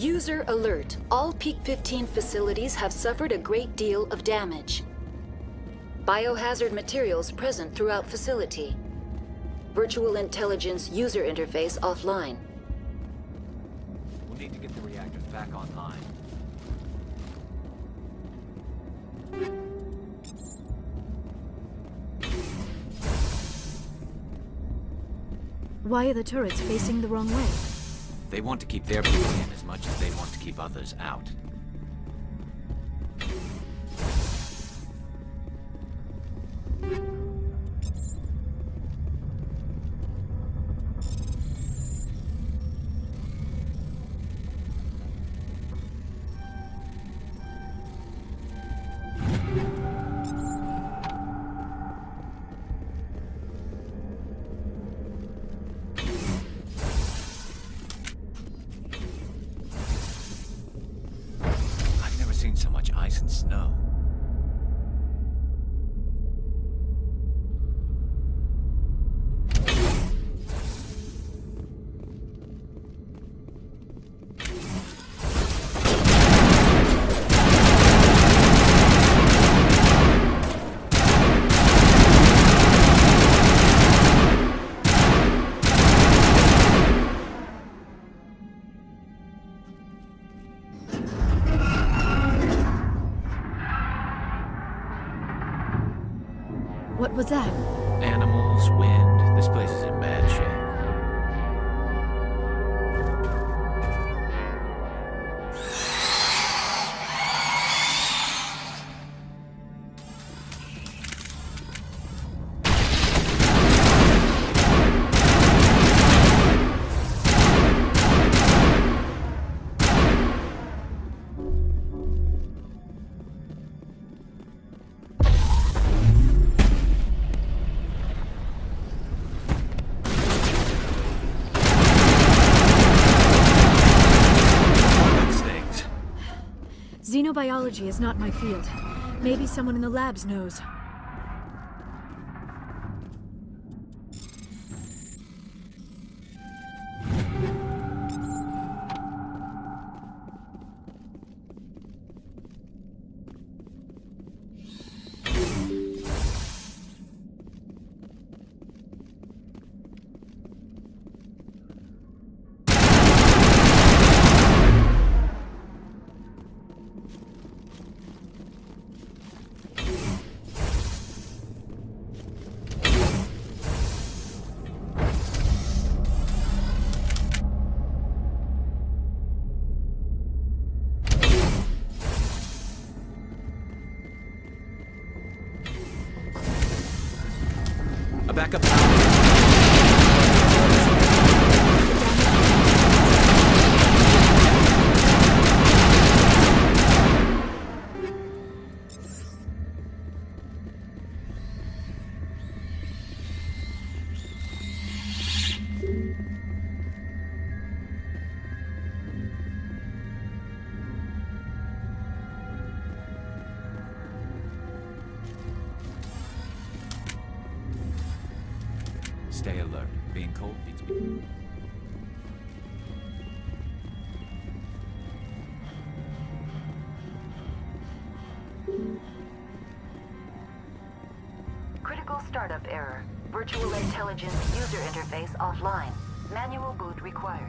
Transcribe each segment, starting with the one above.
User alert. All Peak 15 facilities have suffered a great deal of damage. Biohazard materials present throughout facility. Virtual intelligence user interface offline. We'll need to get the reactors back online. Why are the turrets facing the wrong way? They want to keep their people in as much as they want to keep others out. Seen so much ice and snow. What was that? Animals, wind. This place is in bad shape. Xenobiology is not my field. Maybe someone in the labs knows. A backup power. Stay alert. Being cold beats me. Critical startup error. Virtual intelligence user interface offline. Manual boot required.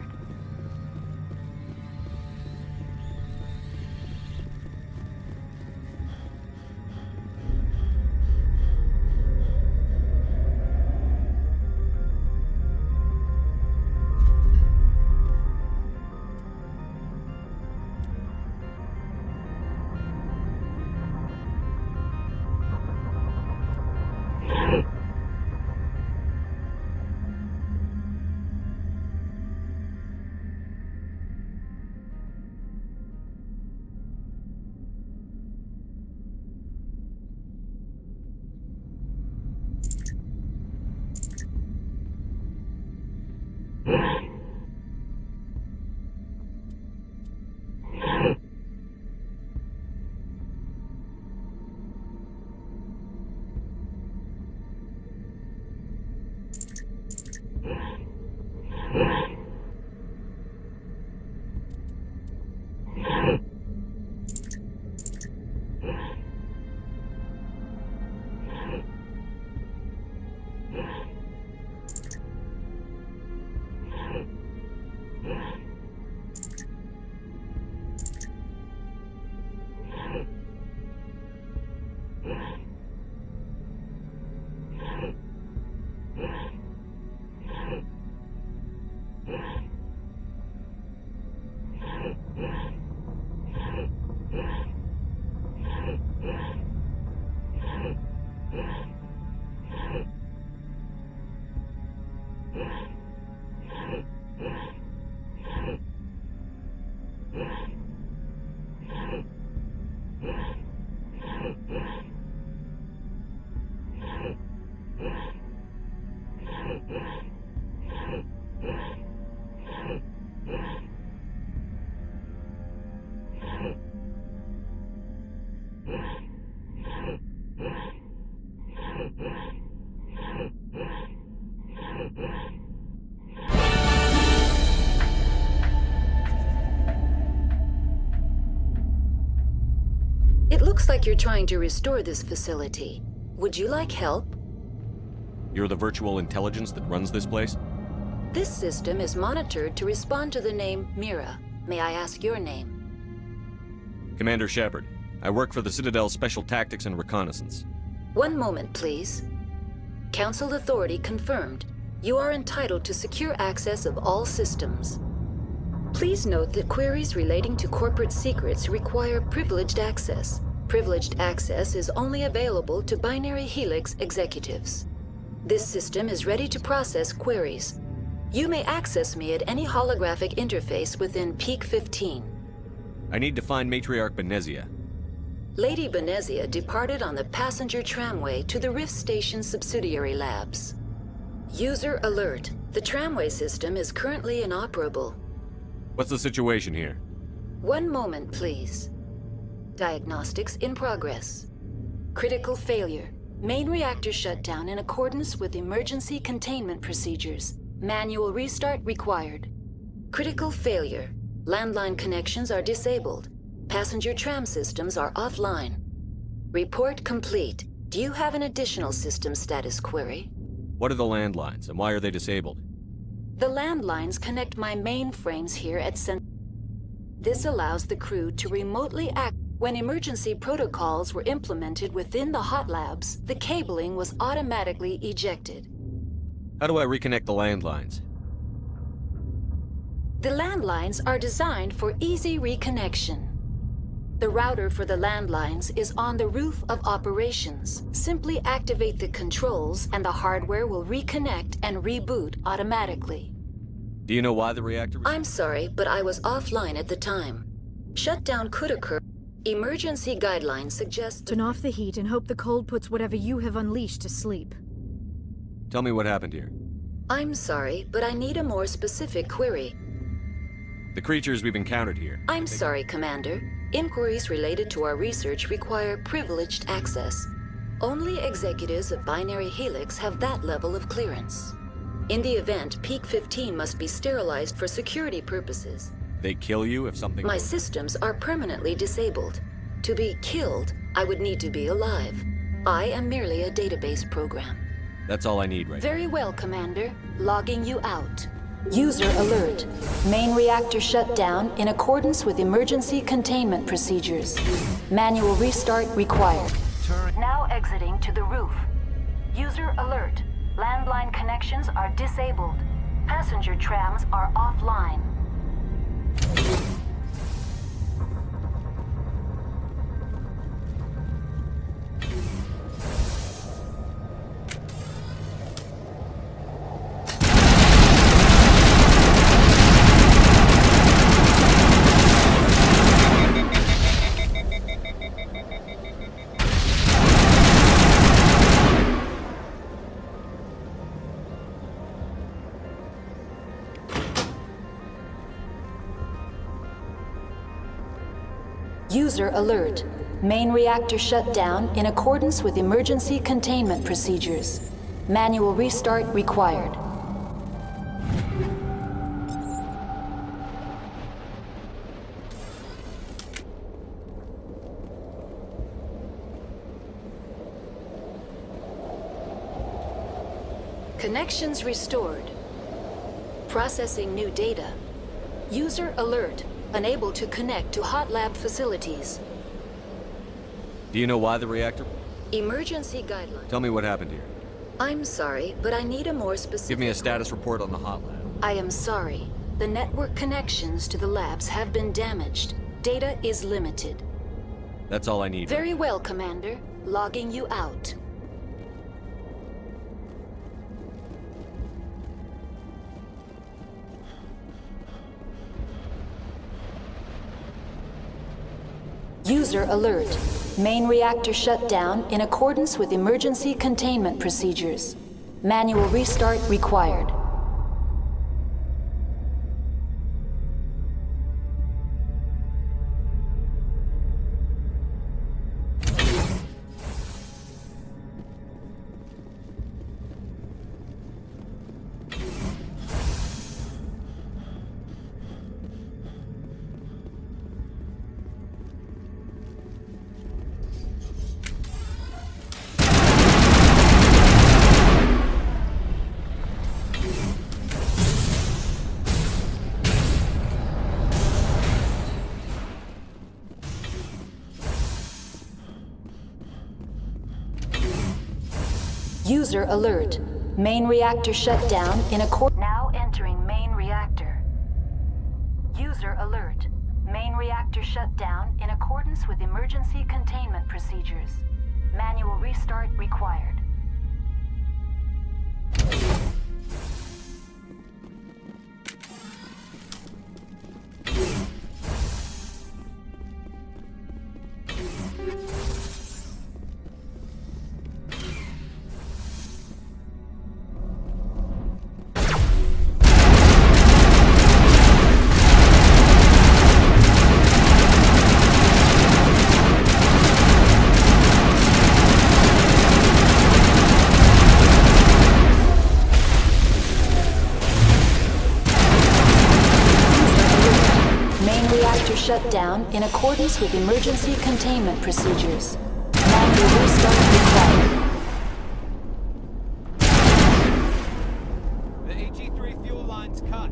It looks like you're trying to restore this facility. Would you like help? You're the virtual intelligence that runs this place? This system is monitored to respond to the name Mira. May I ask your name? Commander Shepard. I work for the Citadel Special Tactics and Reconnaissance. One moment, please. Council authority confirmed. You are entitled to secure access of all systems. Please note that queries relating to corporate secrets require privileged access. Privileged access is only available to Binary Helix executives. This system is ready to process queries. You may access me at any holographic interface within Peak 15. I need to find Matriarch Benezia. Lady Benezia departed on the passenger tramway to the Rift Station subsidiary labs. User alert. The tramway system is currently inoperable. What's the situation here? One moment, please. Diagnostics in progress. Critical failure. Main reactor shutdown in accordance with emergency containment procedures. Manual restart required. Critical failure. Landline connections are disabled. Passenger tram systems are offline. Report complete. Do you have an additional system status query? What are the landlines, and why are they disabled? The landlines connect my mainframes here at This allows the crew to remotely act. When emergency protocols were implemented within the hot labs, the cabling was automatically ejected. How do I reconnect the landlines? The landlines are designed for easy reconnection. The router for the landlines is on the roof of operations. Simply activate the controls and the hardware will reconnect and reboot automatically. Do you know why the reactor... I'm sorry, but I was offline at the time. Shutdown could occur. Emergency guidelines suggest... Turn off the heat and hope the cold puts whatever you have unleashed to sleep. Tell me what happened here. I'm sorry, but I need a more specific query. The creatures we've encountered here... I'm sorry, Commander. Inquiries related to our research require privileged access. Only executives of Binary Helix have that level of clearance. In the event, Peak 15 must be sterilized for security purposes. They kill you if something... My systems are permanently disabled. To be killed, I would need to be alive. I am merely a database program. That's all I need right now. Very well, Commander. Logging you out. User alert. Main reactor shut down in accordance with emergency containment procedures. Manual restart required. Now exiting to the roof. User alert. Landline connections are disabled. Passenger trams are offline. User alert. Main reactor shut down in accordance with emergency containment procedures. Manual restart required. Connections restored. Processing new data. User alert. Unable to connect to hot lab facilities. Do you know why the reactor... Emergency guidelines. Tell me what happened here. I'm sorry, but I need a more specific... Give me a status report on the hot lab. I am sorry. The network connections to the labs have been damaged. Data is limited. That's all I need. Very well, Commander. Logging you out. User alert. Main reactor shut down in accordance with emergency containment procedures. Manual restart required. User alert. Main reactor shut down in Now entering main reactor. User alert. Main reactor shut down in accordance with emergency containment procedures. Manual restart required. Shut down in accordance with emergency containment procedures. Manual restart required. The AG-3 fuel line's cut.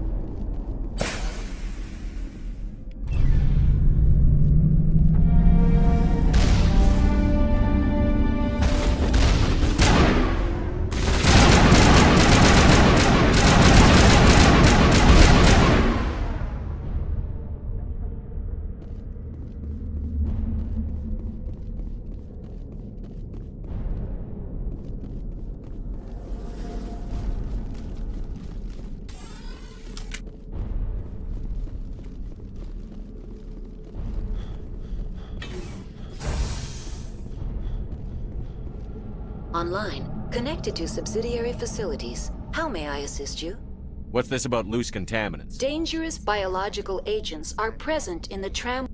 Online, connected to subsidiary facilities. How may I assist you? What's this about loose contaminants? Dangerous biological agents are present in the tram.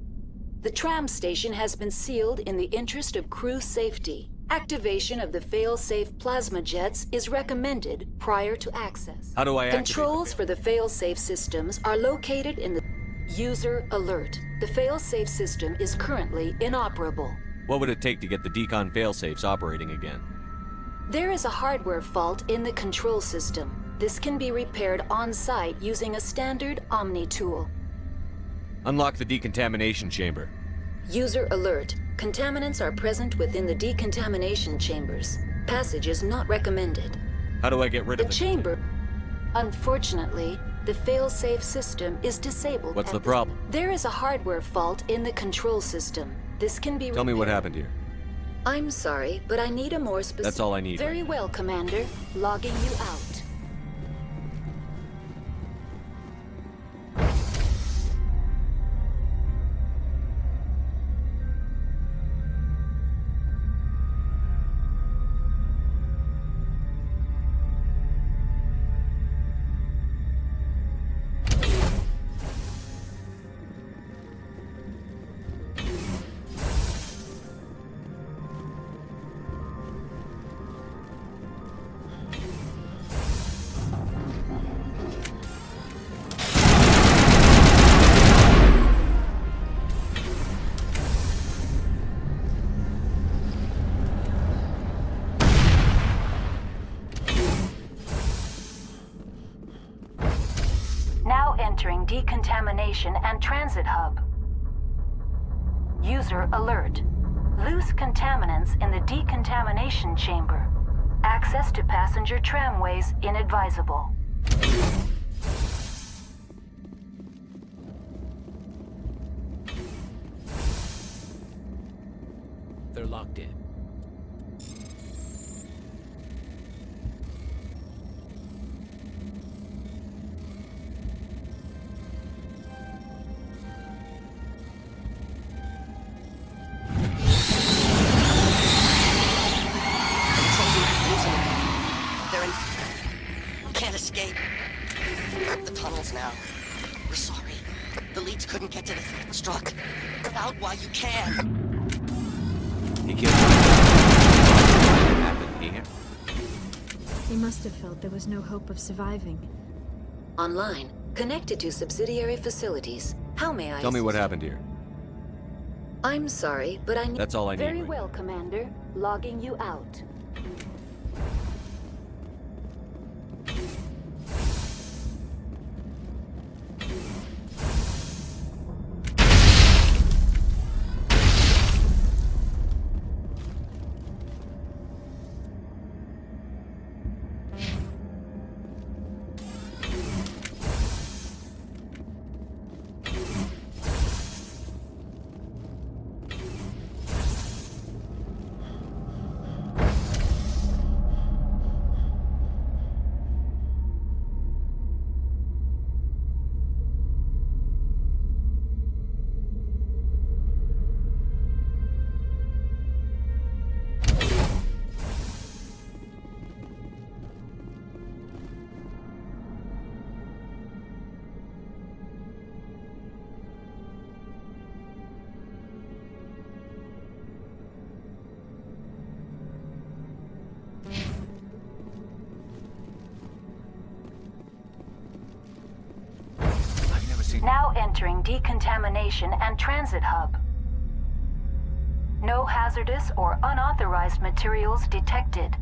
The tram station has been sealed in the interest of crew safety. Activation of the fail-safe plasma jets is recommended prior to access. How do I activate Controls for the fail-safe systems are located in the user alert. The fail-safe system is currently inoperable. What would it take to get the decon failsafes operating again? There is a hardware fault in the control system. This can be repaired on-site using a standard Omni tool. Unlock the decontamination chamber. User alert. Contaminants are present within the decontamination chambers. Passage is not recommended. How do I get rid The of it? chamber... Unfortunately, the fail-safe system is disabled. What's at the this- problem? There is a hardware fault in the control system. This can be Tell me what repaired. happened here. I'm sorry, but I need a more specific... That's all I need Very right now. well, Commander. Logging you out. Now entering decontamination and transit hub. User alert. Loose contaminants in the decontamination chamber. Access to passenger tramways inadvisable. They're locked in. They're in... Can't escape. The tunnels now. We're sorry. The leads couldn't get to the struck. Get out while you can. He killed me. What happened here? He must have felt there was no hope of surviving. Online, connected to subsidiary facilities. How may I Tell me what assist? happened here. I'm sorry, but I need... That's all I need Very right well, Commander. Logging you out. monitoring decontamination and transit hub. No hazardous or unauthorized materials detected.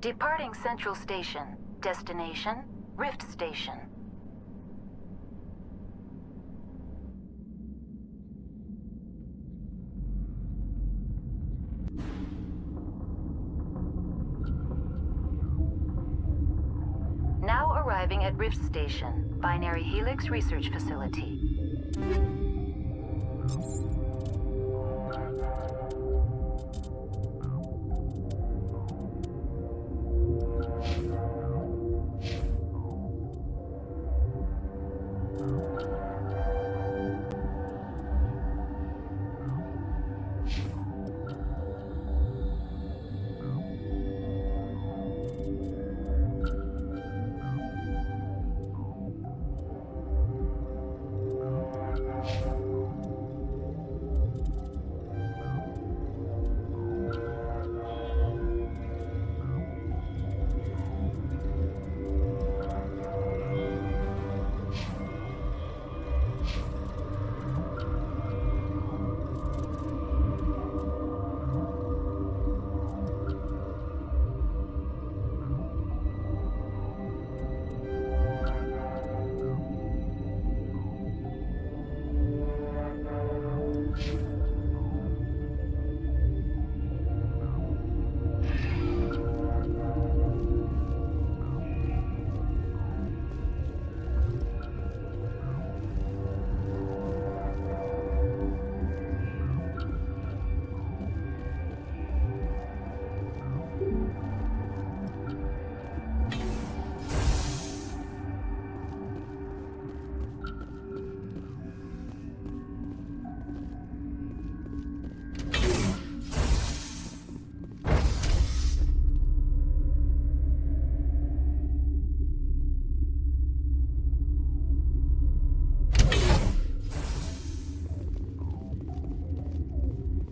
Departing Central Station. Destination, Rift Station. Now arriving at Rift Station, Binary Helix Research Facility.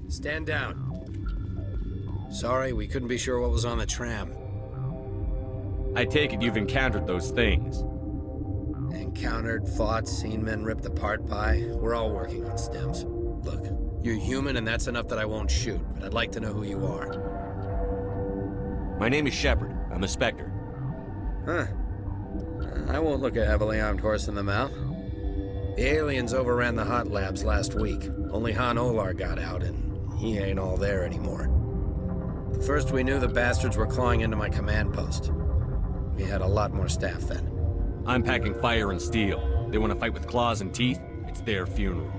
Stand down. Sorry, we couldn't be sure what was on the tram. I take it you've encountered those things. Encountered, fought, seen men ripped apart by. We're all working on stems. Look, you're human and that's enough that I won't shoot, but I'd like to know who you are. My name is Shepard. I'm a Spectre. Huh. I won't look a heavily armed horse in the mouth. The aliens overran the hot labs last week. Only Han Olar got out, and he ain't all there anymore. The first we knew, the bastards were clawing into my command post. We had a lot more staff then. I'm packing fire and steel. They want to fight with claws and teeth? It's their funeral.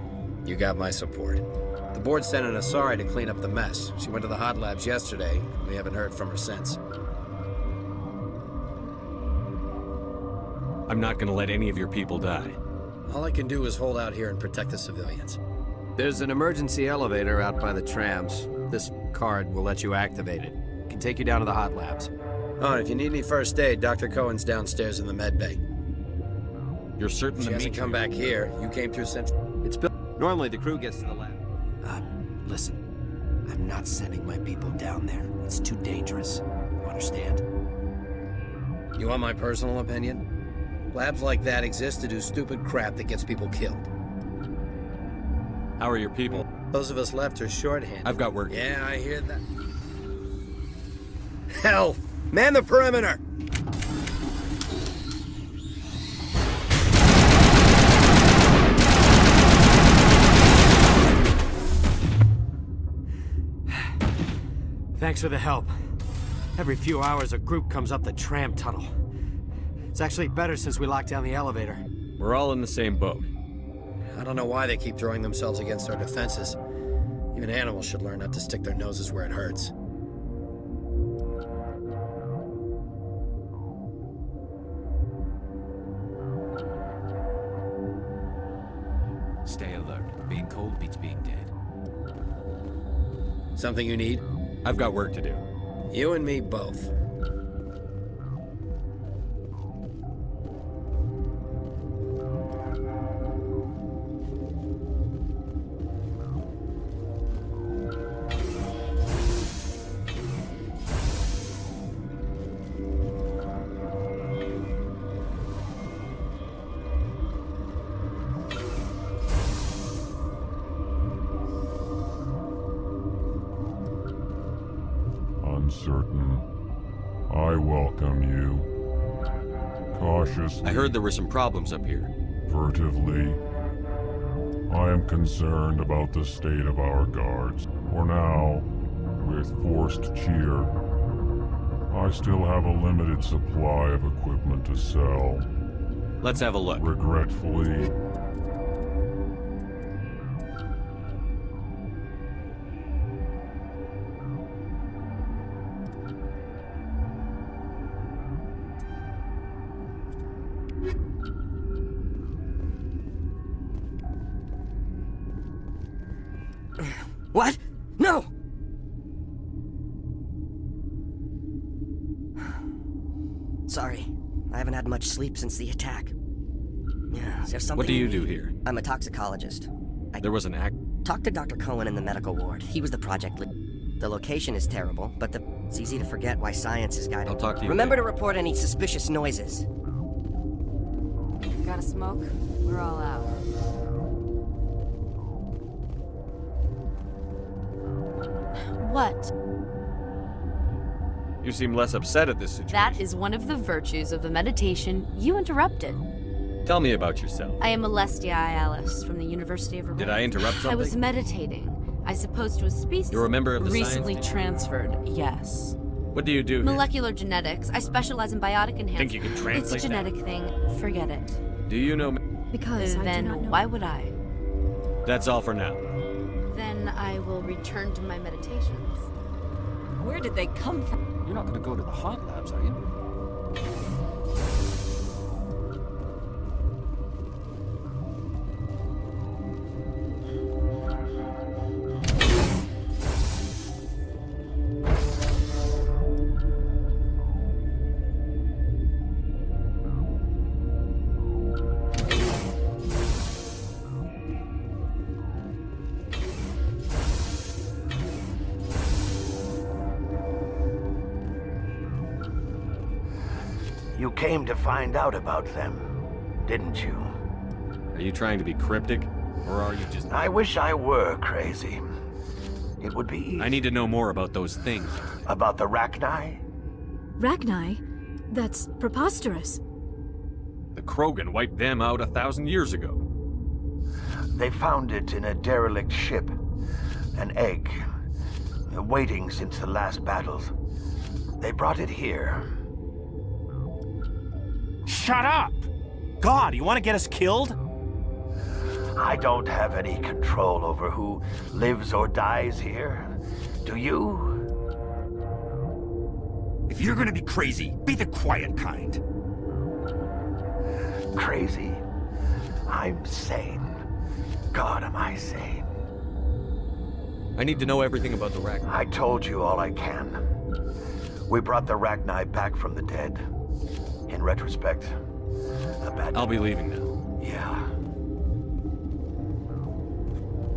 You got my support. The board sent an Asari to clean up the mess. She went to the hot labs yesterday. We haven't heard from her since. I'm not gonna let any of your people die. All I can do is hold out here and protect the civilians. There's an emergency elevator out by the trams. This card will let you activate it. It can take you down to the hot labs. Oh, and if you need any first aid, Dr. Cohen's downstairs in the med bay. You're certain She the hasn't come back here. You came through Central. It's built. Normally the crew gets to the lab. Listen. I'm not sending my people down there. It's too dangerous. You understand? You want my personal opinion? Labs like that exist to do stupid crap that gets people killed. How are your people? Those of us left are shorthanded. I've got work. Yeah, I hear that. Hell! Man the perimeter! Thanks for the help. Every few hours, a group comes up the tram tunnel. It's actually better since we locked down the elevator. We're all in the same boat. I don't know why they keep throwing themselves against our defenses. Even animals should learn not to stick their noses where it hurts. Stay alert. Being cold beats being dead. Something you need? I've got work to do. You and me both. Uncertain. I welcome you. Cautiously. I heard there were some problems up here. Furtively. I am concerned about the state of our guards. For now, with forced cheer, I still have a limited supply of equipment to sell. Let's have a look. Regretfully, What? No! Sorry. I haven't had much sleep since the attack. Yeah, is there something What do you need? do here? I'm a toxicologist. There was an act. Talked to Dr. Cohen in the medical ward. He was the project lead. The location is terrible, but it's easy to forget why science is guiding. I'll talk to you Remember later. to report any suspicious noises. Got a smoke? We're all out. What? You seem less upset at this situation. That is one of the virtues of the meditation you interrupted. Tell me about yourself. I am Alestia Alice from the University of Vermont. Did I interrupt something? I was meditating. I suppose to a species You're a member of the recently science team? transferred, yes. What do you do here? Molecular genetics. I specialize in biotic enhancement. Think you can translate It's a genetic thing. Forget it. Do you know me? Because I do Then not know. why would I? That's all for now. Then I will return to my meditations. Where did they come from? You're not gonna go to the hot labs, are you? You came to find out about them, didn't you? Are you trying to be cryptic? Or are you just... I wish I were crazy. It would be easy. I need to know more about those things. About the Rachni? Rachni? That's preposterous. The Krogan wiped them out 1,000 years ago. They found it in a derelict ship. An egg. Waiting since the last battles. They brought it here. Shut up! God, you want to get us killed? I don't have any control over who lives or dies here. Do you? If you're gonna be crazy, be the quiet kind. Crazy? I'm sane. God, am I sane? I need to know everything about the Rachni. I told you all I can. We brought the Rachni back from the dead. In retrospect, a bad... I'll be leaving now. Yeah.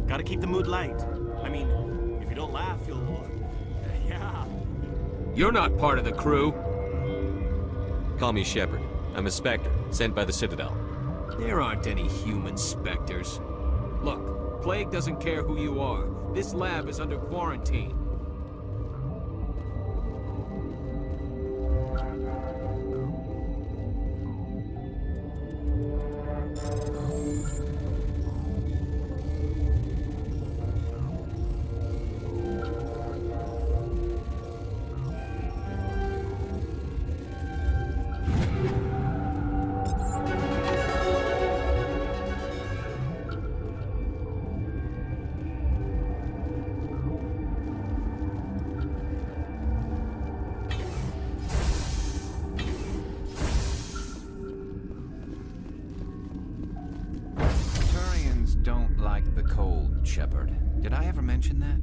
Gotta keep the mood light. I mean, if you don't laugh, you'll... Yeah. You're not part of the crew. Call me Shepard. I'm a Spectre, sent by the Citadel. There aren't any human specters. Look, Plague doesn't care who you are. This lab is under quarantine. Shepard. Did I ever mention that?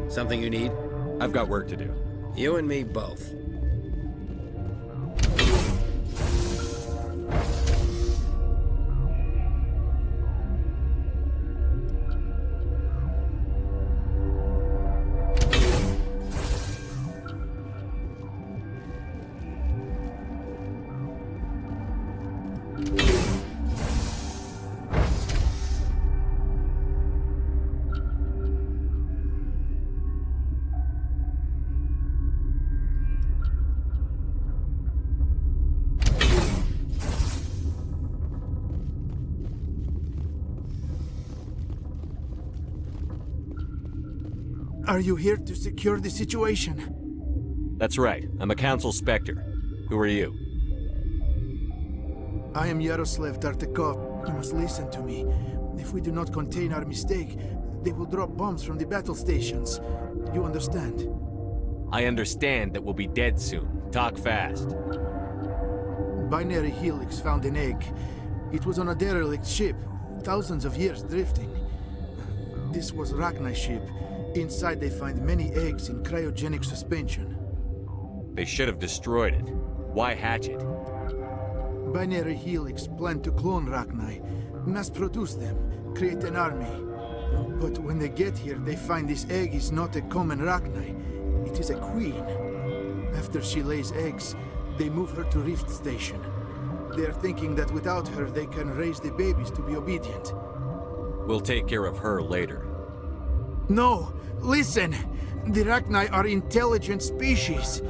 Something you need? I've got work to do. You and me both. Are you here to secure the situation? That's right. I'm a Council Spectre. Who are you? I am Yaroslav Tartakov. You must listen to me. If we do not contain our mistake, they will drop bombs from the battle stations. You understand? I understand that we'll be dead soon. Talk fast. Binary Helix found an egg. It was on a derelict ship, thousands of years drifting. This was Rachni's ship. Inside they find many eggs in cryogenic suspension. They should have destroyed it. Why hatch it? Binary Helix planned to clone Rachni, mass-produce them, create an army. But when they get here, they find this egg is not a common Rachni. It is a queen. After she lays eggs, they move her to Rift Station. They are thinking that without her, they can raise the babies to be obedient. We'll take care of her later. No! Listen! The Rachni are intelligent species.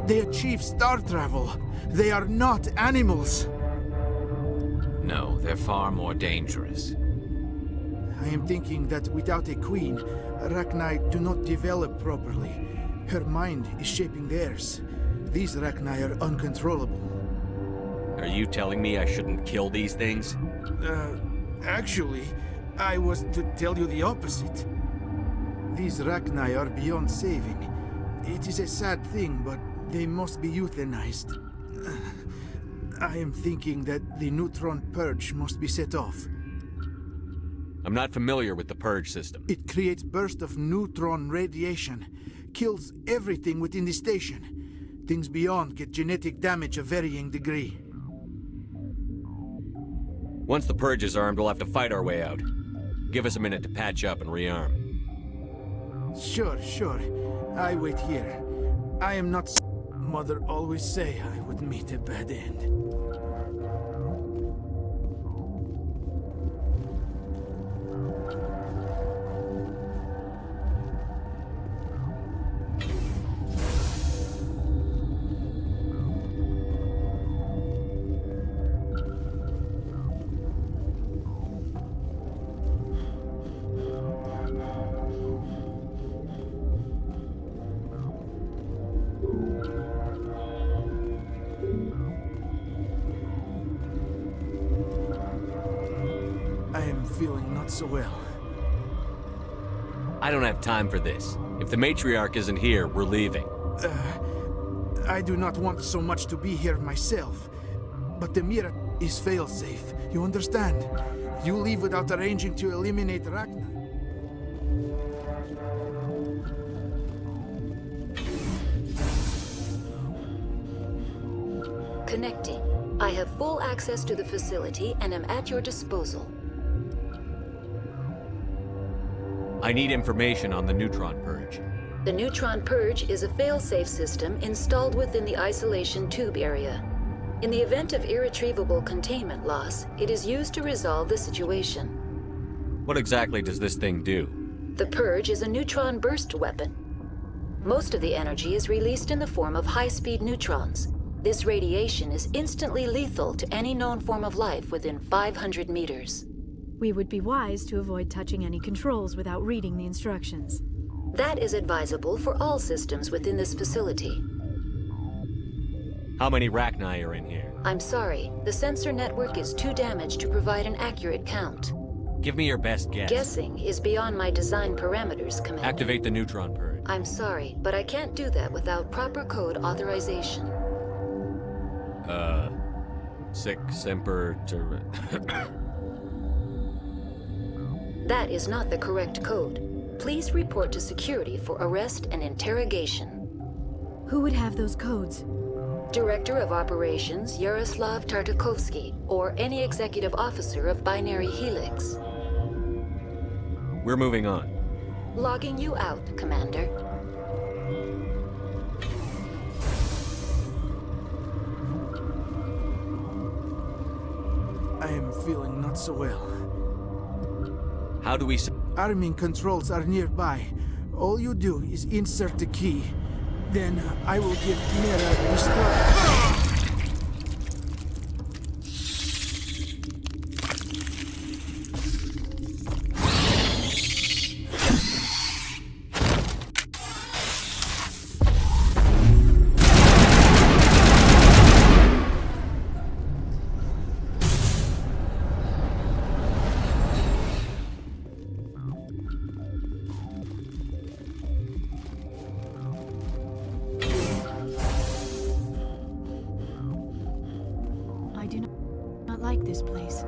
They achieve star travel. They are not animals. No, they're far more dangerous. I am thinking that without a queen, Rachni do not develop properly. Her mind is shaping theirs. These Rachni are uncontrollable. Are you telling me I shouldn't kill these things? Actually, I was to tell you the opposite. These Rachni are beyond saving. It is a sad thing, but they must be euthanized. I am thinking that the neutron purge must be set off. I'm not familiar with the purge system. It creates bursts of neutron radiation, kills everything within the station. Things beyond get genetic damage of varying degree. Once the purge is armed, we'll have to fight our way out. Give us a minute to patch up and rearm. Sure. I wait here. I am not... Mother always say I would meet a bad end. Feeling not so well. I don't have time for this. If the matriarch isn't here, we're leaving. I do not want so much to be here myself. But the Mira is failsafe. You understand? You leave without arranging to eliminate Rachni. Connecting. I have full access to the facility and am at your disposal. I need information on the neutron purge. The Neutron Purge is a fail-safe system installed within the isolation tube area. In the event of irretrievable containment loss, it is used to resolve the situation. What exactly does this thing do? The Purge is a neutron burst weapon. Most of the energy is released in the form of high-speed neutrons. This radiation is instantly lethal to any known form of life within 500 meters. We would be wise to avoid touching any controls without reading the instructions. That is advisable for all systems within this facility. How many Rachni are in here? I'm sorry, the sensor network is too damaged to provide an accurate count. Give me your best guess. Guessing is beyond my design parameters, Commander. Activate the neutron purge. I'm sorry, but I can't do that without proper code authorization. Sic Semper Tyrannis. That is not the correct code. Please report to security for arrest and interrogation. Who would have those codes? Director of Operations Yaroslav Tartakovsky, or any executive officer of Binary Helix. We're moving on. Logging you out, Commander. I am feeling not so well. How do we... Arming controls are nearby. All you do is insert the key. Then I will give Mira the Like this place.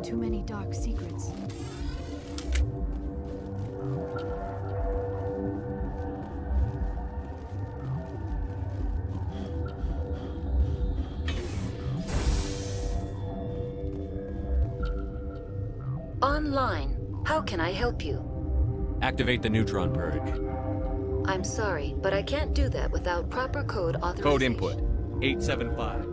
Too many dark secrets. Online. How can I help you? Activate the neutron purge. I'm sorry, but I can't do that without proper code authorization. Code input 875.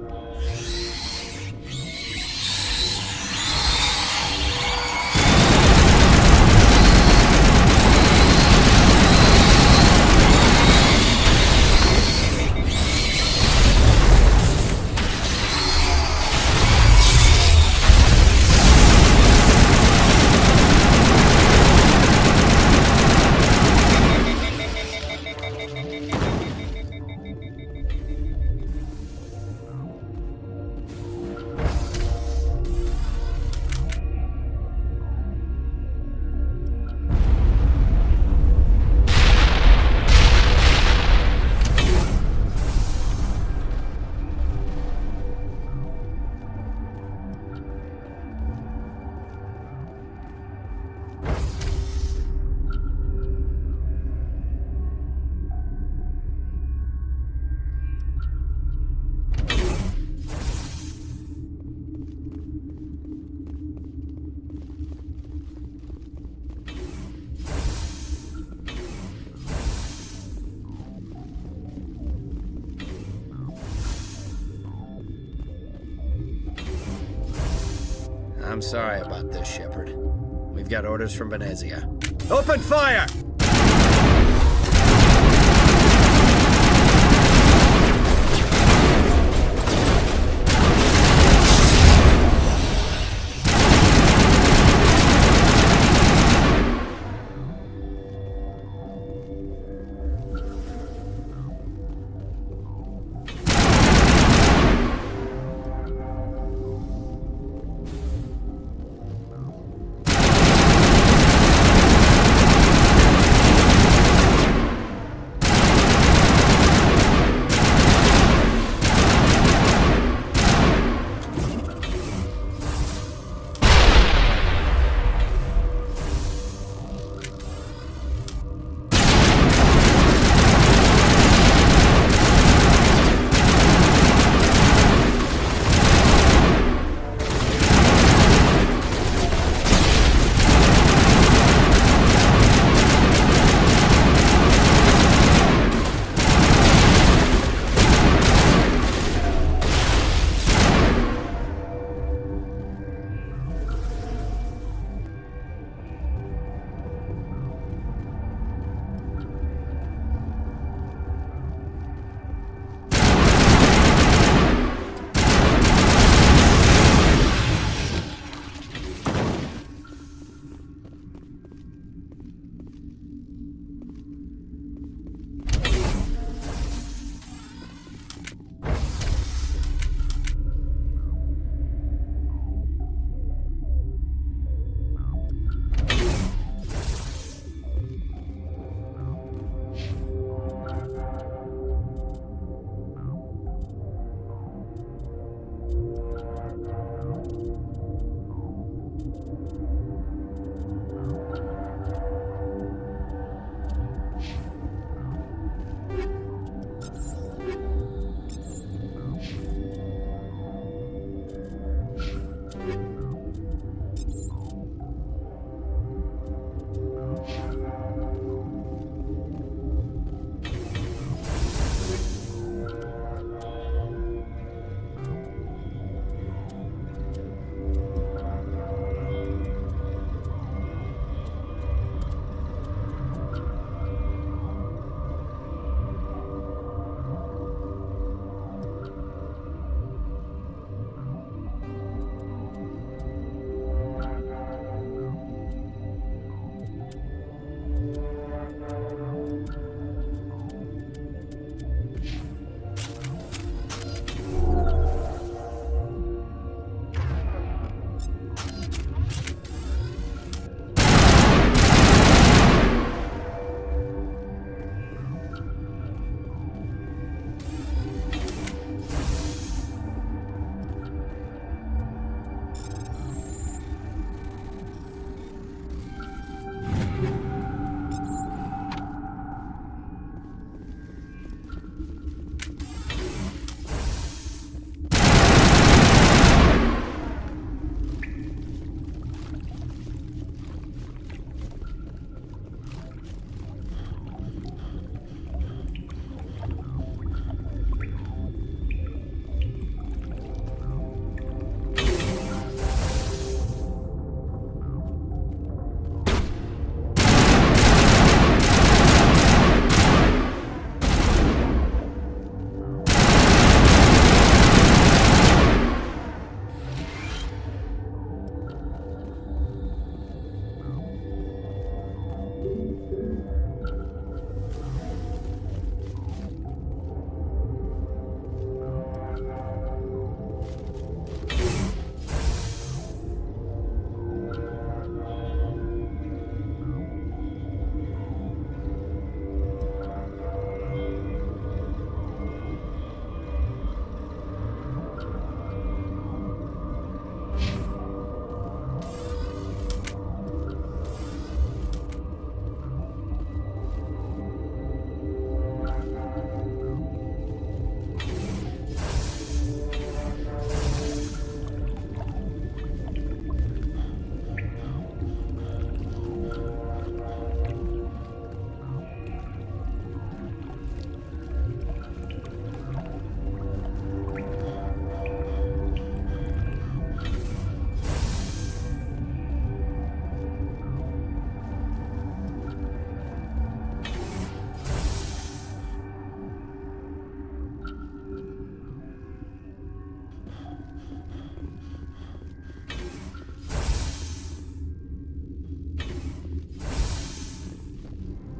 I'm sorry about this, Shepard. We've got orders from Venezia. Open fire!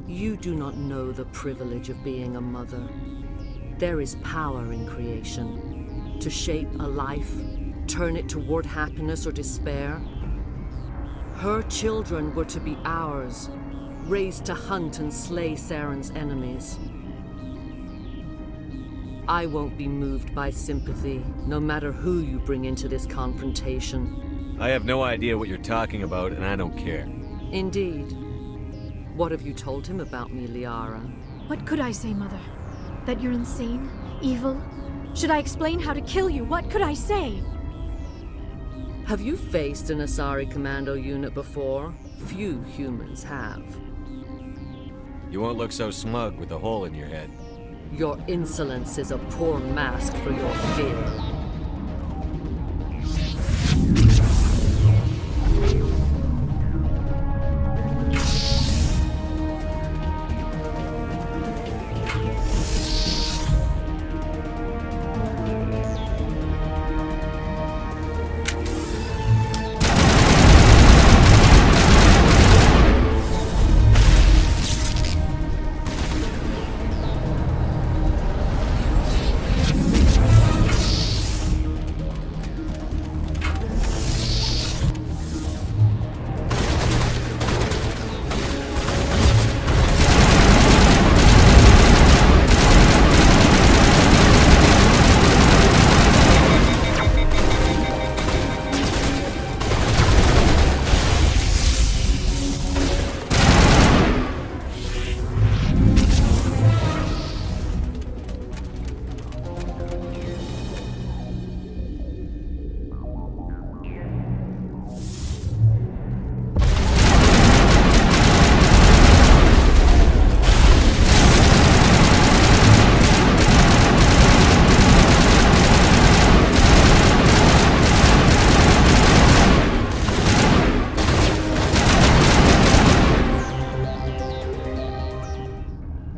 You do not know the privilege of being a mother. There is power in creation. To shape a life, turn it toward happiness or despair. Her children were to be ours, raised to hunt and slay Saren's enemies. I won't be moved by sympathy, no matter who you bring into this confrontation. I have no idea what you're talking about, and I don't care. Indeed. What have you told him about me, Liara? What could I say, Mother? That you're insane? Evil? Should I explain how to kill you? What could I say? Have you faced an Asari commando unit before? Few humans have. You won't look so smug with a hole in your head. Your insolence is a poor mask for your fear.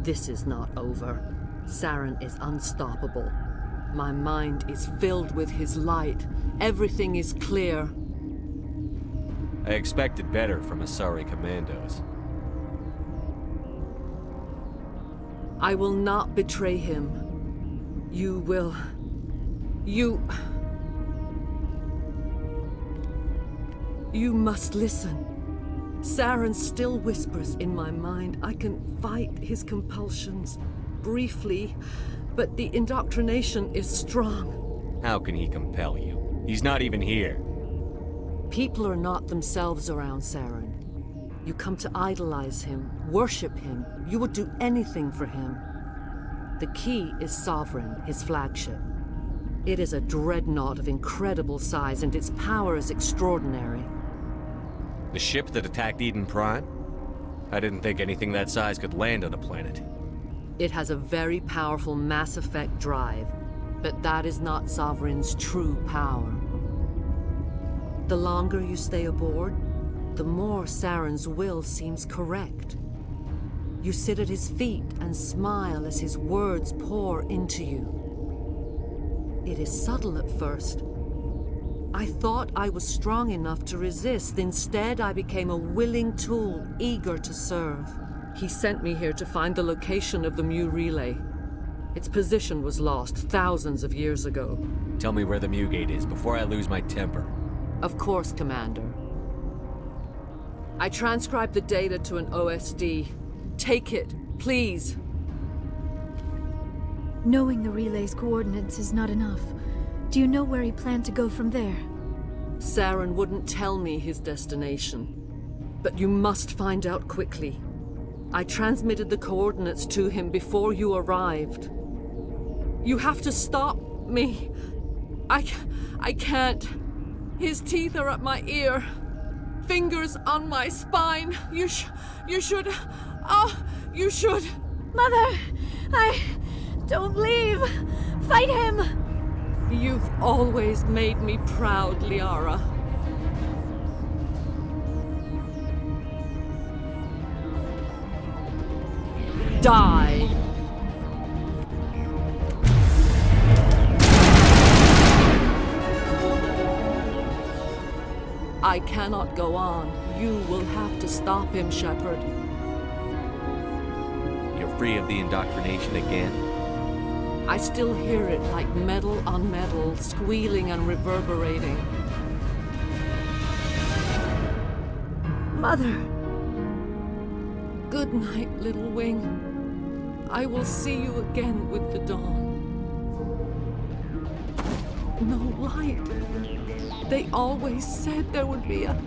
This is not over. Saren is unstoppable. My mind is filled with his light. Everything is clear. I expected better from Asari commandos. I will not betray him. You will... You must listen. Saren still whispers in my mind. I can fight his compulsions, briefly, but the indoctrination is strong. How can he compel you? He's not even here. People are not themselves around Saren. You come to idolize him, worship him. You would do anything for him. The key is Sovereign, his flagship. It is a dreadnought of incredible size, and its power is extraordinary. The ship that attacked Eden Prime? I didn't think anything that size could land on a planet. It has a very powerful Mass Effect drive, but that is not Sovereign's true power. The longer you stay aboard, the more Saren's will seems correct. You sit at his feet and smile as his words pour into you. It is subtle at first. I thought I was strong enough to resist. Instead, I became a willing tool, eager to serve. He sent me here to find the location of the Mu relay. Its position was lost thousands of years ago. Tell me where the Mu gate is before I lose my temper. Of course, Commander. I transcribed the data to an OSD. Take it, please. Knowing the relay's coordinates is not enough. Do you know where he planned to go from there? Saren wouldn't tell me his destination. But you must find out quickly. I transmitted the coordinates to him before you arrived. You have to stop me. I can't. His teeth are at my ear. Fingers on my spine. You should... Oh, you should... Mother! Don't leave! Fight him! You've always made me proud, Liara. Die! I cannot go on. You will have to stop him, Shepard. free of the indoctrination again? I still hear it like metal on metal, squealing and reverberating. Mother! Good night, little wing. I will see you again with the dawn. No light. They always said there would be a...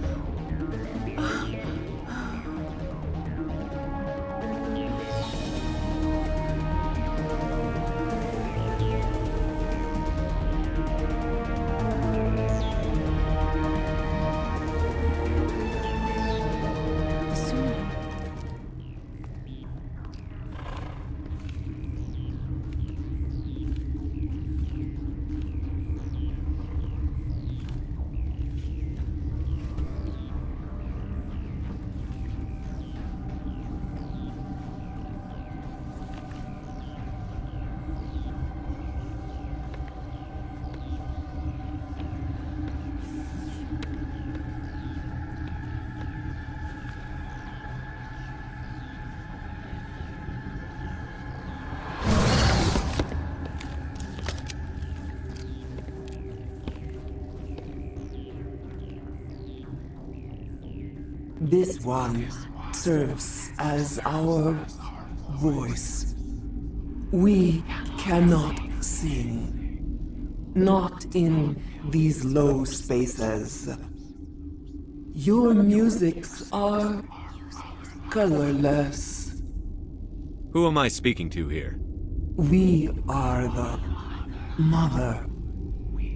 This one serves as our voice. We cannot sing. Not in these low spaces. Your musics are colorless. Who am I speaking to here? We are the Mother.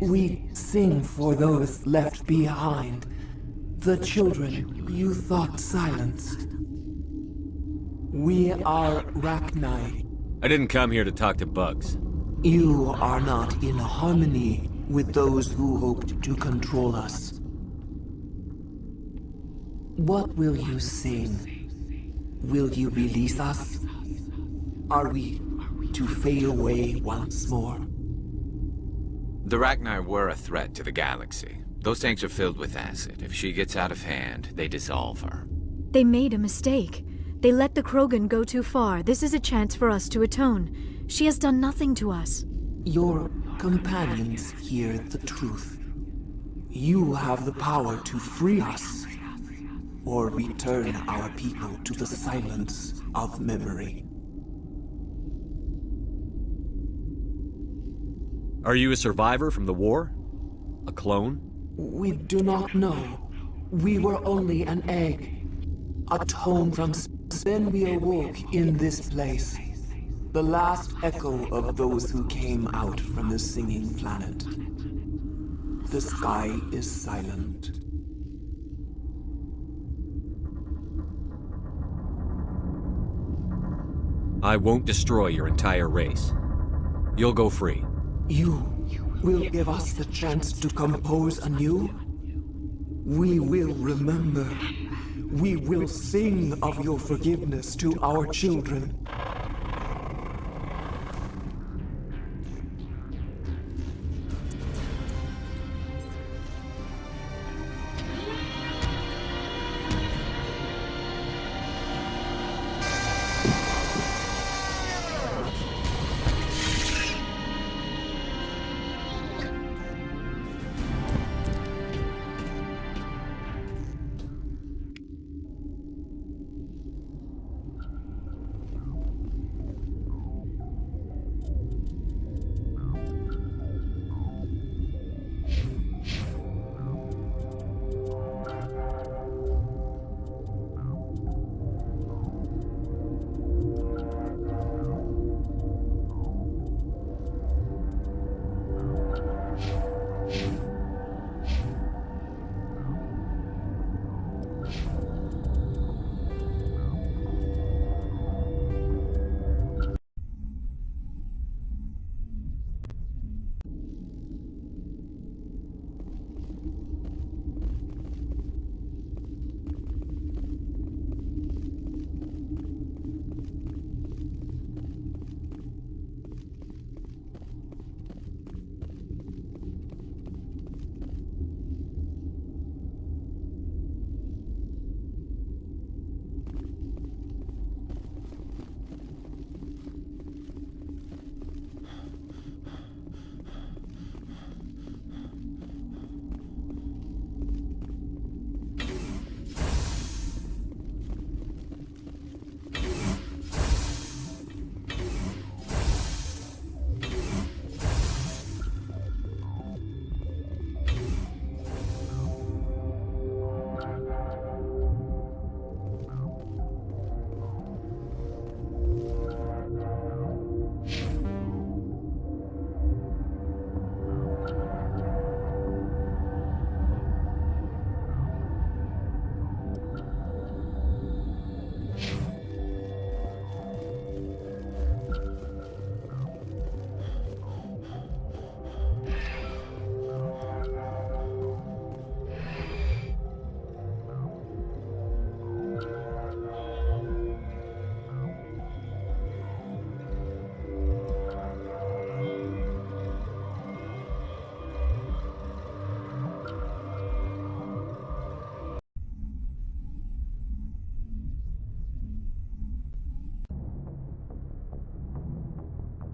We sing for those left behind. The children you thought silenced. We are Rachni. I didn't come here to talk to bugs. You are not in harmony with those who hoped to control us. What will you sing? Will you release us? Are we to fade away once more? The Rachni were a threat to the galaxy. Those tanks are filled with acid. If she gets out of hand, they dissolve her. They made a mistake. They let the Krogan go too far. This is a chance for us to atone. She has done nothing to us. Your companions hear the truth. You have the power to free us, or return our people to the silence of memory. Are you a survivor from the war? A clone? We do not know. We were only an egg. A tone from then we awoke in this place. The last echo of those who came out from the singing planet. The sky is silent. I won't destroy your entire race. You'll go free. You will give us the chance to compose anew? We will remember. We will sing of your forgiveness to our children.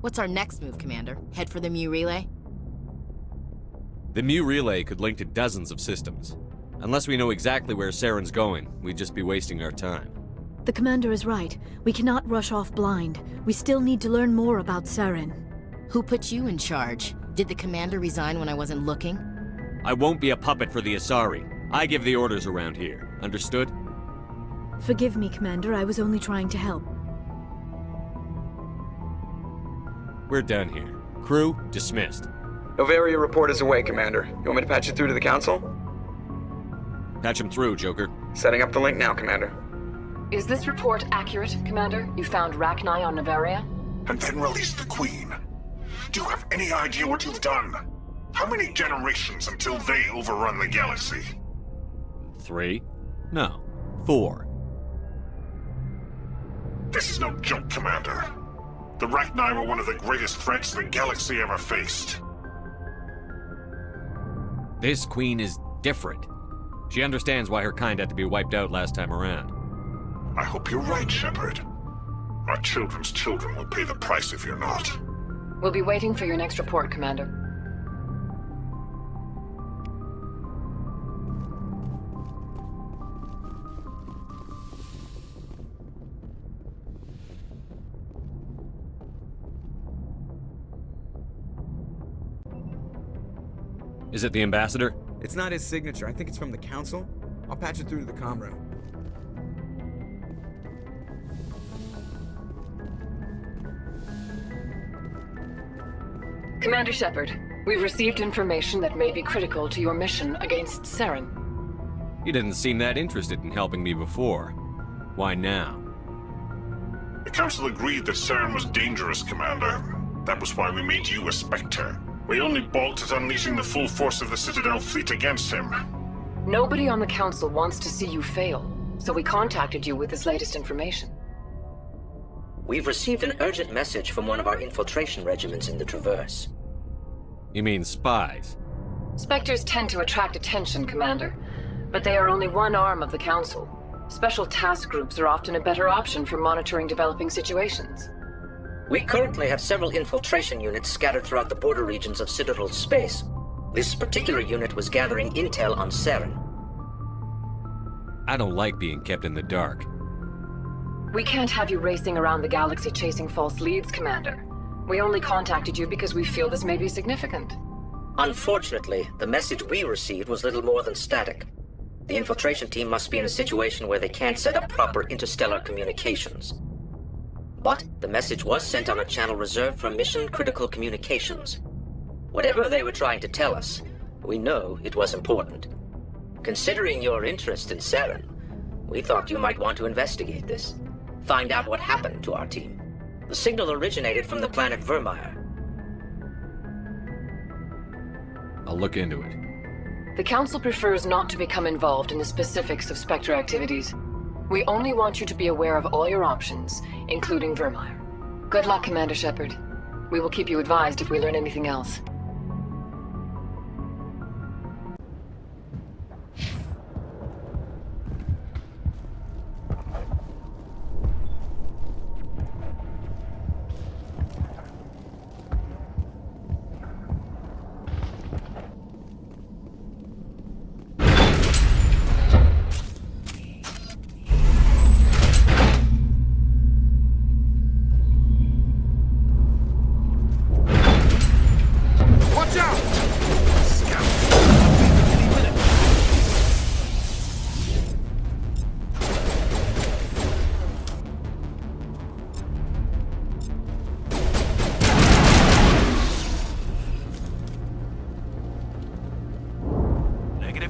What's our next move, Commander? Head for the Mu Relay? The Mu Relay could link to dozens of systems. Unless we know exactly where Saren's going, we'd just be wasting our time. The commander is right. We cannot rush off blind. We still need to learn more about Saren. Who put you in charge? Did the commander resign when I wasn't looking? I won't be a puppet for the Asari. I give the orders around here. Understood? Forgive me, Commander. I was only trying to help. We're done here. Crew, dismissed. Noveria report is away, Commander. You want me to patch it through to the Council? Patch him through, Joker. Setting up the link now, Commander. Is this report accurate, Commander? You found Rachni on Noveria? And then released the Queen. Do you have any idea what you've done? How many generations until they overrun the galaxy? 3? No. 4. This is no joke, Commander. The Rachni were one of the greatest threats the galaxy ever faced. This Queen is different. She understands why her kind had to be wiped out last time around. I hope you're right, Shepard. Our children's children will pay the price if you're not. We'll be waiting for your next report, Commander. Is it the Ambassador? It's not his signature. I think it's from the Council. I'll patch it through to the comm room. Commander Shepard, we've received information that may be critical to your mission against Saren. You didn't seem that interested in helping me before. Why now? The Council agreed that Saren was dangerous, Commander. That was why we made you a Spectre. We only balked at unleashing the full force of the Citadel fleet against him. Nobody on the Council wants to see you fail, so we contacted you with this latest information. We've received an urgent message from one of our infiltration regiments in the Traverse. You mean spies? Spectres tend to attract attention, Commander, but they are only one arm of the Council. Special task groups are often a better option for monitoring developing situations. We currently have several infiltration units scattered throughout the border regions of Citadel space. This particular unit was gathering intel on Saren. I don't like being kept in the dark. We can't have you racing around the galaxy chasing false leads, Commander. We only contacted you because we feel this may be significant. Unfortunately, the message we received was little more than static. The infiltration team must be in a situation where they can't set up proper interstellar communications. But the message was sent on a channel reserved for mission-critical communications. Whatever they were trying to tell us, we know it was important. Considering your interest in Saren, we thought you might want to investigate this. Find out what happened to our team. The signal originated from the planet Virmire. I'll look into it. The Council prefers not to become involved in the specifics of Spectre activities. We only want you to be aware of all your options, including Virmire. Good luck, Commander Shepard. We will keep you advised if we learn anything else.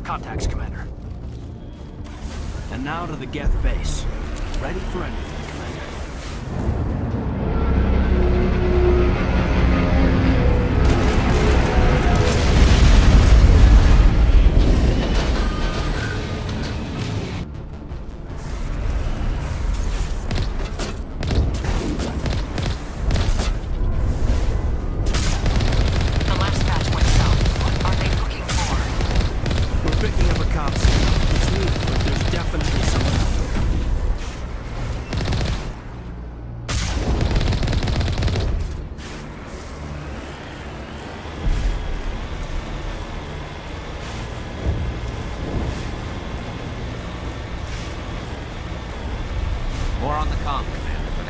Contacts, Commander. And now to the Geth base. Ready for anything, Commander.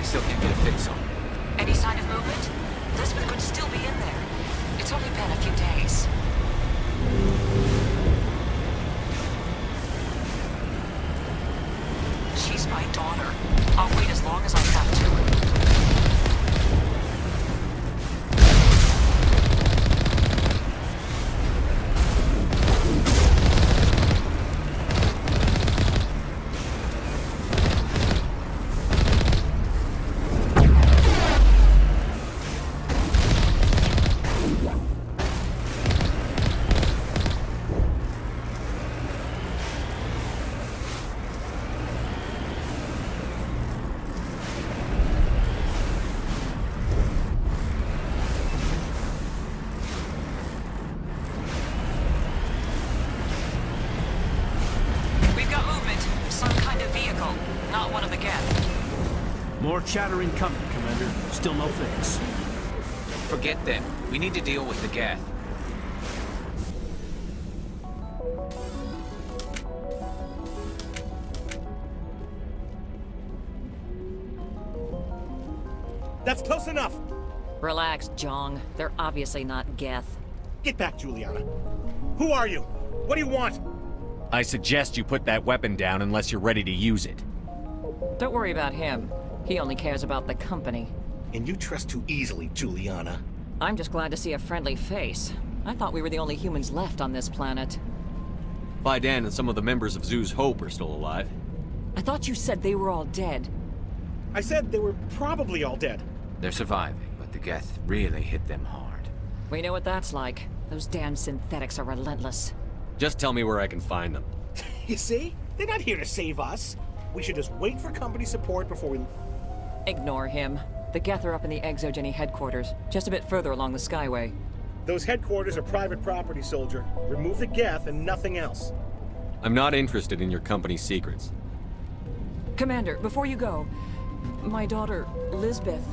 still can't get a fix on. Any sign of movement? Lisbeth could still be in there. It's only been a few days. She's my daughter. I'll wait as long as I have to. More chattering coming, Commander. Still no fix. Forget them. We need to deal with the Geth. That's close enough! Relax, Jong. They're obviously not Geth. Get back, Juliana. Who are you? What do you want? I suggest you put that weapon down unless you're ready to use it. Don't worry about him. He only cares about the company. And you trust too easily, Juliana. I'm just glad to see a friendly face. I thought we were the only humans left on this planet. Faidan and some of the members of Zoo's Hope are still alive. I thought you said they were all dead. I said they were probably all dead. They're surviving, but the Geth really hit them hard. We know what that's like. Those damn synthetics are relentless. Just tell me where I can find them. You see? They're not here to save us. We should just wait for company support before we... Ignore him. The Geth are up in the Exogeny headquarters, just a bit further along the Skyway. Those headquarters are private property, soldier. Remove the Geth and nothing else. I'm not interested in your company's secrets. Commander, before you go, my daughter, Lisbeth,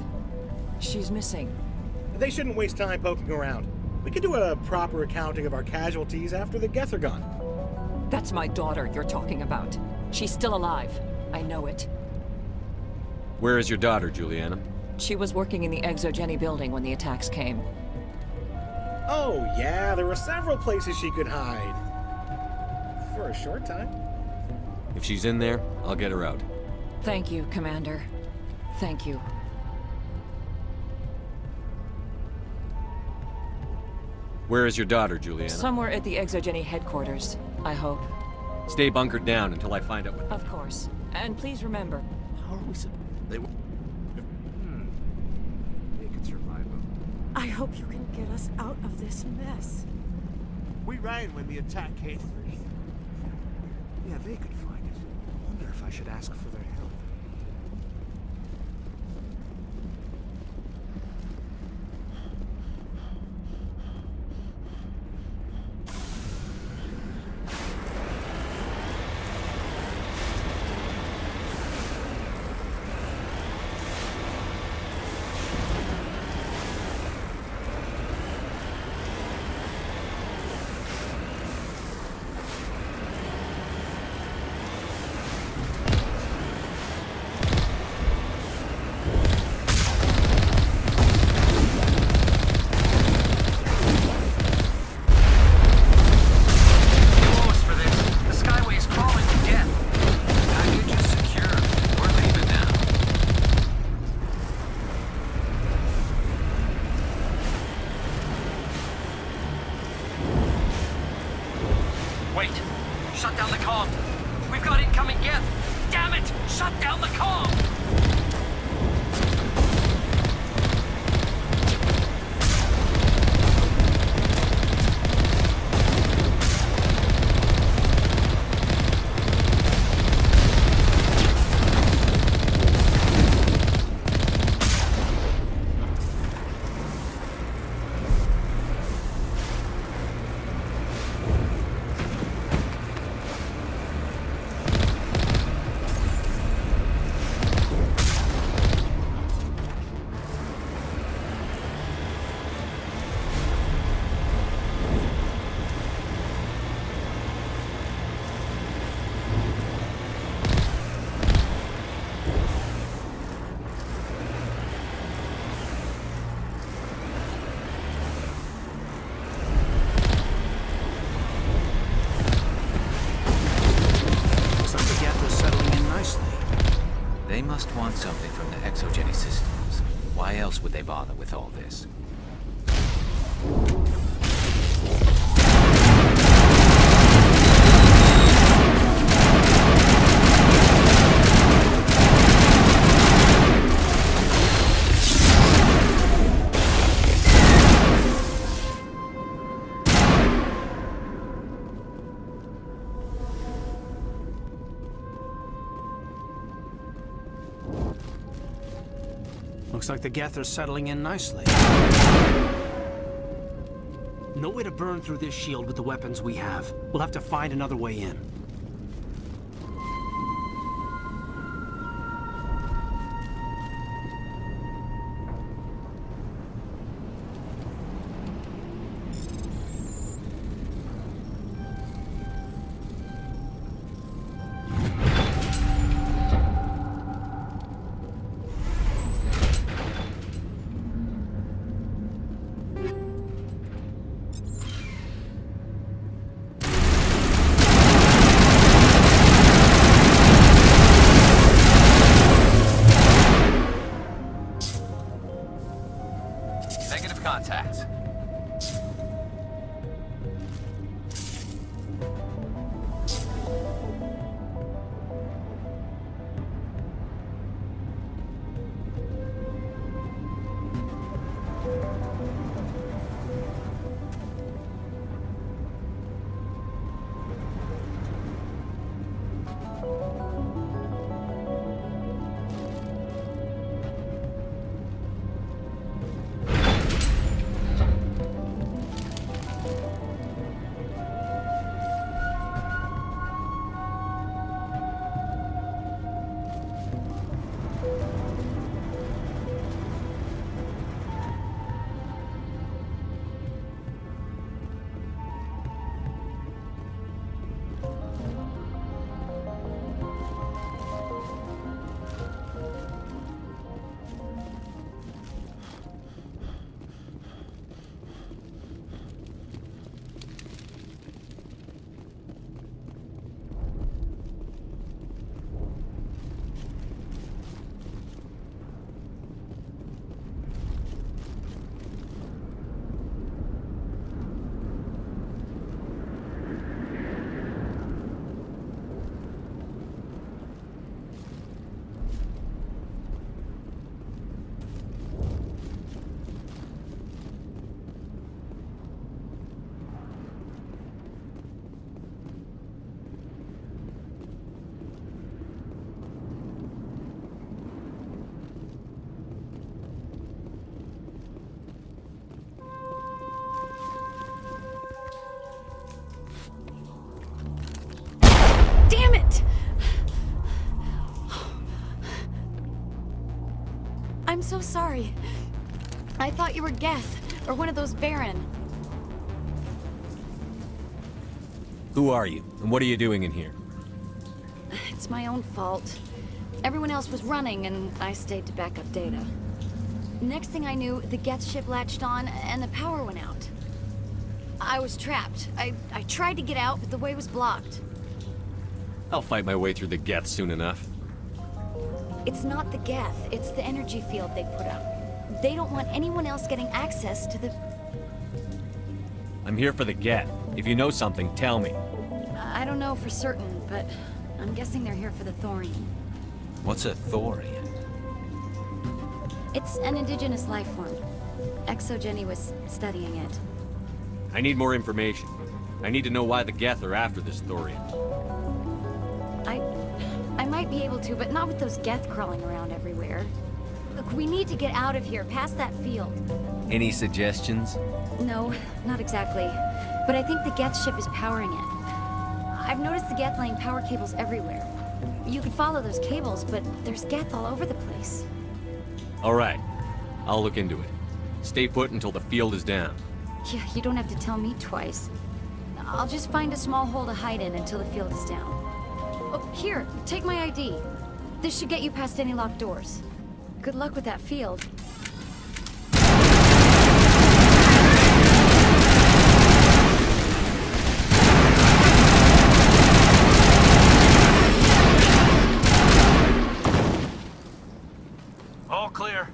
she's missing. They shouldn't waste time poking around. We could do a proper accounting of our casualties after the Geth are gone. That's my daughter you're talking about. She's still alive. I know it. Where is your daughter, Juliana? She was working in the Exogeny building when the attacks came. Oh, yeah, there were several places she could hide. For a short time. If she's in there, I'll get her out. Thank you, Commander. Thank you. Where is your daughter, Juliana? Somewhere at the Exogeny headquarters, I hope. Stay bunkered down until I find out what... Of course. And please remember... How are we They were... They could survive them. I hope you can get us out of this mess. We ran when the attack came. Yeah, they could find it. I wonder if I should ask for their help. Exogeny systems. Why else would they bother with all this? Looks like the Geth are settling in nicely. No way to burn through this shield with the weapons we have. We'll have to find another way in. Negative contact. Damn it! I'm so sorry. I thought you were Geth, or one of those Baron. Who are you, and what are you doing in here? It's my own fault. Everyone else was running, and I stayed to back up data. Next thing I knew, the Geth ship latched on, and the power went out. I was trapped. I tried to get out, but the way was blocked. I'll fight my way through the Geth soon enough. It's not the Geth, it's the energy field they put up. They don't want anyone else getting access to the... I'm here for the Geth. If you know something, tell me. I don't know for certain, but I'm guessing they're here for the thorium. What's a thorium? It's an indigenous life form. Exogeny was studying it. I need more information. I need to know why the Geth are after this thorium. I might be able to, but not with those Geth crawling around everywhere. Look, we need to get out of here, past that field. Any suggestions? No, not exactly. But I think the Geth ship is powering it. I've noticed the Geth laying power cables everywhere. You could follow those cables, but there's Geth all over the place. All right. I'll look into it. Stay put until the field is down. Yeah, you don't have to tell me twice. I'll just find a small hole to hide in until the field is down. Oh, here, take my ID. This should get you past any locked doors. Good luck with that field. All clear.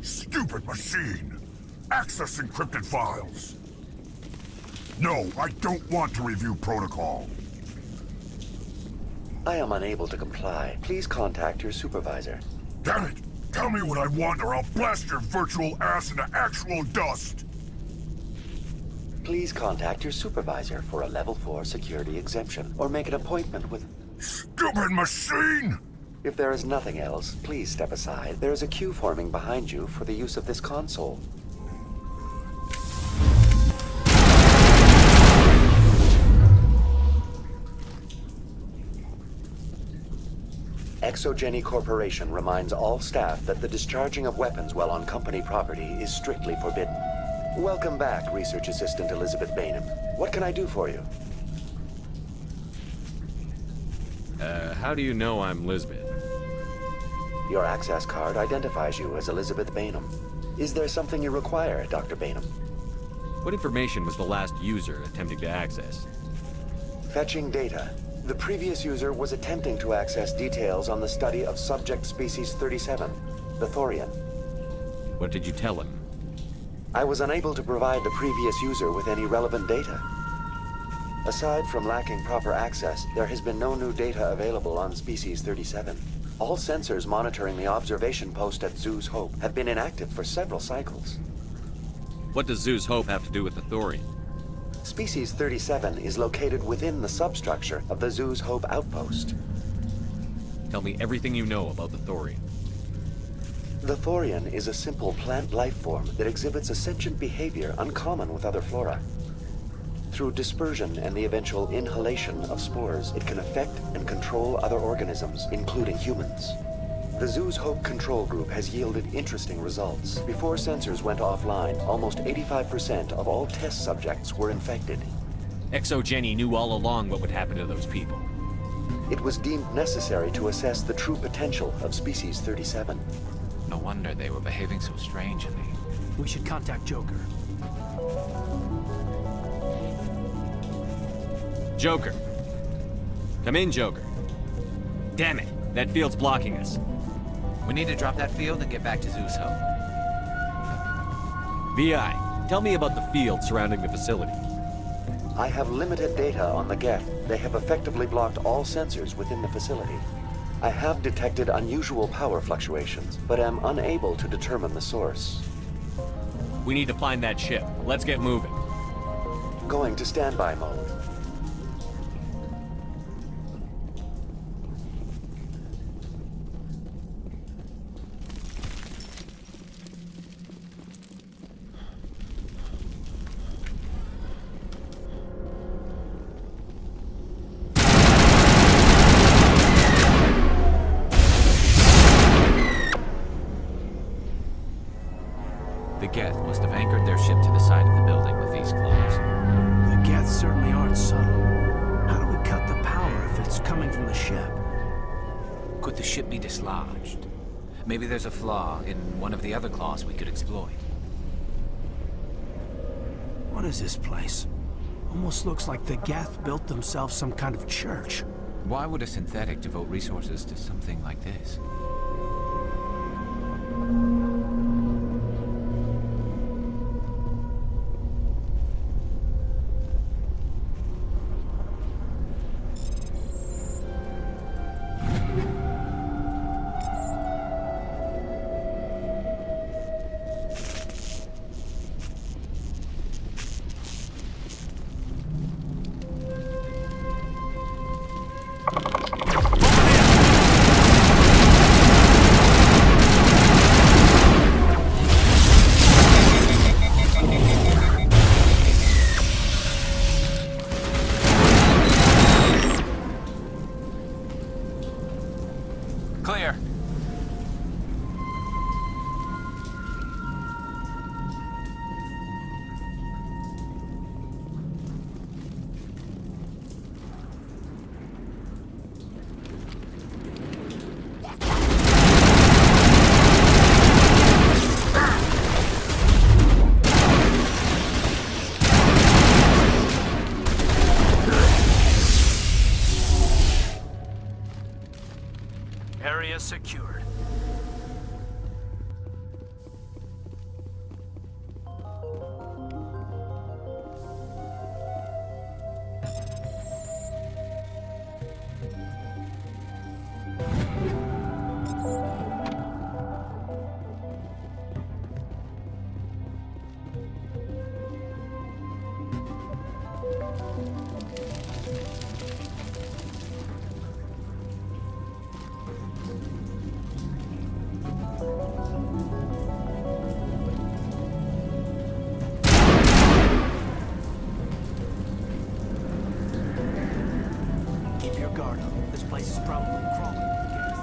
Stupid machine! Access encrypted files! No, I don't want to review protocol. I am unable to comply. Please contact your supervisor. Damn it! Tell me what I want or I'll blast your virtual ass into actual dust! Please contact your supervisor for a level 4 security exemption, or make an appointment with... Stupid machine! If there is nothing else, please step aside. There is a queue forming behind you for the use of this console. Exogeny Corporation reminds all staff that the discharging of weapons while on company property is strictly forbidden. Welcome back, Research Assistant Elizabeth Bainham. What can I do for you? How do you know I'm Lisbeth? Your access card identifies you as Elizabeth Bainham. Is there something you require, Dr. Bainham? What information was the last user attempting to access? Fetching data. The previous user was attempting to access details on the study of subject species 37, the Thorian. What did you tell him? I was unable to provide the previous user with any relevant data. Aside from lacking proper access, there has been no new data available on species 37. All sensors monitoring the observation post at Zeus Hope have been inactive for several cycles. What does Zeus Hope have to do with the Thorian? Species 37 is located within the substructure of the Zeus Hope outpost. Tell me everything you know about the Thorian. The Thorian is a simple plant life form that exhibits a sentient behavior uncommon with other flora. Through dispersion and the eventual inhalation of spores, it can affect and control other organisms, including humans. The Zeus Hope control group has yielded interesting results. Before sensors went offline, almost 85% of all test subjects were infected. Exogeny knew all along what would happen to those people. It was deemed necessary to assess the true potential of species 37. No wonder they were behaving so strangely. We should contact Joker. Joker. Come in, Joker. Damn it, that field's blocking us. We need to drop that field and get back to Zeus Hope. VI, tell me about the field surrounding the facility. I have limited data on the Geth. They have effectively blocked all sensors within the facility. I have detected unusual power fluctuations, but am unable to determine the source. We need to find that ship. Let's get moving. Going to standby mode. The Geth must have anchored their ship to the side of the building with these claws. The Geth certainly aren't subtle. How do we cut the power if it's coming from the ship? Could the ship be dislodged? Maybe there's a flaw in one of the other claws we could exploit. What is this place? Almost looks like the Geth built themselves some kind of church. Why would a synthetic devote resources to something like this? Area secured. Keep your guard up. This place is probably crawling with gas.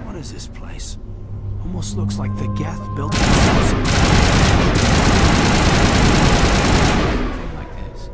What is this place? Almost looks like the Geth built it themselves. Something like this.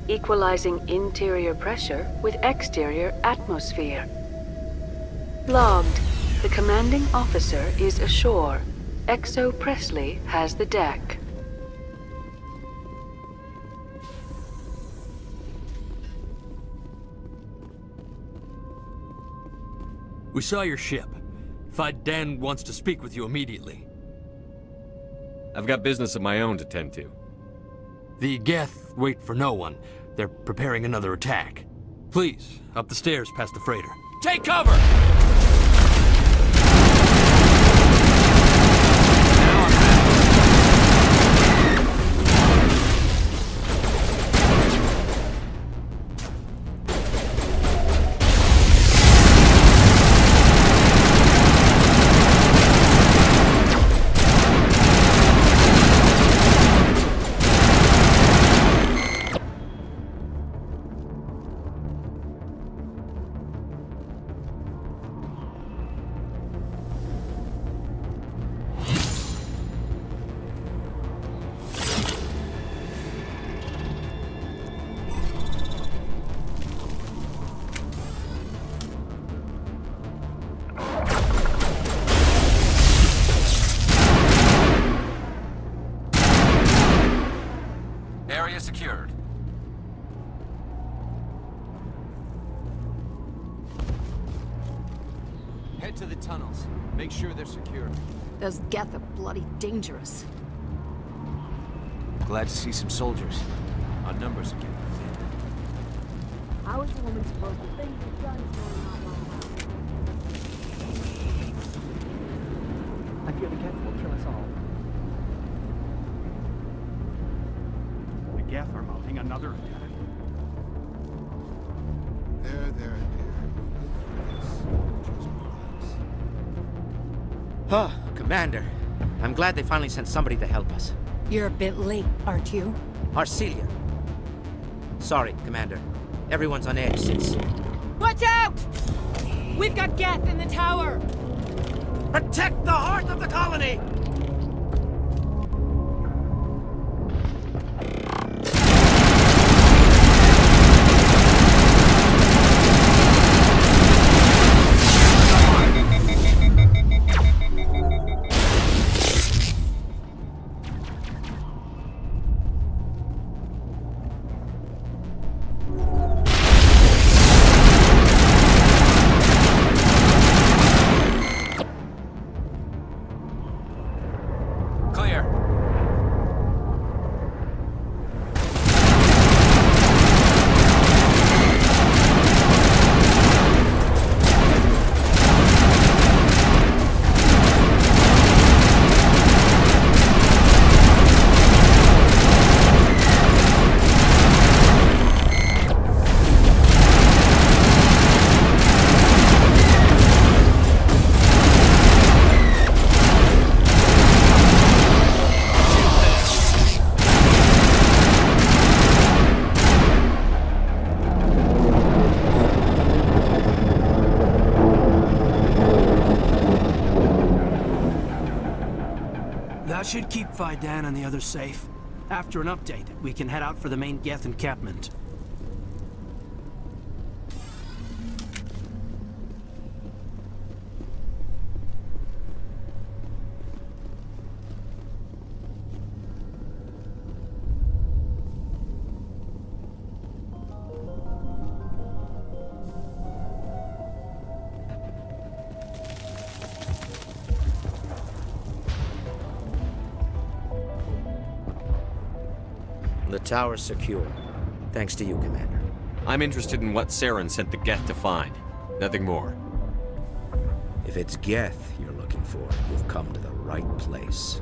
equalizing interior pressure with exterior atmosphere. Logged. The commanding officer is ashore. Exo Presley has the deck. We saw your ship. Dan wants to speak with you immediately. I've got business of my own to tend to. The Geth wait for no one. They're preparing another attack. Please, up the stairs past the freighter. Take cover! Area secured. Head to the tunnels. Make sure they're secure. Those Geth are bloody dangerous. Glad to see some soldiers. Our numbers are getting thin. How is the woman supposed to think the guns going off? I fear the Geth will kill us all. The Geth are mounting another attack. There, dear. Oh, Commander. I'm glad they finally sent somebody to help us. You're a bit late, aren't you? Arcelia. Sorry, Commander. Everyone's on edge since... Watch out! We've got Geth in the tower! Protect the heart of the colony! That should keep Dan and the others safe. After an update, we can head out for the main Geth encampment. The tower's secure. Thanks to you, Commander. I'm interested in what Saren sent the Geth to find. Nothing more. If it's Geth you're looking for, you've come to the right place.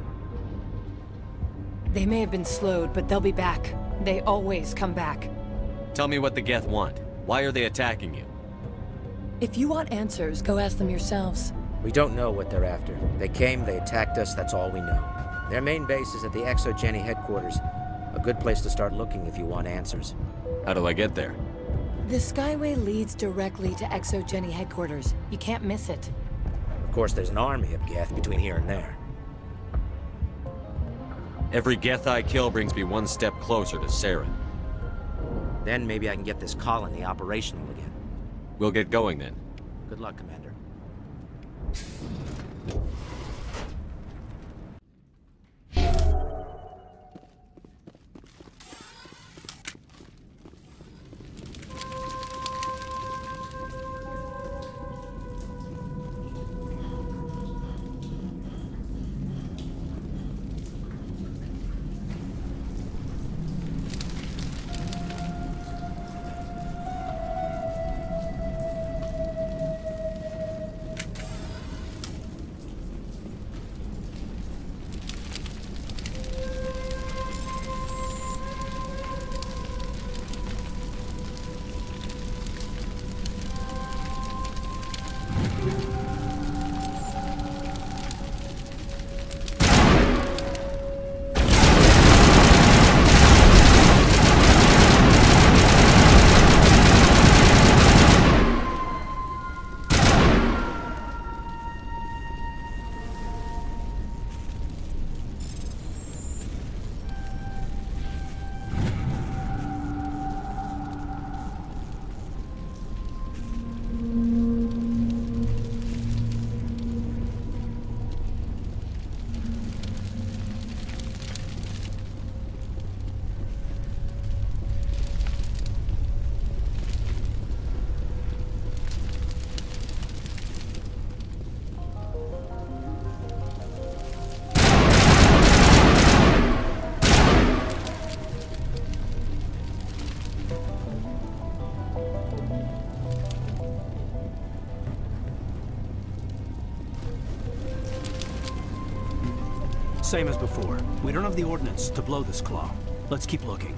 They may have been slowed, but they'll be back. They always come back. Tell me what the Geth want. Why are they attacking you? If you want answers, go ask them yourselves. We don't know what they're after. They came, they attacked us, that's all we know. Their main base is at the ExoGeni headquarters. A good place to start looking if you want answers. How do I get there? The Skyway leads directly to ExoGeni headquarters. You can't miss it. Of course, there's an army of Geth between here and there. Every Geth I kill brings me one step closer to Saren. Then maybe I can get this colony operational again. We'll get going then. Good luck, Commander. Same as before. We don't have the ordnance to blow this claw. Let's keep looking.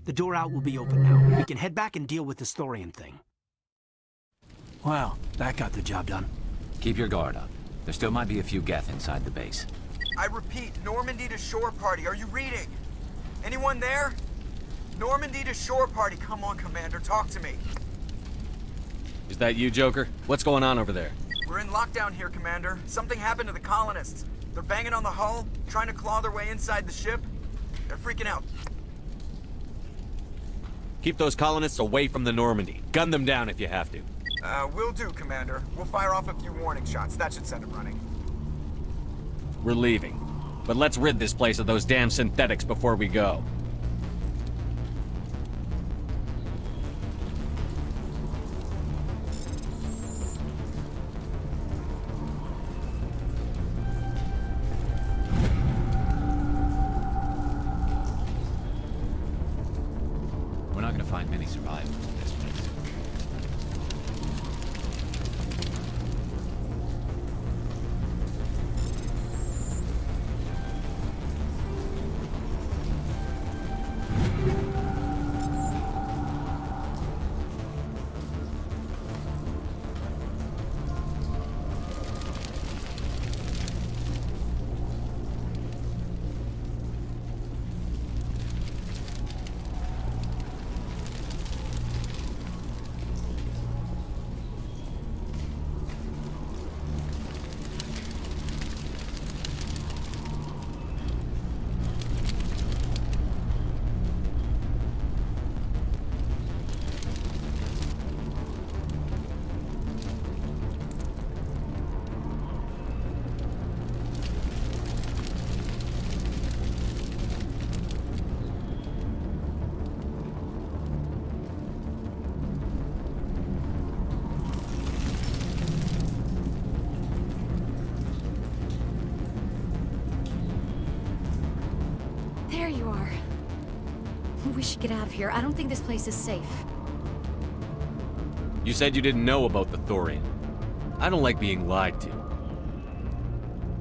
The door out will be open now. We can head back and deal with this Thorian thing. Well, that got the job done. Keep your guard up. There still might be a few Geth inside the base. I repeat, Normandy to shore party. Are you reading? Anyone there? Normandy to shore party. Come on, Commander, talk to me. Is that you, Joker? What's going on over there? We're in lockdown here, Commander. Something happened to the colonists. They're banging on the hull, trying to claw their way inside the ship. They're freaking out. Keep those colonists away from the Normandy. Gun them down if you have to. Will do, Commander. We'll fire off a few warning shots. That should send them running. We're leaving. But let's rid this place of those damn synthetics before we go. We're not gonna find many survivors in this place. There you are. We should get out of here. I don't think this place is safe. You said you didn't know about the Thorian. I don't like being lied to.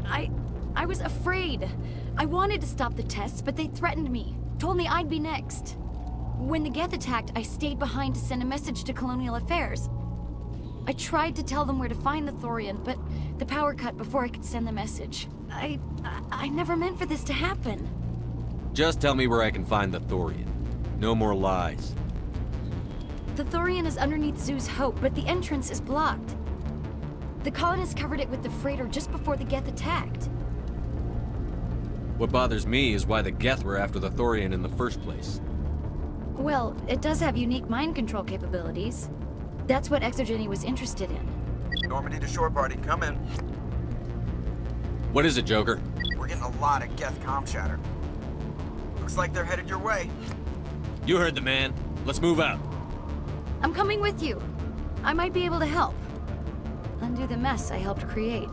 I was afraid. I wanted to stop the tests, but they threatened me. Told me I'd be next. When the Geth attacked, I stayed behind to send a message to Colonial Affairs. I tried to tell them where to find the Thorian, but the power cut before I could send the message. I never meant for this to happen. Just tell me where I can find the Thorian. No more lies. The Thorian is underneath Zoo's Hope, but the entrance is blocked. The colonists covered it with the freighter just before the Geth attacked. What bothers me is why the Geth were after the Thorian in the first place. Well, it does have unique mind control capabilities. That's what Exogeny was interested in. Normandy to shore party, come in. What is it, Joker? We're getting a lot of Geth comm chatter. Looks like they're headed your way. You heard the man. Let's move out. I'm coming with you. I might be able to help. Undo the mess I helped create.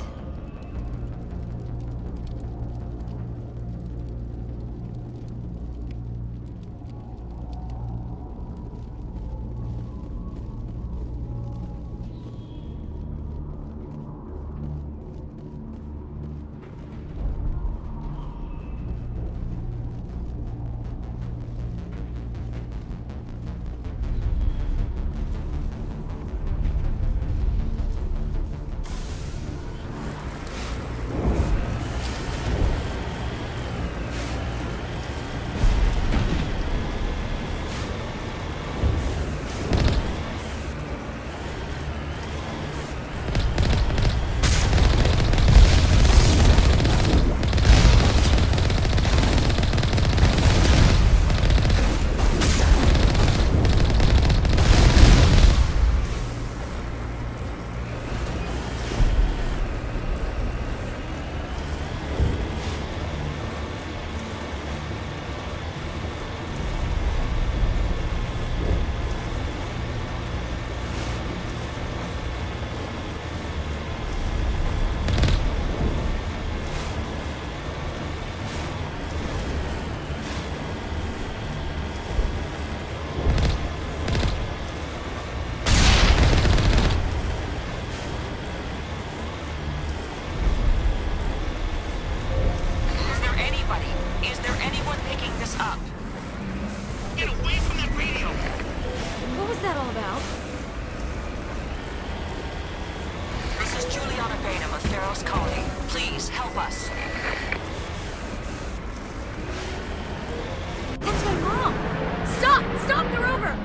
that all about? This is Juliana Bainham of Theros Colony. Please help us. That's my mom! Stop! Stop the rover!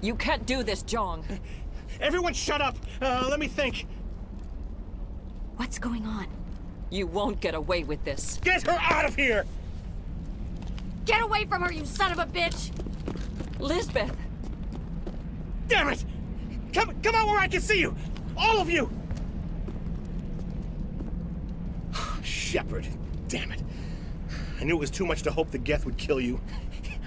You can't do this, Jong. Everyone shut up! Let me think. What's going on? You won't get away with this. Get her out of here! Get away from her, you son of a bitch! Lisbeth! Damn it! Come out where I can see you! All of you! Shepard, damn it. I knew it was too much to hope the Geth would kill you.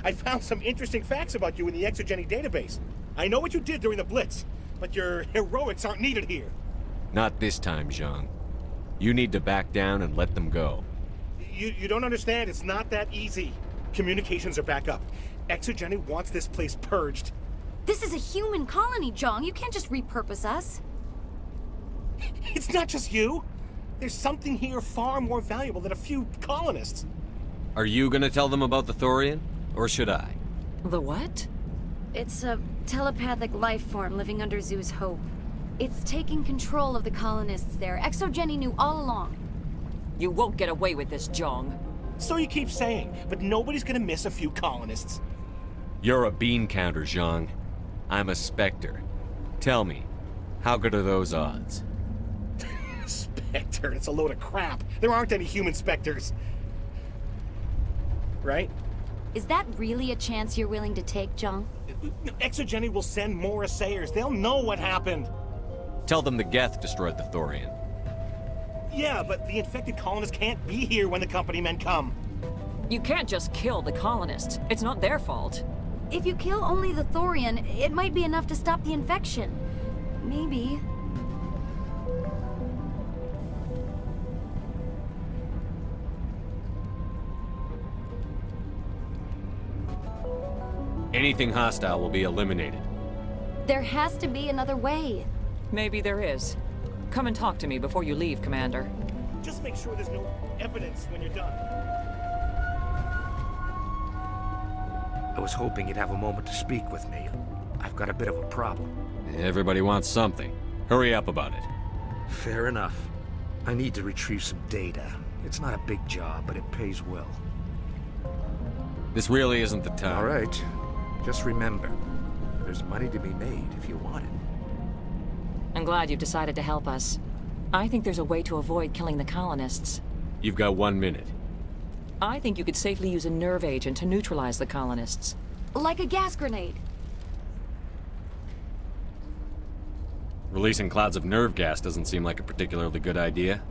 I found some interesting facts about you in the Exogeny database. I know what you did during the Blitz, but your heroics aren't needed here. Not this time, Zhang. You need to back down and let them go. You don't understand. It's not that easy. Communications are back up. Exogeny wants this place purged. This is a human colony, Jong. You can't just repurpose us. It's not just you. There's something here far more valuable than a few colonists. Are you gonna tell them about the Thorian? Or should I? The what? It's a telepathic life form living under Zoo's Hope. It's taking control of the colonists there. Exogeny knew all along. You won't get away with this, Jong. So you keep saying, but nobody's gonna miss a few colonists. You're a bean counter, Zhang. I'm a Spectre. Tell me, how good are those odds? Spectre, it's a load of crap. There aren't any human Spectres. Right? Is that really a chance you're willing to take, Jong? Exogeny will send more assayers. They'll know what happened. Tell them the Geth destroyed the Thorian. Yeah, but the infected colonists can't be here when the company men come. You can't just kill the colonists. It's not their fault. If you kill only the Thorian, it might be enough to stop the infection. Maybe. Anything hostile will be eliminated. There has to be another way. Maybe there is. Come and talk to me before you leave, Commander. Just make sure there's no evidence when you're done. I was hoping you'd have a moment to speak with me. I've got a bit of a problem. Everybody wants something. Hurry up about it. Fair enough. I need to retrieve some data. It's not a big job, but it pays well. This really isn't the time. All right. Just remember, there's money to be made if you want it. I'm glad you've decided to help us. I think there's a way to avoid killing the colonists. You've got 1 minute. I think you could safely use a nerve agent to neutralize the colonists. Like a gas grenade. Releasing clouds of nerve gas doesn't seem like a particularly good idea.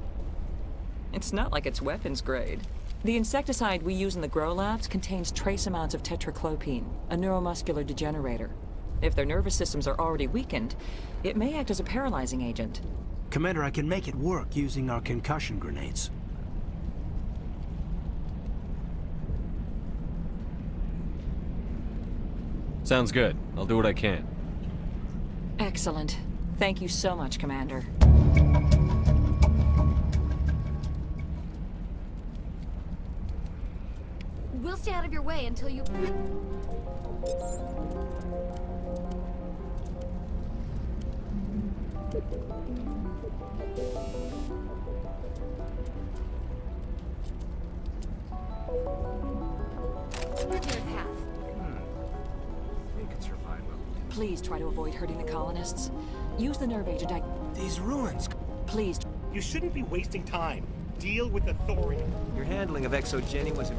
It's not like it's weapons grade. The insecticide we use in the grow labs contains trace amounts of tetraclopine, a neuromuscular degenerator. If their nervous systems are already weakened, it may act as a paralyzing agent. Commander, I can make it work using our concussion grenades. Sounds good. I'll do what I can. Excellent. Thank you so much, Commander. We'll stay out of your way until you... Clear path. They could survive. Please try to avoid hurting the colonists. Use the nerve agent. These ruins. Please. You shouldn't be wasting time. Deal with the Thorian. Your handling of Exogeny was...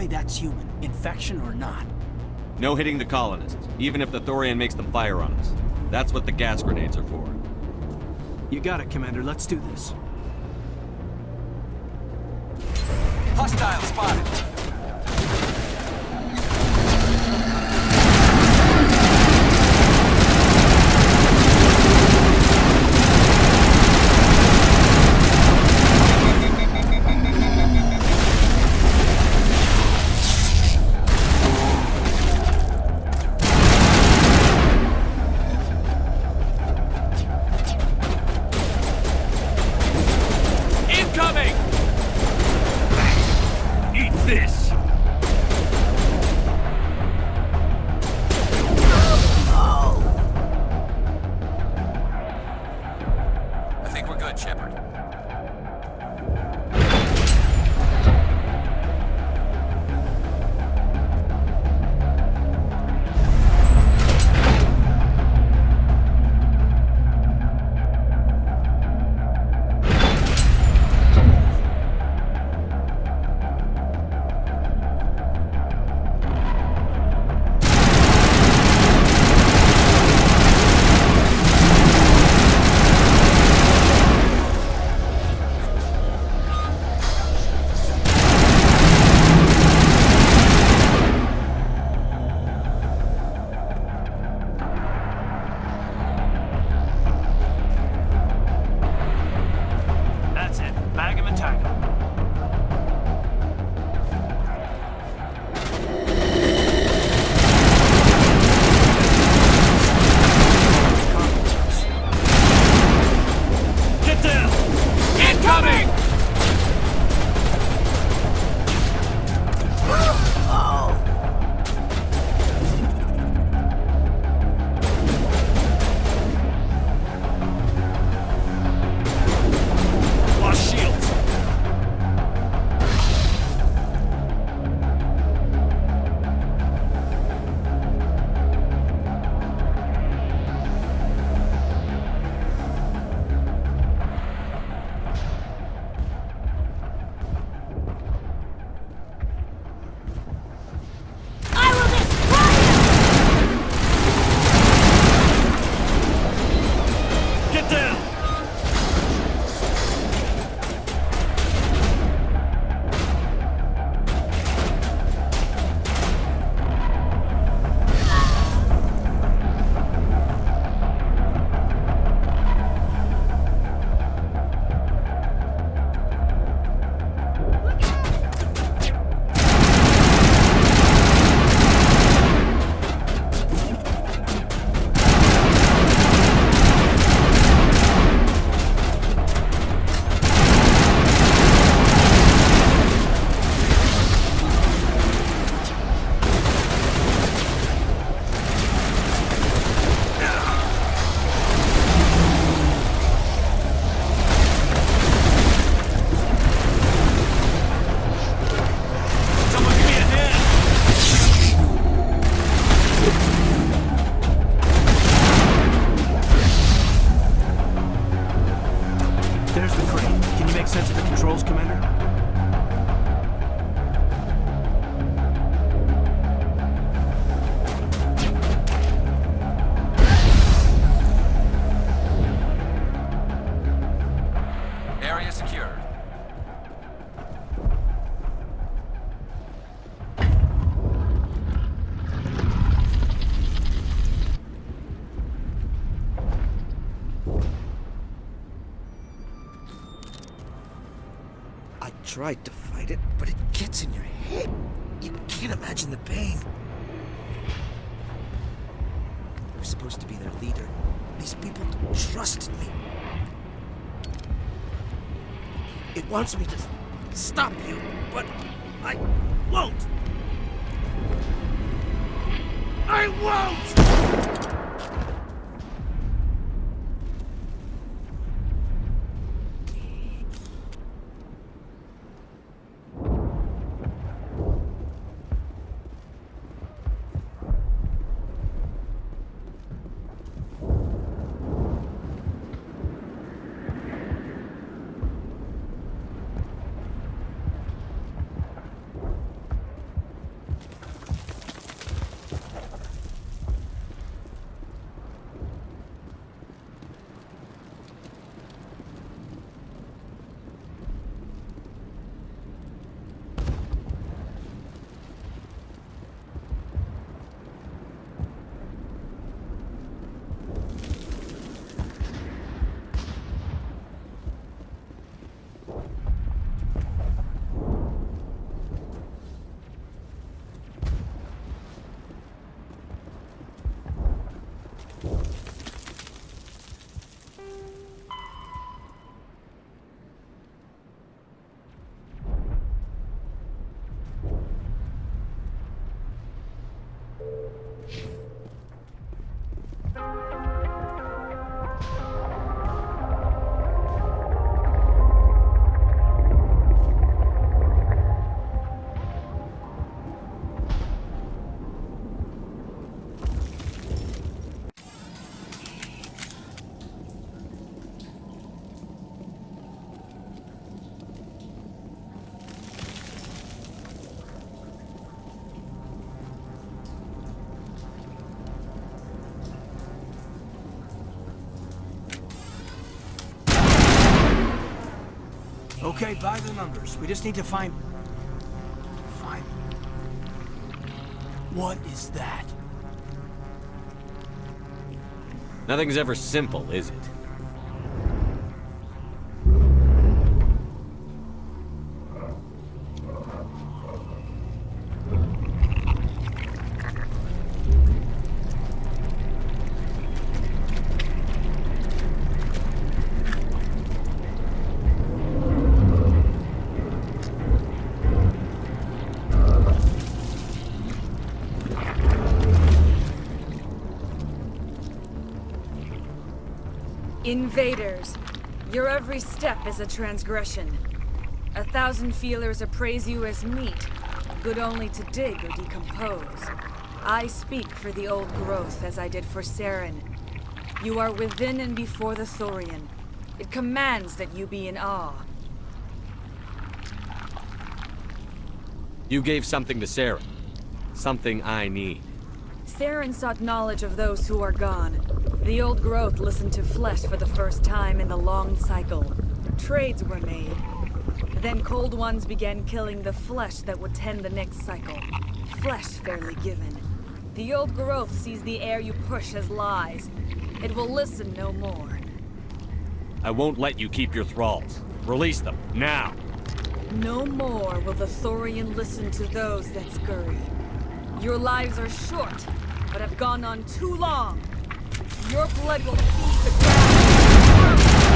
That's human, infection or not. No hitting the colonists, even if the Thorian makes them fire on us. That's what the gas grenades are for. You got it, Commander. Let's do this. Hostile spotted. Can you make sense of the controls, Commander? Area secured. I tried to fight it, but it gets in your head. You can't imagine the pain. I was supposed to be their leader. These people trusted me. It wants me to stop you, but I won't. I won't! Okay, by the numbers. We just need to find... What is that? Nothing's ever simple, is it? Invaders, your every step is a transgression. 1,000 feelers appraise you as meat, good only to dig or decompose. I speak for the old growth as I did for Saren. You are within and before the Thorian. It commands that you be in awe. You gave something to Saren. Something I need. Saren sought knowledge of those who are gone. The old growth listened to flesh for the first time in the long cycle. Trades were made. Then cold ones began killing the flesh that would tend the next cycle. Flesh fairly given. The old growth sees the air you push as lies. It will listen no more. I won't let you keep your thralls. Release them, now! No more will the Thorian listen to those that scurry. Your lives are short, but have gone on too long. Your blood will feed the ground.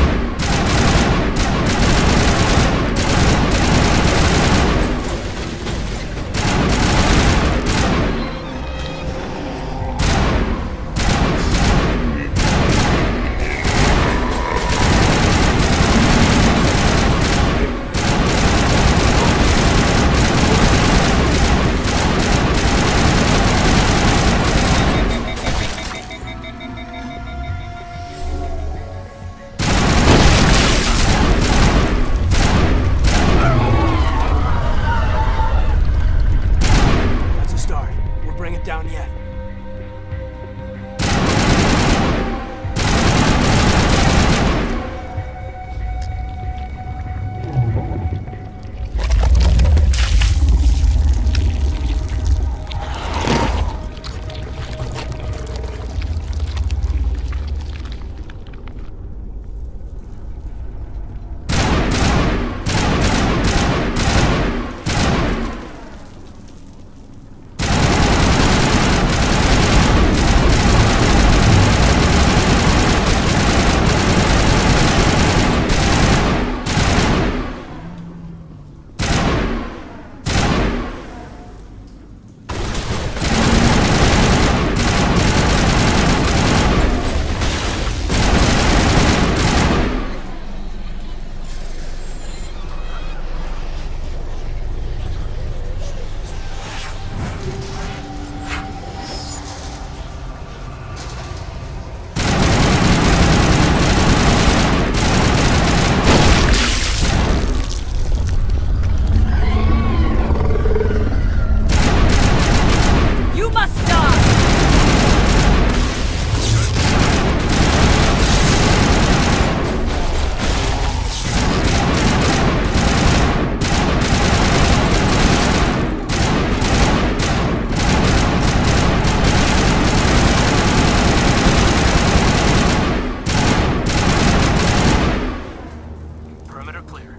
clear.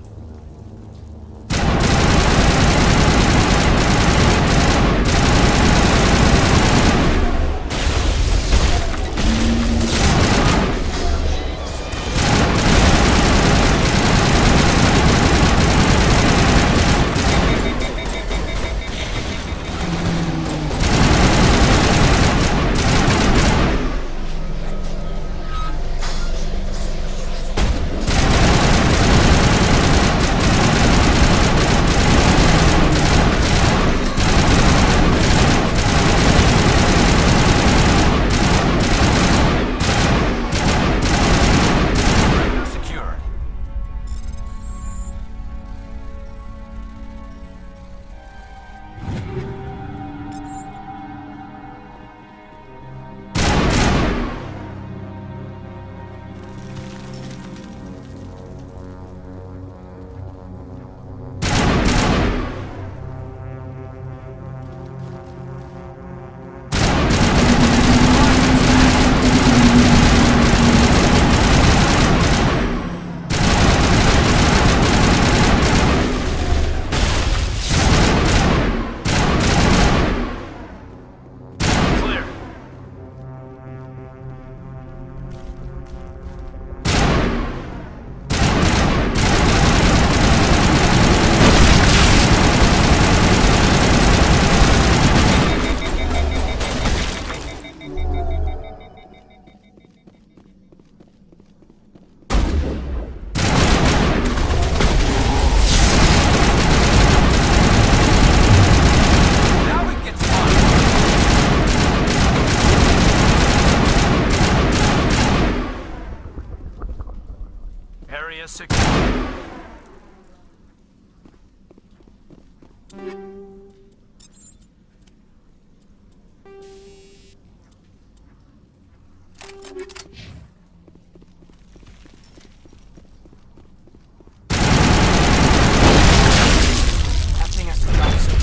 Area secure. Acting as the Johnson.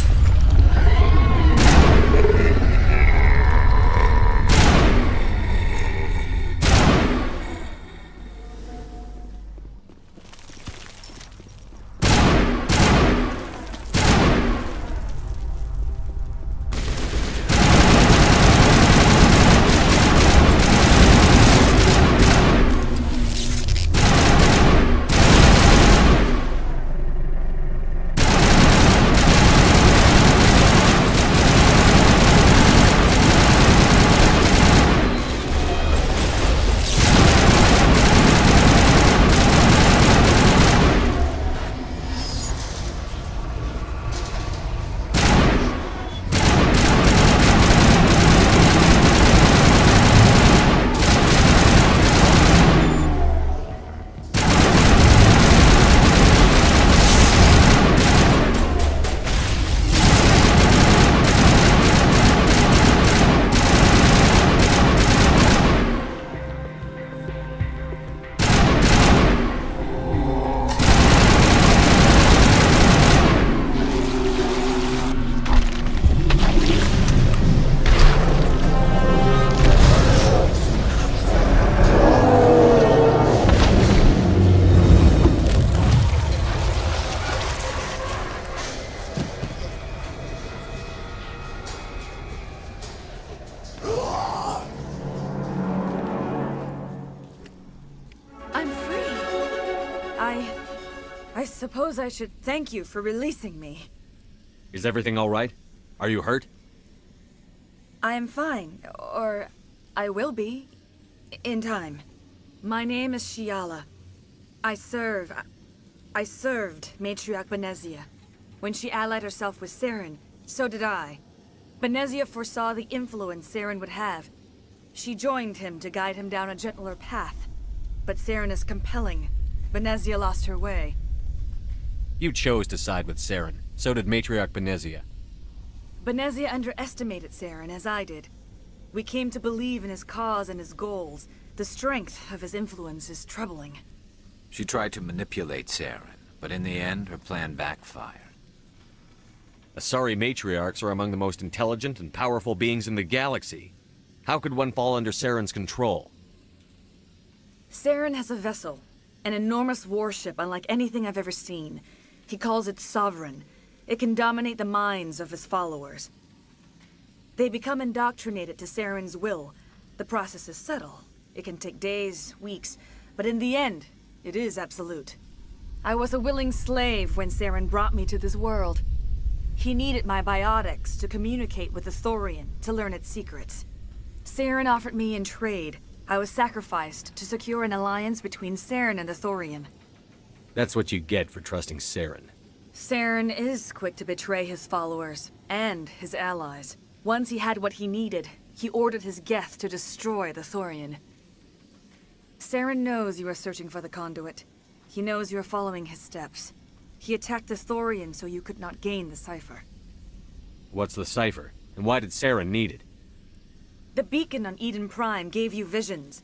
I suppose I should thank you for releasing me. Is everything all right? Are you hurt? I am fine, or I will be, in time. My name is Shiala. I served Matriarch Benezia. When she allied herself with Saren, so did I. Benezia foresaw the influence Saren would have. She joined him to guide him down a gentler path. But Saren is compelling. Benezia lost her way. You chose to side with Saren. So did Matriarch Benezia. Benezia underestimated Saren, as I did. We came to believe in his cause and his goals. The strength of his influence is troubling. She tried to manipulate Saren, but in the end, her plan backfired. Asari matriarchs are among the most intelligent and powerful beings in the galaxy. How could one fall under Saren's control? Saren has a vessel, An enormous warship unlike anything I've ever seen. He calls it Sovereign. It can dominate the minds of his followers. They become indoctrinated to Saren's will. The process is subtle. It can take days, weeks, but in the end, it is absolute. I was a willing slave when Saren brought me to this world. He needed my biotics to communicate with the Thorian, to learn its secrets. Saren offered me in trade. I was sacrificed to secure an alliance between Saren and the Thorian. That's what you get for trusting Saren. Saren is quick to betray his followers, and his allies. Once he had what he needed, he ordered his Geth to destroy the Thorian. Saren knows you are searching for the conduit. He knows you are following his steps. He attacked the Thorian so you could not gain the cipher. What's the cipher? And why did Saren need it? The beacon on Eden Prime gave you visions.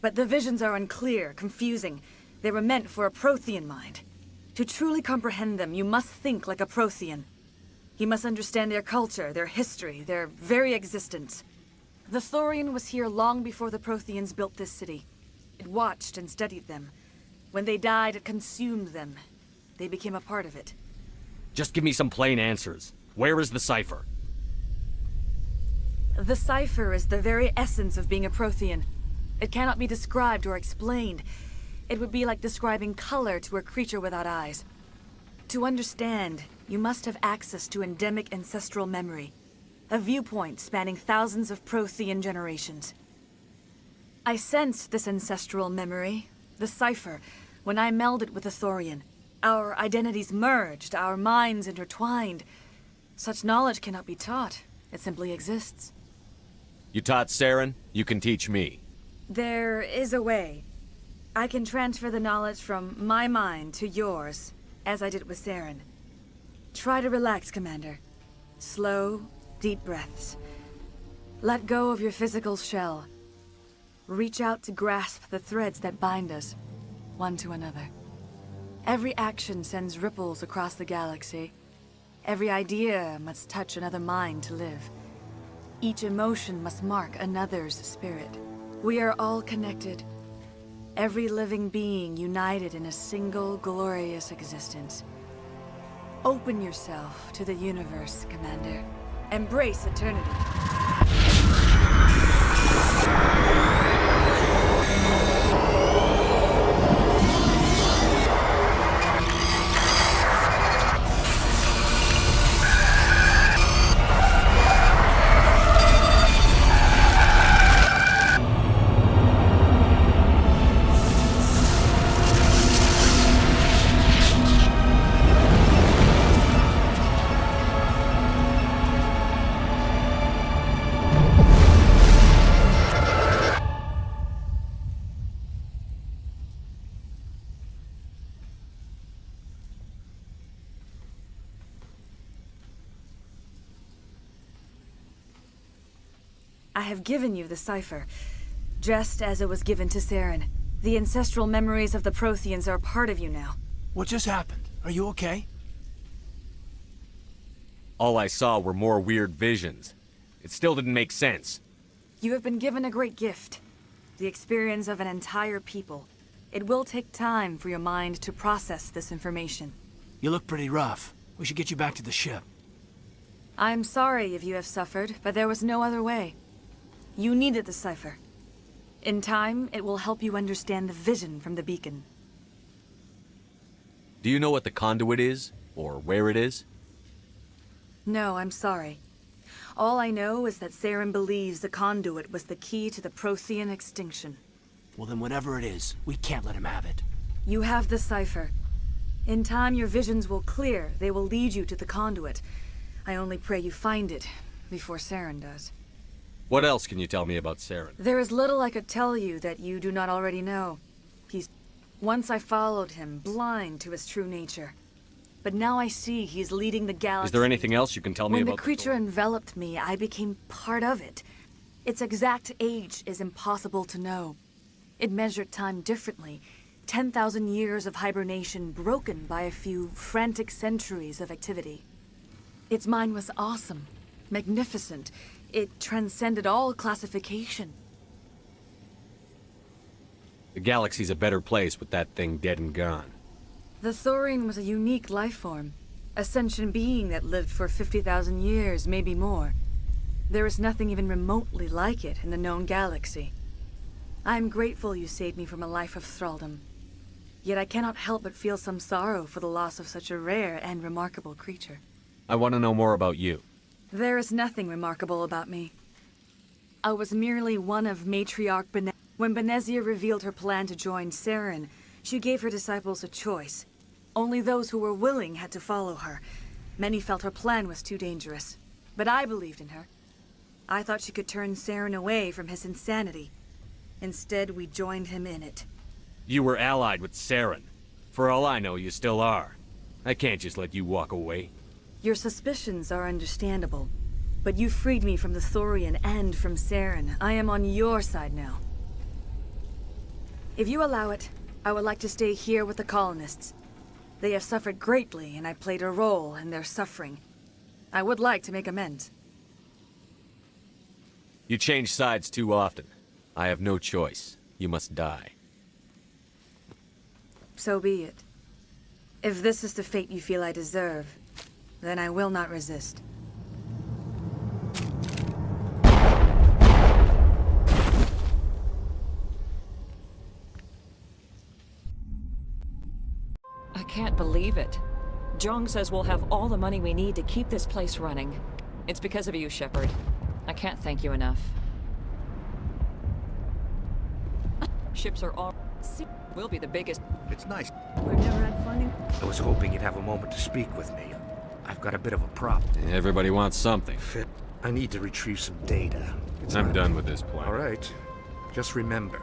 But the visions are unclear, confusing. They were meant for a Prothean mind. To truly comprehend them, you must think like a Prothean. You must understand their culture, their history, their very existence. The Thorian was here long before the Protheans built this city. It watched and studied them. When they died, it consumed them. They became a part of it. Just give me some plain answers. Where is the cipher? The cipher is the very essence of being a Prothean. It cannot be described or explained. It would be like describing color to a creature without eyes. To understand, you must have access to endemic ancestral memory, a viewpoint spanning thousands of Prothean generations. I sensed this ancestral memory, the cipher, when I melded with the Thorian. Our identities merged, our minds intertwined. Such knowledge cannot be taught. It simply exists. You taught Saren, you can teach me. There is a way. I can transfer the knowledge from my mind to yours, as I did with Saren. Try to relax, Commander. Slow, deep breaths. Let go of your physical shell. Reach out to grasp the threads that bind us, one to another. Every action sends ripples across the galaxy. Every idea must touch another mind to live. Each emotion must mark another's spirit. We are all connected. Every living being united in a single glorious existence. Open yourself to the universe, Commander. Embrace eternity. I have given you the cipher, just as it was given to Saren. The ancestral memories of the Protheans are a part of you now. What just happened? Are you okay? All I saw were more weird visions. It still didn't make sense. You have been given a great gift. The experience of an entire people. It will take time for your mind to process this information. You look pretty rough. We should get you back to the ship. I'm sorry if you have suffered, but there was no other way. You needed the cipher. In time, it will help you understand the vision from the beacon. Do you know what the conduit is? Or where it is? No, I'm sorry. All I know is that Saren believes the conduit was the key to the Prothean extinction. Well then whatever it is, we can't let him have it. You have the cipher. In time, your visions will clear. They will lead you to the conduit. I only pray you find it before Saren does. What else can you tell me about Saren? There is little I could tell you that you do not already know. Once I followed him, blind to his true nature. But now I see he's leading the galaxy. Is there anything else you can tell me about When the creature enveloped me, I became part of it. Its exact age is impossible to know. It measured time differently. 10,000 years of hibernation broken by a few frantic centuries of activity. Its mind was awesome, magnificent. It transcended all classification. The galaxy's a better place with that thing dead and gone. The Thorian was a unique life form. A sentient being that lived for 50,000 years, maybe more. There is nothing even remotely like it in the known galaxy. I am grateful you saved me from a life of thraldom. Yet I cannot help but feel some sorrow for the loss of such a rare and remarkable creature. I want to know more about you. There is nothing remarkable about me. I was merely one of Matriarch Benezia. When Benezia revealed her plan to join Saren, she gave her disciples a choice. Only those who were willing had to follow her. Many felt her plan was too dangerous, but I believed in her. I thought she could turn Saren away from his insanity. Instead, we joined him in it. You were allied with Saren. For all I know, you still are. I can't just let you walk away. Your suspicions are understandable, but you freed me from the Thorian and from Saren. I am on your side now. If you allow it, I would like to stay here with the colonists. They have suffered greatly, and I played a role in their suffering. I would like to make amends. You change sides too often. I have no choice. You must die. So be it. If this is the fate you feel I deserve, then I will not resist. I can't believe it. Jong says we'll have all the money we need to keep this place running. It's because of you, Shepard. I can't thank you enough. Ships are all... We'll be the biggest... It's nice. We've never had funding. I was hoping you'd have a moment to speak with me. I've got a bit of a problem. Everybody wants something. I need to retrieve some data. I'm done with this plan. All right. Just remember,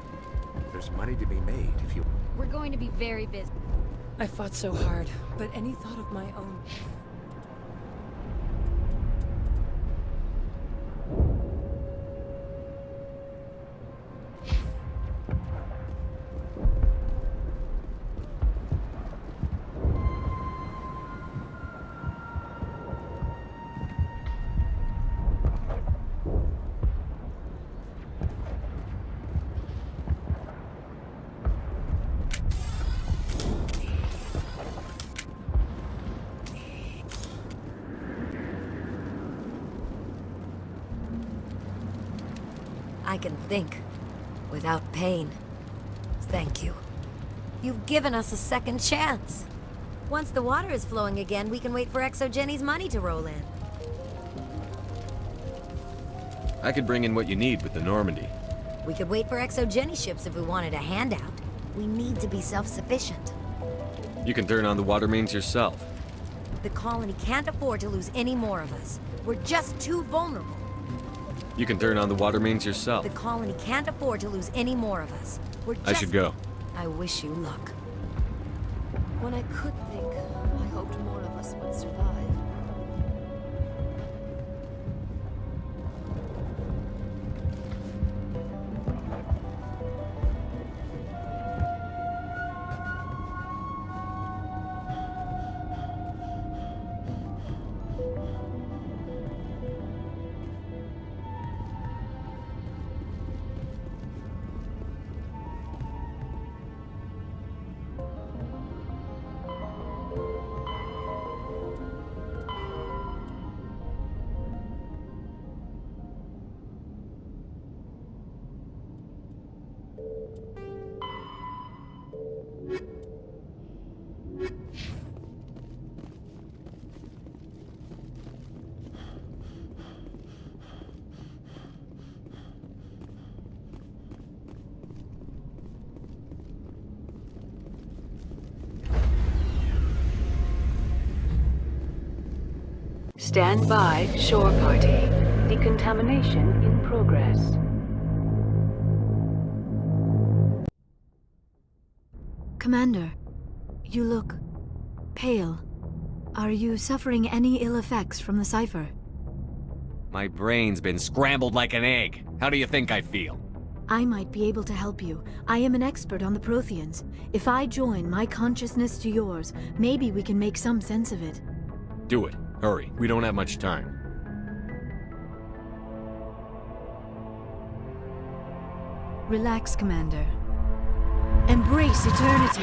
there's money to be made if you... We're going to be very busy. I fought so hard, but any thought of my own... I can think without pain. Thank you. You've given us a second chance. Once the water is flowing again, we can wait for ExoGenny's money to roll in. I could bring in what you need with the Normandy. We could wait for ExoGenny ships if we wanted a handout. We need to be self-sufficient. You can turn on the water mains yourself. The colony can't afford to lose any more of us. We're just too vulnerable. You can turn on the water mains yourself. The colony can't afford to lose any more of us. We're just... I should go. I wish you luck. When I could think, I hoped more of us would survive. Stand by, shore party. Decontamination in progress. Commander, you look pale. Are you suffering any ill effects from the cipher? My brain's been scrambled like an egg. How do you think I feel? I might be able to help you. I am an expert on the Protheans. If I join my consciousness to yours, maybe we can make some sense of it. Do it. Hurry. We don't have much time. Relax, Commander. Embrace eternity.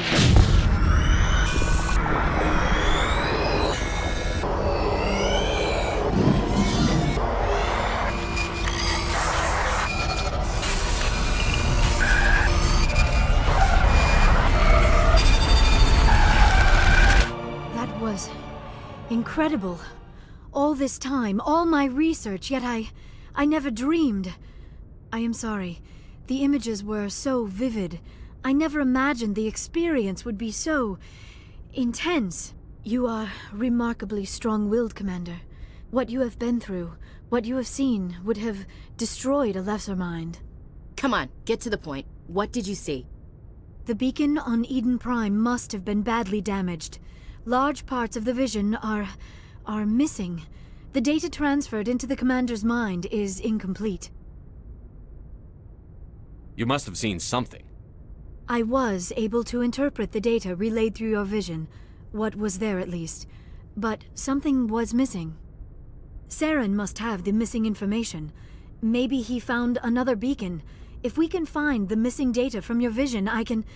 That was incredible. All this time, all my research, yet I never dreamed. I am sorry. The images were so vivid. I never imagined the experience would be so intense. You are remarkably strong-willed, Commander. What you have been through, what you have seen, would have destroyed a lesser mind. Come on, get to the point. What did you see? The beacon on Eden Prime must have been badly damaged. Large parts of the vision are missing. The data transferred into the Commander's mind is incomplete. You must have seen something. I was able to interpret the data relayed through your vision, what was there at least, but something was missing. Saren must have the missing information. Maybe he found another beacon. If we can find the missing data from your vision, I can...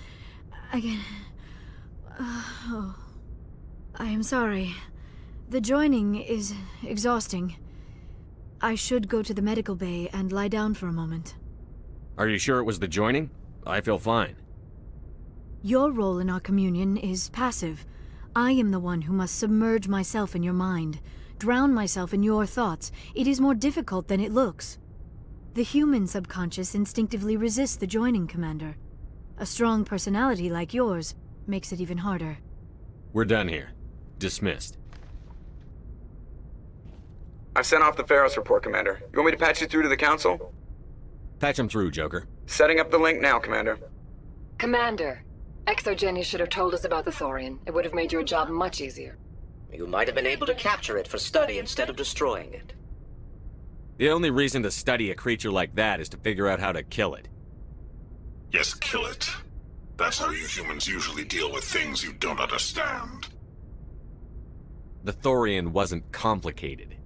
Oh. I am sorry. The joining is exhausting. I should go to the medical bay and lie down for a moment. Are you sure it was the joining? I feel fine. Your role in our communion is passive. I am the one who must submerge myself in your mind, drown myself in your thoughts. It is more difficult than it looks. The human subconscious instinctively resists the joining, Commander. A strong personality like yours makes it even harder. We're done here. Dismissed. I've sent off the Pharos report, Commander. You want me to patch you through to the Council? Patch him through, Joker. Setting up the link now, Commander. Commander, ExoGeni should have told us about the Thorian. It would have made your job much easier. You might have been able to capture it for study instead of destroying it. The only reason to study a creature like that is to figure out how to kill it. Yes, kill it. That's how you humans usually deal with things you don't understand. The Thorian wasn't complicated.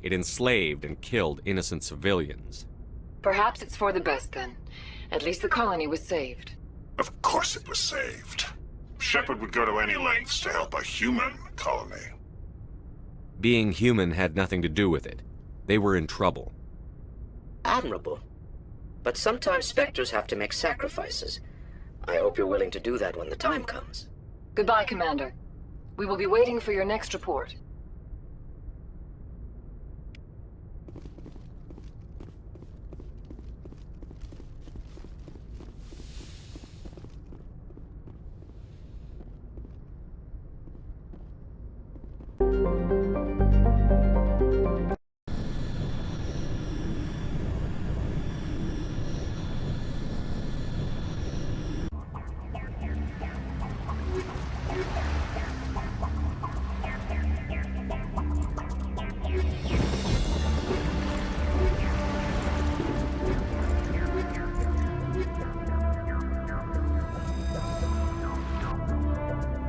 It enslaved and killed innocent civilians. Perhaps it's for the best then. At least the colony was saved. Of course it was saved. Shepard would go to any lengths to help a human colony. Being human had nothing to do with it. They were in trouble. Admirable. But sometimes Spectres have to make sacrifices. I hope you're willing to do that when the time comes. Goodbye, Commander. We will be waiting for your next report.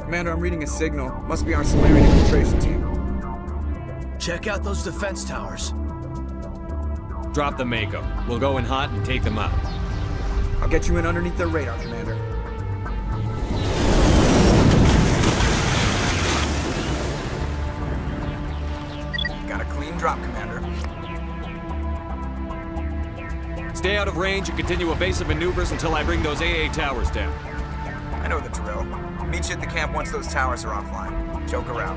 Commander, I'm reading a signal. Must be our Solarian infiltration team. Check out those defense towers. Drop the Mako. We'll go in hot and take them out. I'll get you in underneath their radar, Commander. Got a clean drop, Commander. Stay out of range and continue evasive maneuvers until I bring those AA towers down. I know the drill. Meet you at the camp once those towers are offline. Joker out.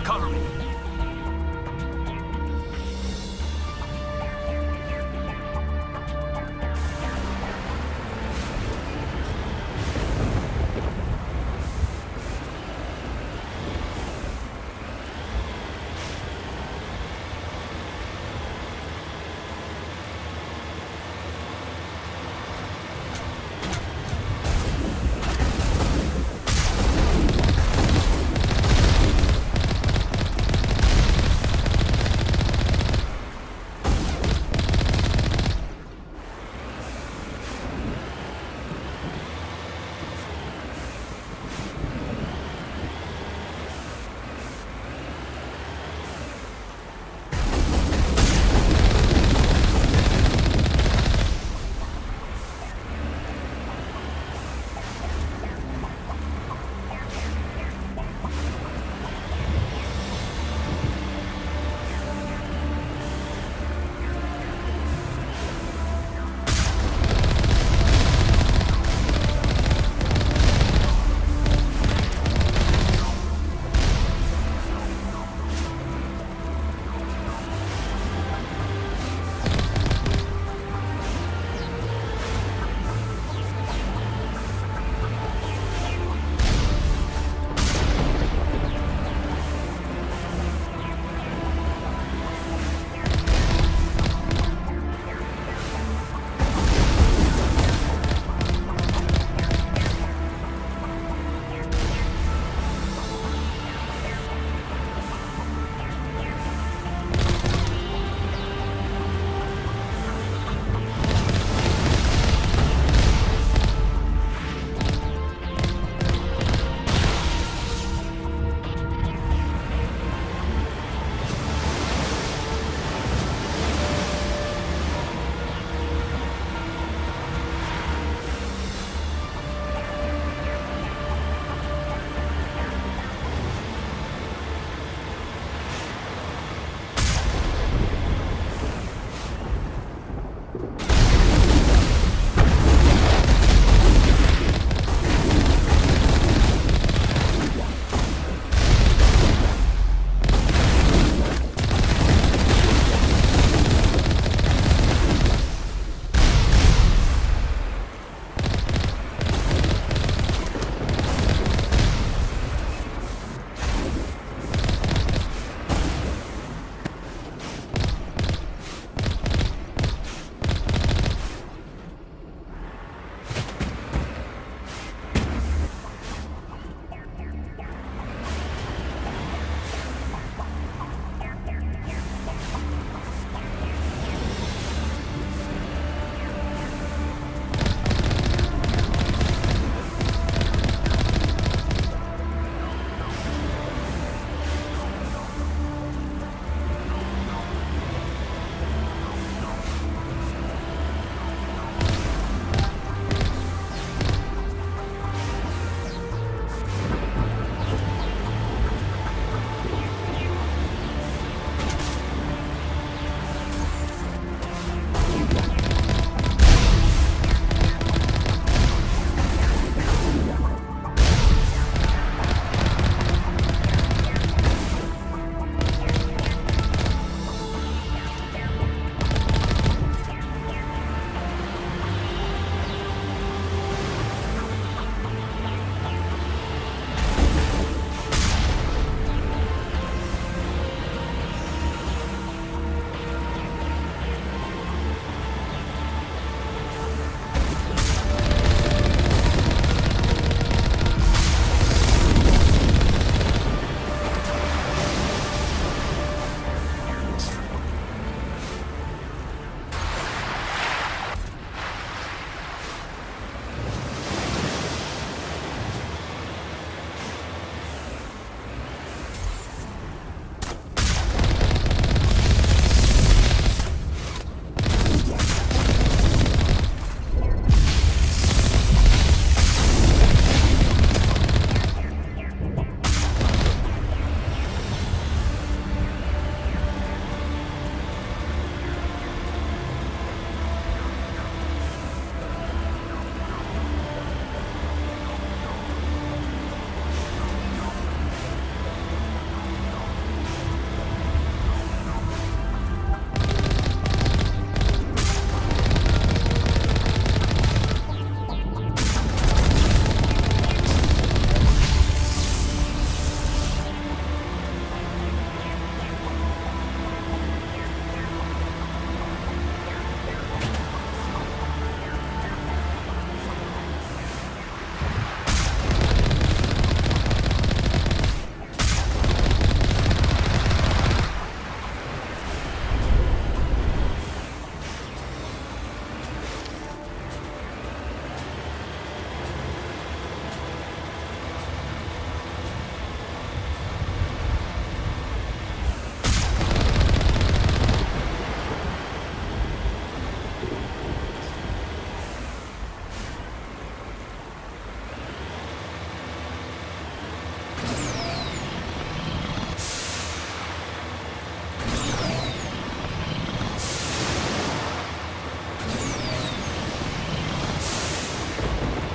Cover me.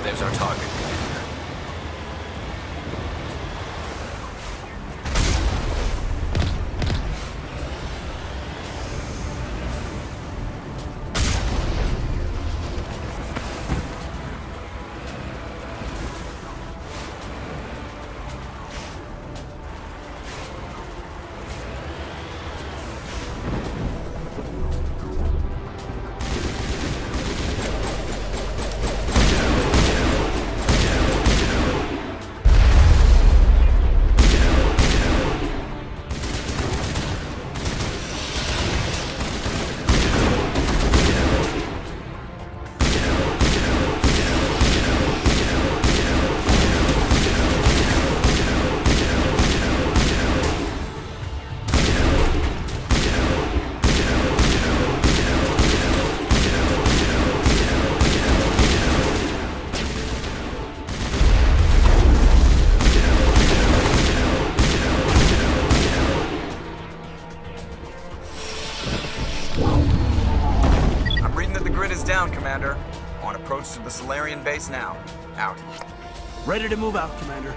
There's our target, Commander. Down, Commander. On approach to the Solarian base now. Out. Ready to move out, Commander.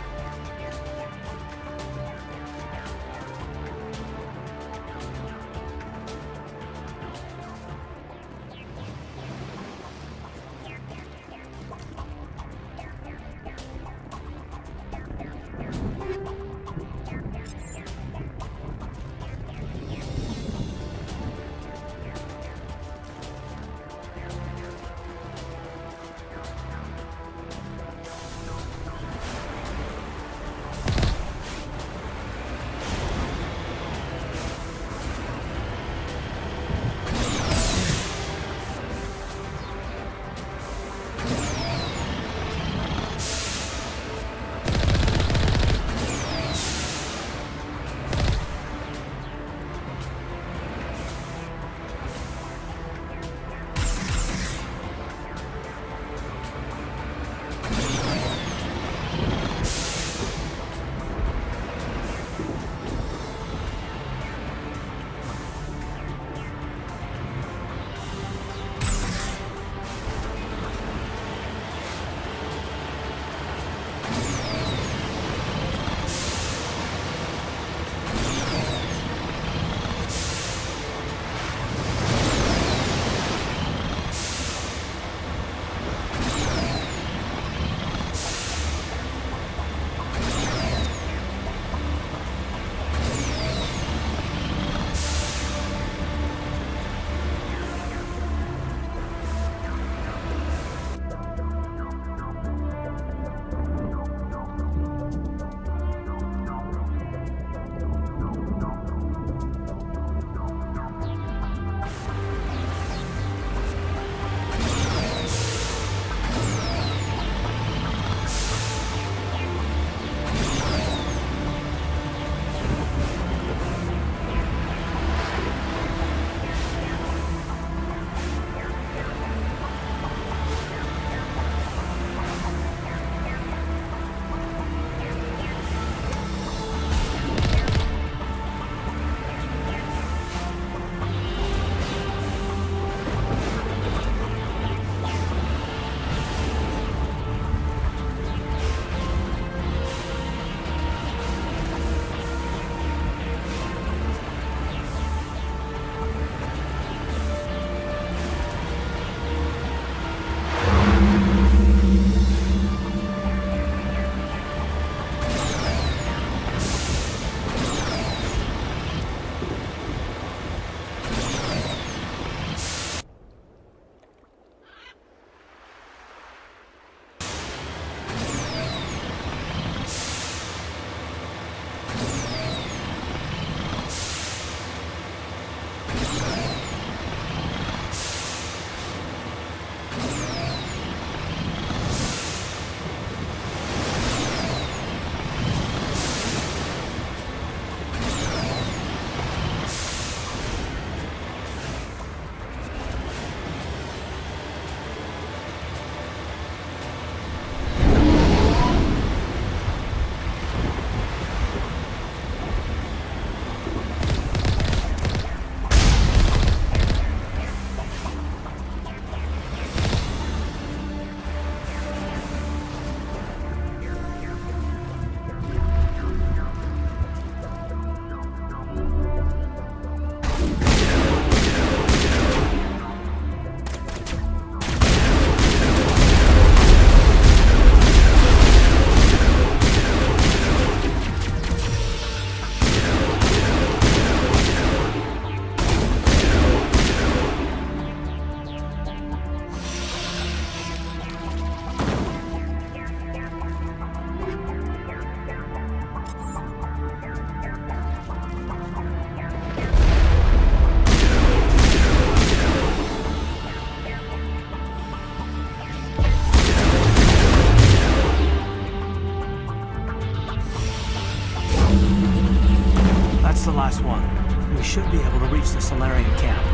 we should be able to reach the Solarian camp.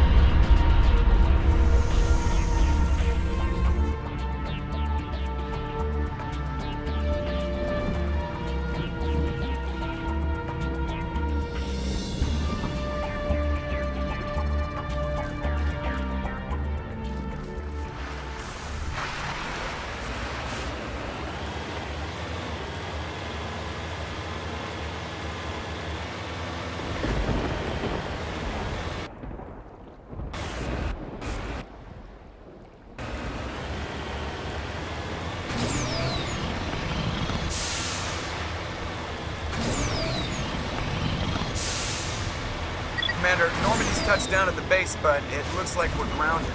Commander, Normandy's touched down at the base, but it looks like we're grounded.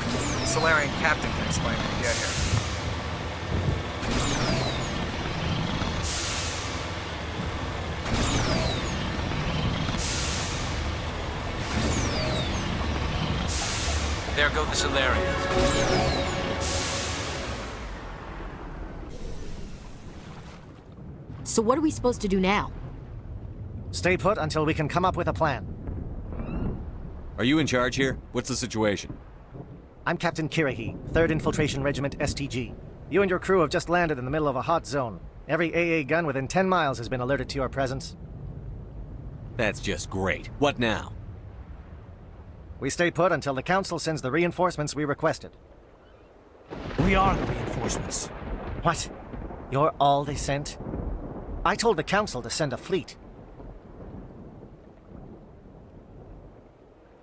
The Solarian captain can explain when we get here. There go the Solarians. So what are we supposed to do now? Stay put until we can come up with a plan. Are you in charge here? What's the situation? I'm Captain Kirahi, 3rd Infiltration Regiment STG. You and your crew have just landed in the middle of a hot zone. Every AA gun within 10 miles has been alerted to your presence. That's just great. What now? We stay put until the Council sends the reinforcements we requested. We are the reinforcements. What? You're all they sent? I told the Council to send a fleet.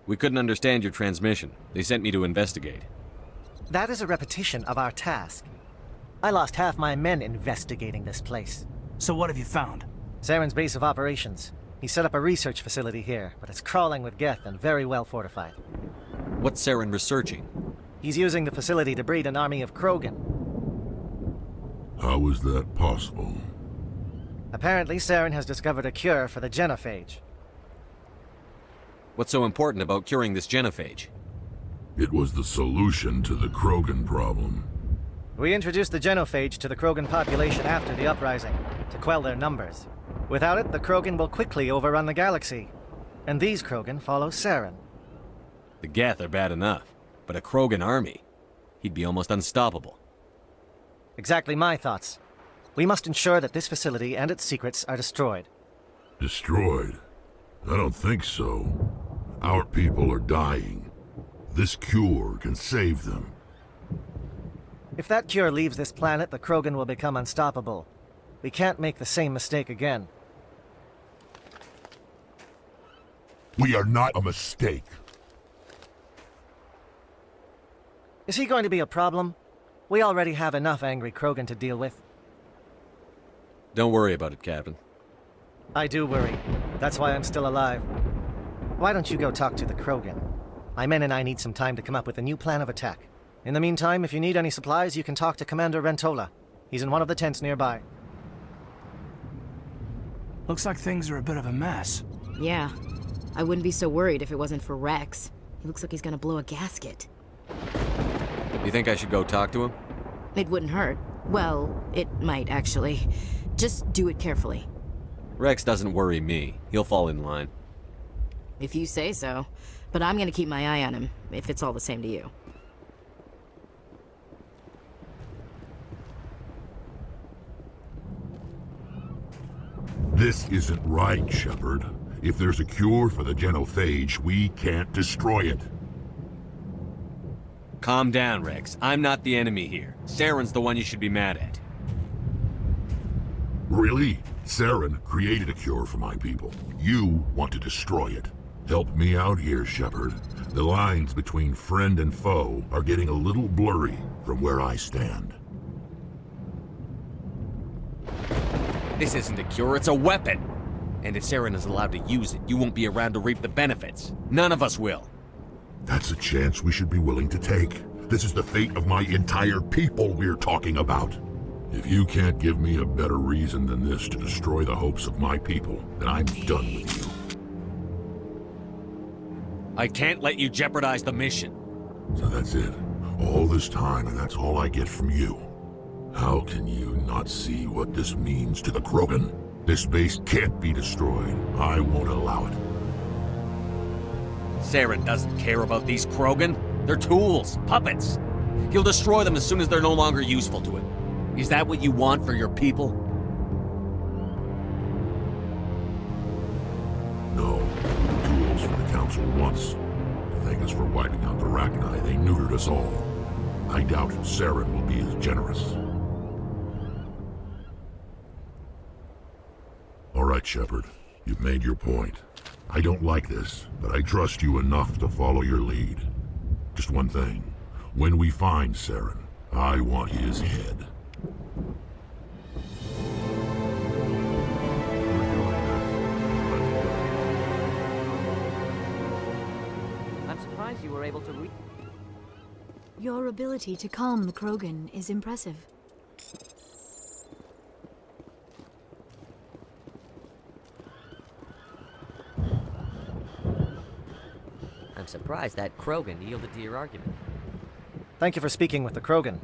We couldn't understand your transmission. They sent me to investigate. That is a repetition of our task. I lost half my men investigating this place. So what have you found? Saren's base of operations. He set up a research facility here, but it's crawling with Geth and very well fortified. What's Saren researching? He's using the facility to breed an army of Krogan. How is that possible? Apparently, Saren has discovered a cure for the genophage. What's so important about curing this genophage? It was the solution to the Krogan problem. We introduced the genophage to the Krogan population after the uprising, to quell their numbers. Without it, the Krogan will quickly overrun the galaxy. And these Krogan follow Saren. The Geth are bad enough, but a Krogan army? He'd be almost unstoppable. Exactly my thoughts. We must ensure that this facility and its secrets are destroyed. Destroyed? I don't think so. Our people are dying. This cure can save them. If that cure leaves this planet, the Krogan will become unstoppable. We can't make the same mistake again. We are not a mistake. Is he going to be a problem? We already have enough angry Krogan to deal with. Don't worry about it, Captain. I do worry. That's why I'm still alive. Why don't you go talk to the Krogan? My men and I need some time to come up with a new plan of attack. In the meantime, if you need any supplies, you can talk to Commander Rentola. He's in one of the tents nearby. Looks like things are a bit of a mess. Yeah. I wouldn't be so worried if it wasn't for Rex. He looks like he's gonna blow a gasket. You think I should go talk to him? It wouldn't hurt. Well, it might, actually. Just do it carefully. Rex doesn't worry me. He'll fall in line. If you say so. But I'm gonna keep my eye on him, if it's all the same to you. This isn't right, Shepard. If there's a cure for the genophage, we can't destroy it. Calm down, Rex. I'm not the enemy here. Saren's the one you should be mad at. Really? Saren created a cure for my people. You want to destroy it. Help me out here, Shepard. The lines between friend and foe are getting a little blurry from where I stand. This isn't a cure, it's a weapon! And if Saren is allowed to use it, you won't be around to reap the benefits. None of us will. That's a chance we should be willing to take. This is the fate of my entire people we're talking about. If you can't give me a better reason than this to destroy the hopes of my people, then I'm done with you. I can't let you jeopardize the mission. So that's it. All this time, and that's all I get from you. How can you not see what this means to the Krogan? This base can't be destroyed. I won't allow it. Saren doesn't care about these Krogan. They're tools, puppets. He'll destroy them as soon as they're no longer useful to him. Is that what you want for your people? No, the tools for the Council once. To thank us for wiping out the Rachni, they neutered us all. I doubt Saren will be as generous. All right, Shepard. You've made your point. I don't like this, but I trust you enough to follow your lead. Just one thing. When we find Saren, I want his head. I'm surprised you were able to read. Your ability to calm the Krogan is impressive. I'm surprised that Krogan yielded to your argument. Thank you for speaking with the Krogan.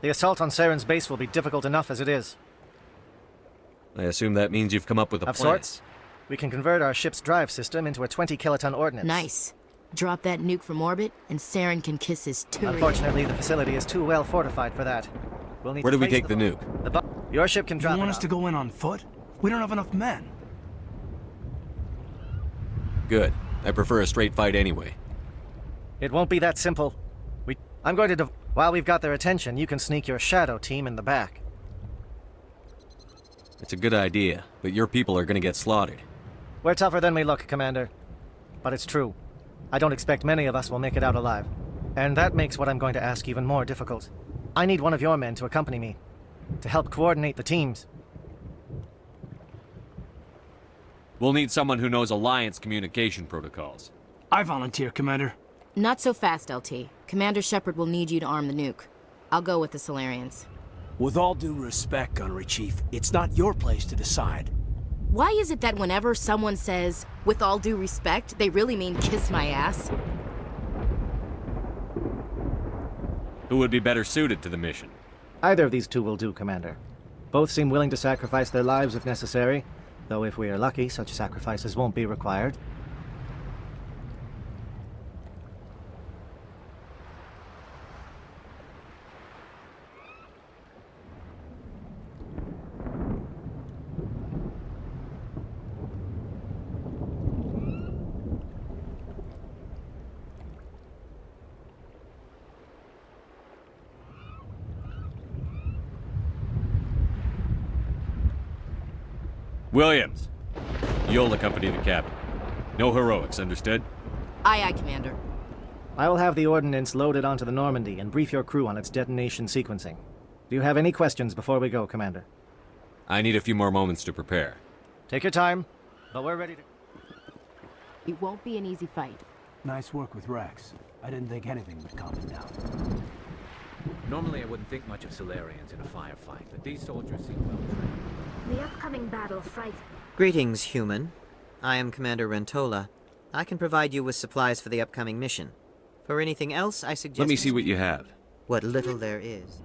The assault on Saren's base will be difficult enough as it is. I assume that means you've come up with a Of plan. sorts. We can convert our ship's drive system into a 20-kiloton ordnance. Nice. Drop that nuke from orbit, and Saren can kiss his turret. Unfortunately, the facility is too well fortified for that. We'll need Where to do we place take the nuke? Your ship can drop You want it us to go in on foot? We don't have enough men. Good. I prefer a straight fight anyway. It won't be that simple. I'm going to while we've got their attention, you can sneak your shadow team in the back. It's a good idea, but your people are gonna get slaughtered. We're tougher than we look, Commander. But it's true. I don't expect many of us will make it out alive. And that makes what I'm going to ask even more difficult. I need one of your men to accompany me, to help coordinate the teams. We'll need someone who knows Alliance communication protocols. I volunteer, Commander. Not so fast, LT. Commander Shepard will need you to arm the nuke. I'll go with the Solarians. With all due respect, Gunnery Chief, it's not your place to decide. Why is it that whenever someone says, with all due respect, they really mean kiss my ass? Who would be better suited to the mission? Either of these two will do, Commander. Both seem willing to sacrifice their lives if necessary, though if we are lucky, such sacrifices won't be required. Williams, you'll accompany the captain. No heroics, understood? Aye, aye, Commander. I will have the ordnance loaded onto the Normandy and brief your crew on its detonation sequencing. Do you have any questions before we go, Commander? I need a few more moments to prepare. Take your time, but we're ready to... It won't be an easy fight. Nice work with Rex. I didn't think anything would calm him down. Normally I wouldn't think much of Solarians in a firefight, but these soldiers seem well trained. The upcoming battle fright. Greetings, human. I am Commander Rentola. I can provide you with supplies for the upcoming mission. For anything else, I suggest... Let me see what you have. What little there is.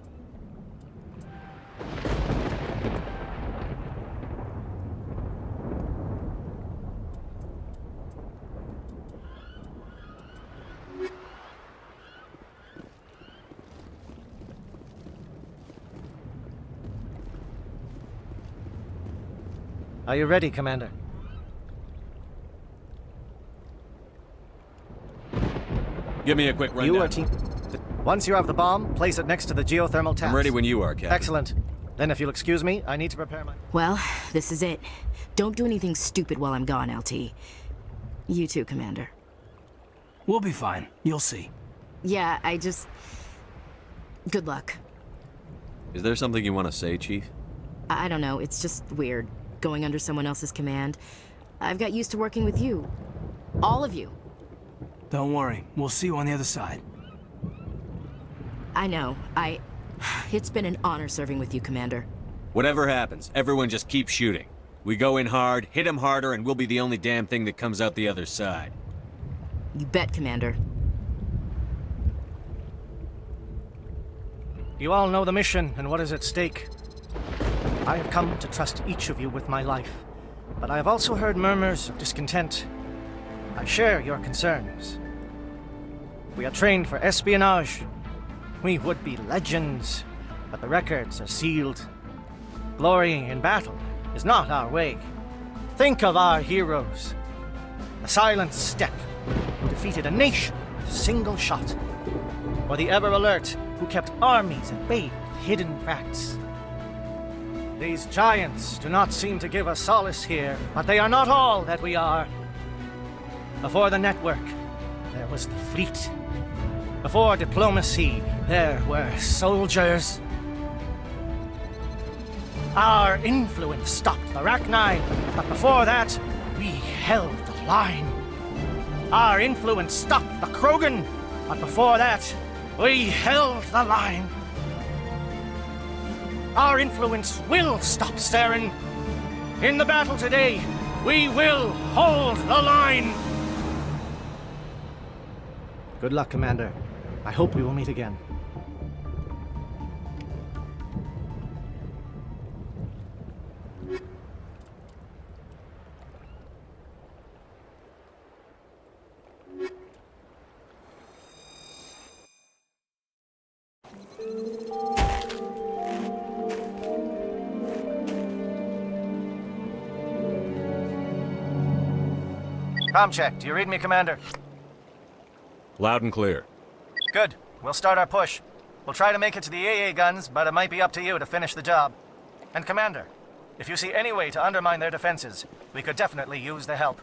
Are you ready, Commander? Give me a quick rundown. You are team... Once you have the bomb, place it next to the geothermal taps. I'm ready when you are, Captain. Excellent. Then if you'll excuse me, I need to prepare my... Well, this is it. Don't do anything stupid while I'm gone, LT. You too, Commander. We'll be fine. You'll see. Yeah, I just... Good luck. Is there something you want to say, Chief? I don't know, it's just weird, going under someone else's command. I've got used to working with you. All of you. Don't worry. We'll see you on the other side. I know. It's been an honor serving with you, Commander. Whatever happens, everyone just keep shooting. We go in hard, hit them harder, and we'll be the only damn thing that comes out the other side. You bet, Commander. You all know the mission and what is at stake. I have come to trust each of you with my life, but I have also heard murmurs of discontent. I share your concerns. We are trained for espionage. We would be legends, but the records are sealed. Glorying in battle is not our way. Think of our heroes. The silent step who defeated a nation with a single shot. Or the ever alert who kept armies at bay with hidden facts. These giants do not seem to give us solace here, but they are not all that we are. Before the network, there was the fleet. Before diplomacy, there were soldiers. Our influence stopped the Rachni, but before that, we held the line. Our influence stopped the Krogan, but before that, we held the line. Our influence will stop Saren. In the battle today, we will hold the line. Good luck, Commander. I hope we will meet again. Comm check. Do you read me, Commander? Loud and clear. Good. We'll start our push. We'll try to make it to the AA guns, but it might be up to you to finish the job. And Commander, if you see any way to undermine their defenses, we could definitely use the help.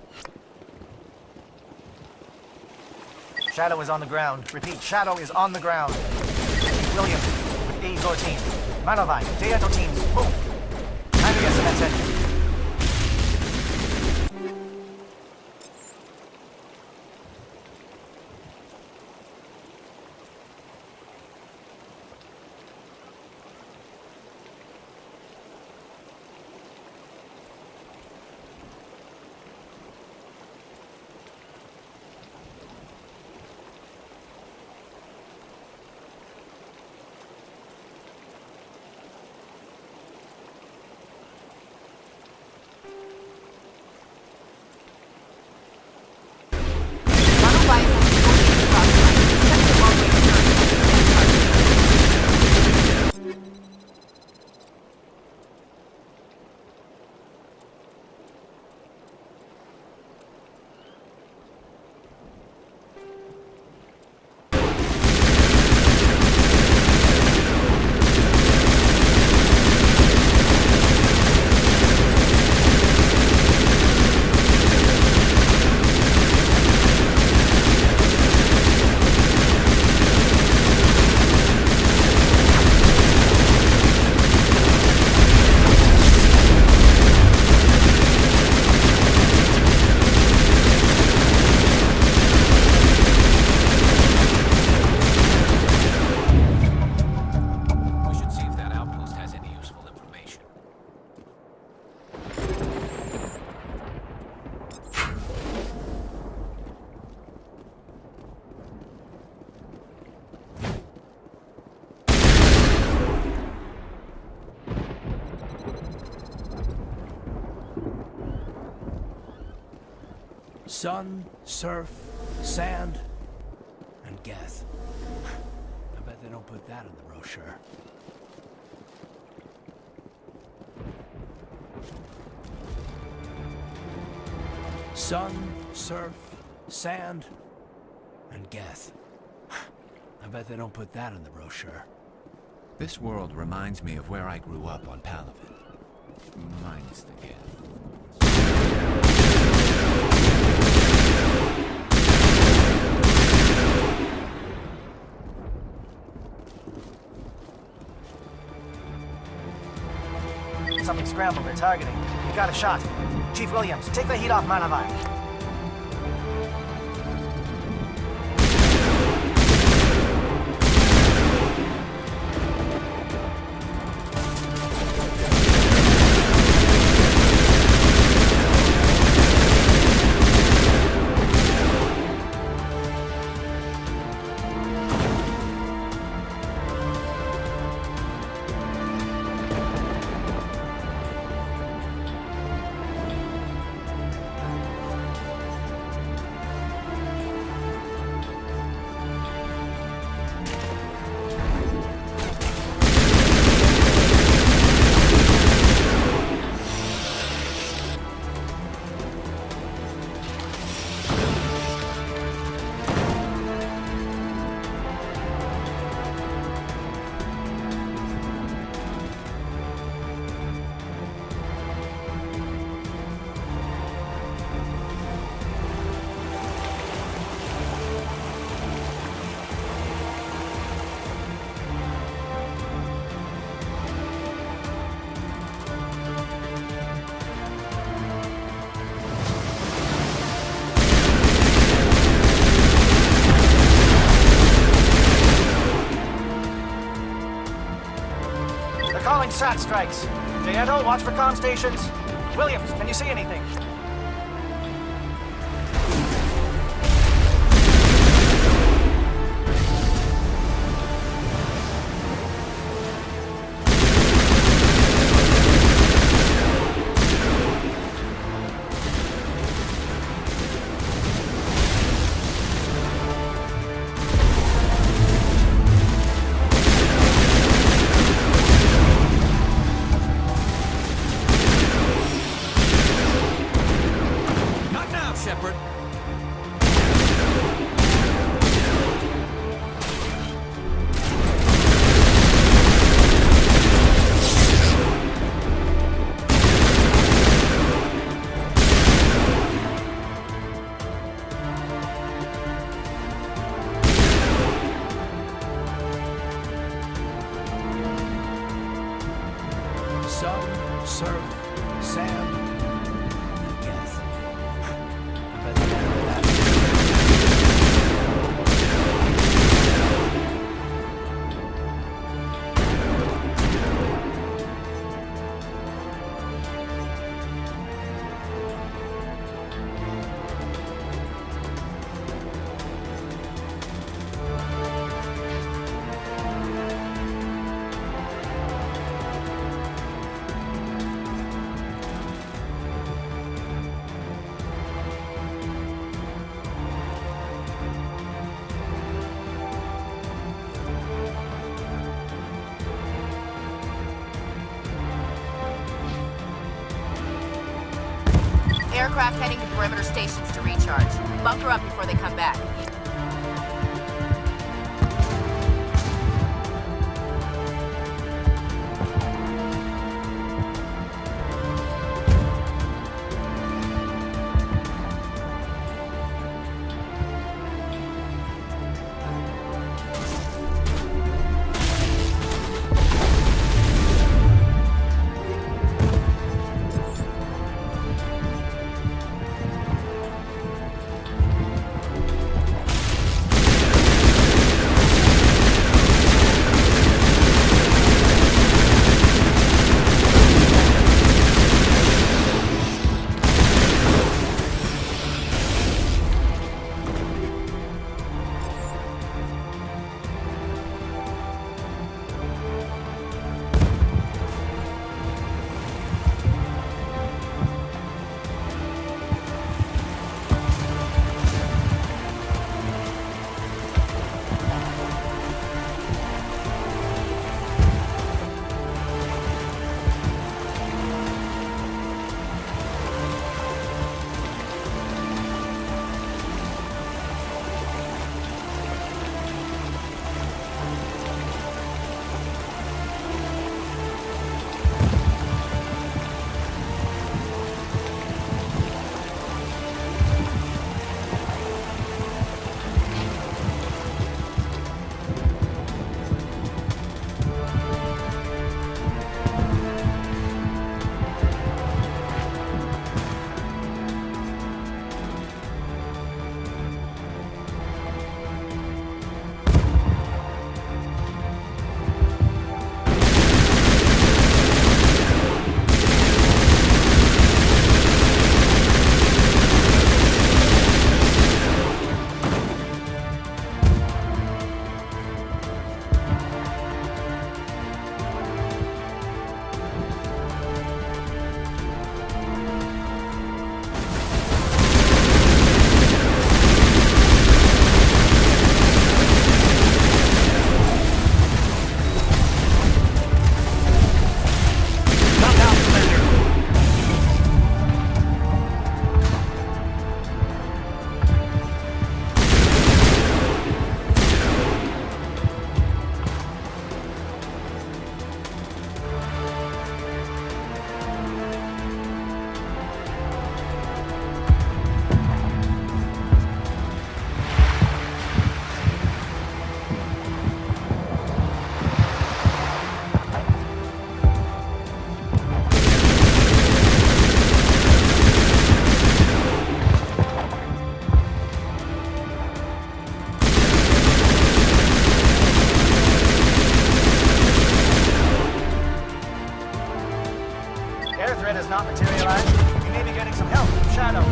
Shadow is on the ground. Repeat, Shadow is on the ground. Williams, with A14. Manovai, Deato teams, move. And yes, that's it. Sun, surf, sand, and Geth. I bet they don't put that in the brochure. Sun, surf, sand, and Geth. I bet they don't put that in the brochure. This world reminds me of where I grew up on Palaven. Minus the Geth. Something scrambled. They're targeting. You got a shot. Chief Williams, take the heat off Manavai. Calling SAT strikes. Dieto, watch for comm stations. Williams, can you see anything? Shepard. Sun, surf, sand, and Geth. I bet they don't know that. Aircraft heading to perimeter stations to recharge. Bunker up before they come back. has not materialized, we may be getting some help from Shadow.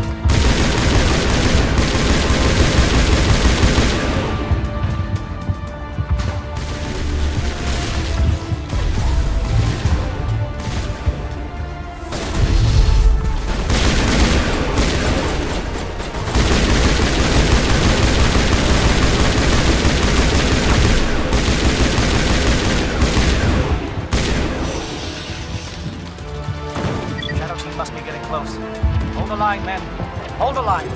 Shadow team must be getting close. Hold the line, men. Hold the line.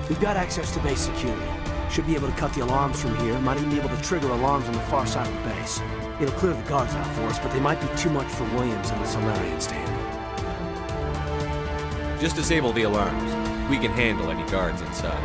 We've got access to base security. Should be able to cut the alarms from here. Might even be able to trigger alarms on the far side of the base. It'll clear the guards out for us, but they might be too much for Williams and the Solarians to handle. Just disable the alarms. We can handle any guards inside.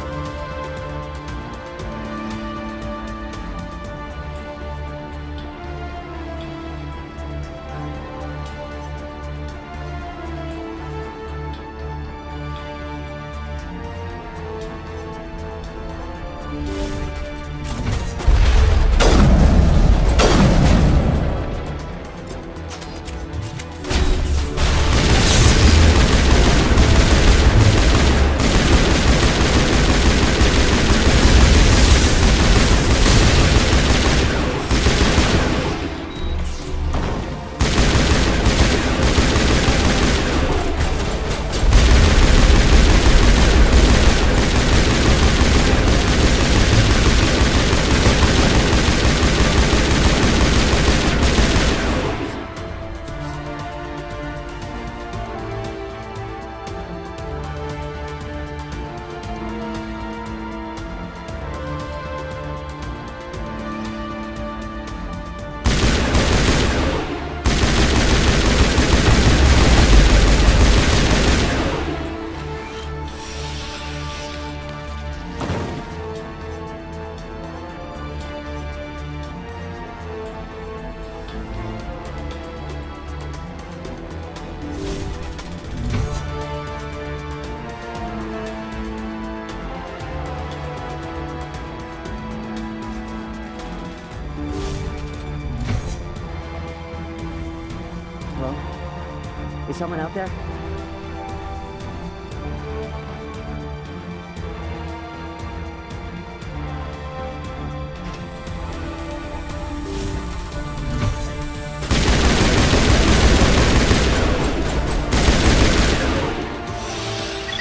Is someone out there?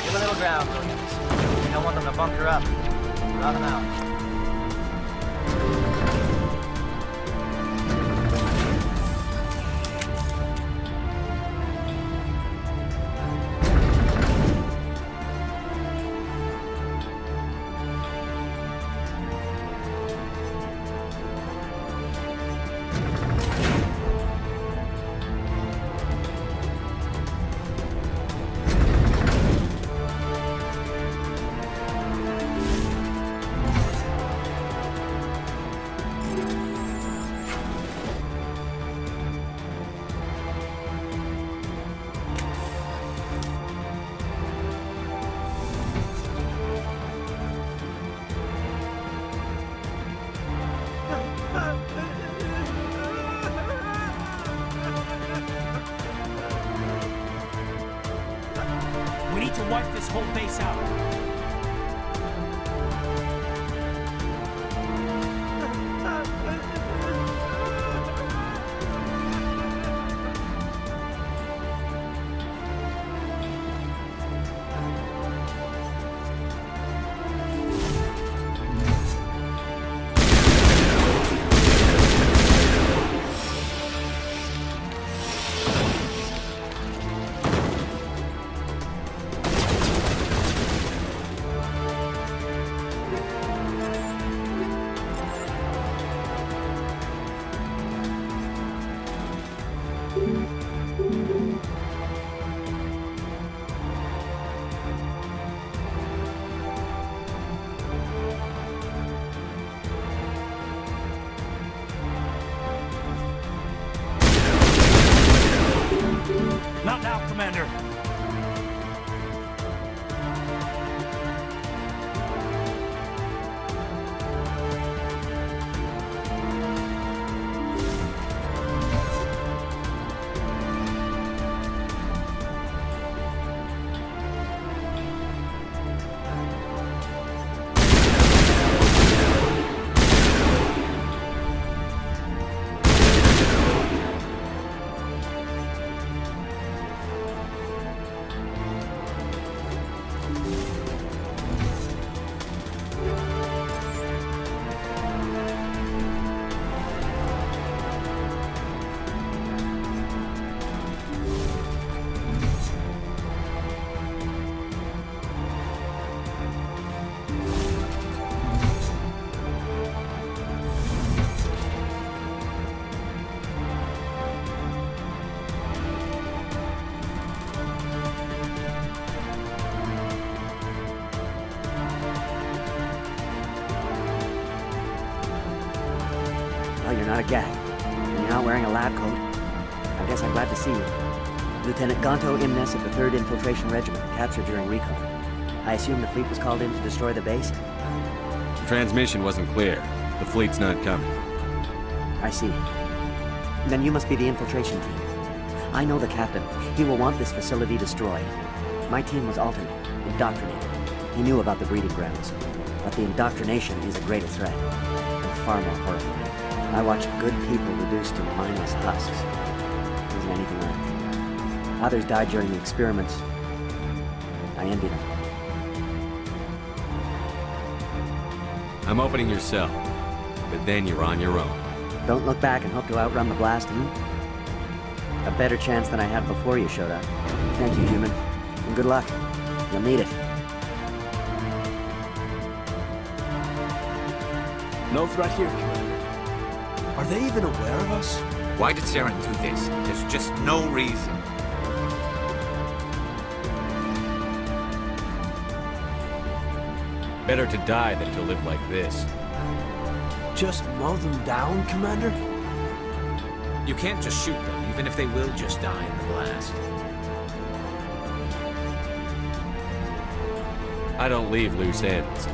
Give a little ground, Williams. We don't want them to bunker up. Draw them out. We need to wipe this whole base out. not a gag. And you're not wearing a lab coat. I guess I'm glad to see you. Lieutenant Gonto Imnes of the 3rd Infiltration Regiment, captured during recon. I assume the fleet was called in to destroy the base? The transmission wasn't clear. The fleet's not coming. I see. Then you must be the infiltration team. I know the captain. He will want this facility destroyed. My team was altered, indoctrinated. He knew about the breeding grounds. But the indoctrination is a greater threat, and far more horrifying. I watched good people reduced to mindless husks. There isn't anything left. Others died during the experiments. I ended them. I'm opening your cell, but then you're on your own. Don't look back and hope to outrun the blast, A better chance than I had before you showed up. Thank you, human. And good luck. You'll need it. No threat here, Commander. Are they even aware of us? Why did Saren do this? There's just no reason. Better to die than to live like this. Just mow them down, Commander? You can't just shoot them, even if they will just die in the blast. I don't leave loose ends.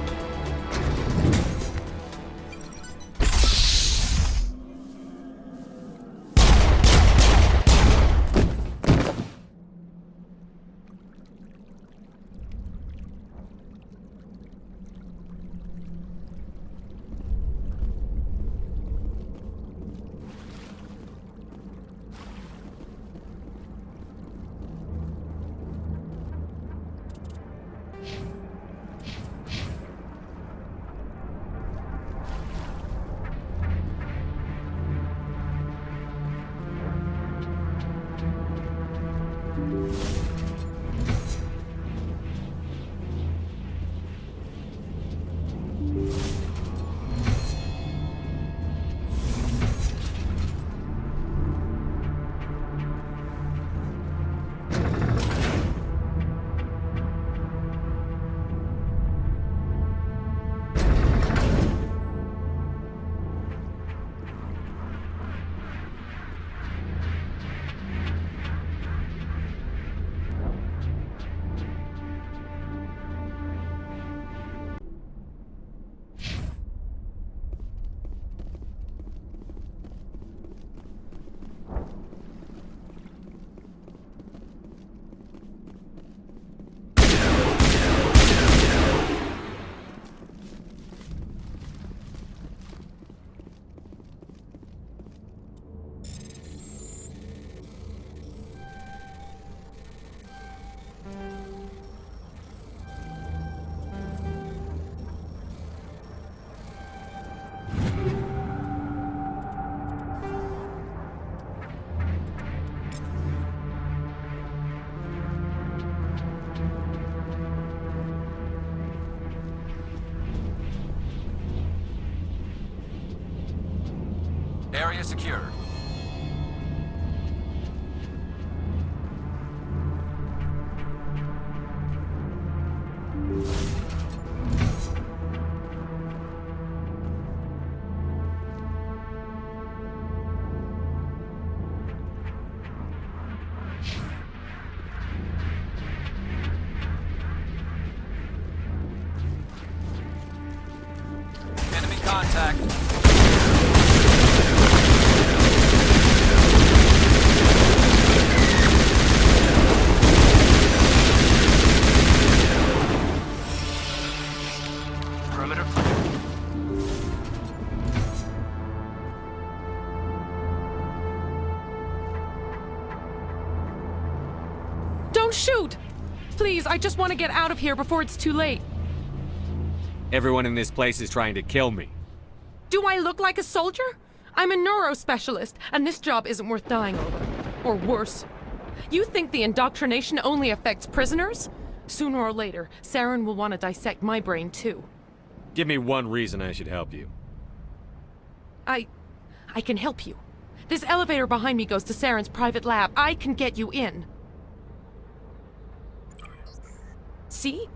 Area secure. Enemy contact. Don't shoot! Please, I just want to get out of here before it's too late. Everyone in this place is trying to kill me. Do I look like a soldier? I'm a neurospecialist, and this job isn't worth dying over. Or worse. You think the indoctrination only affects prisoners? Sooner or later, Saren will want to dissect my brain too. Give me one reason I should help you. I can help you. This elevator behind me goes to Saren's private lab. I can get you in. See?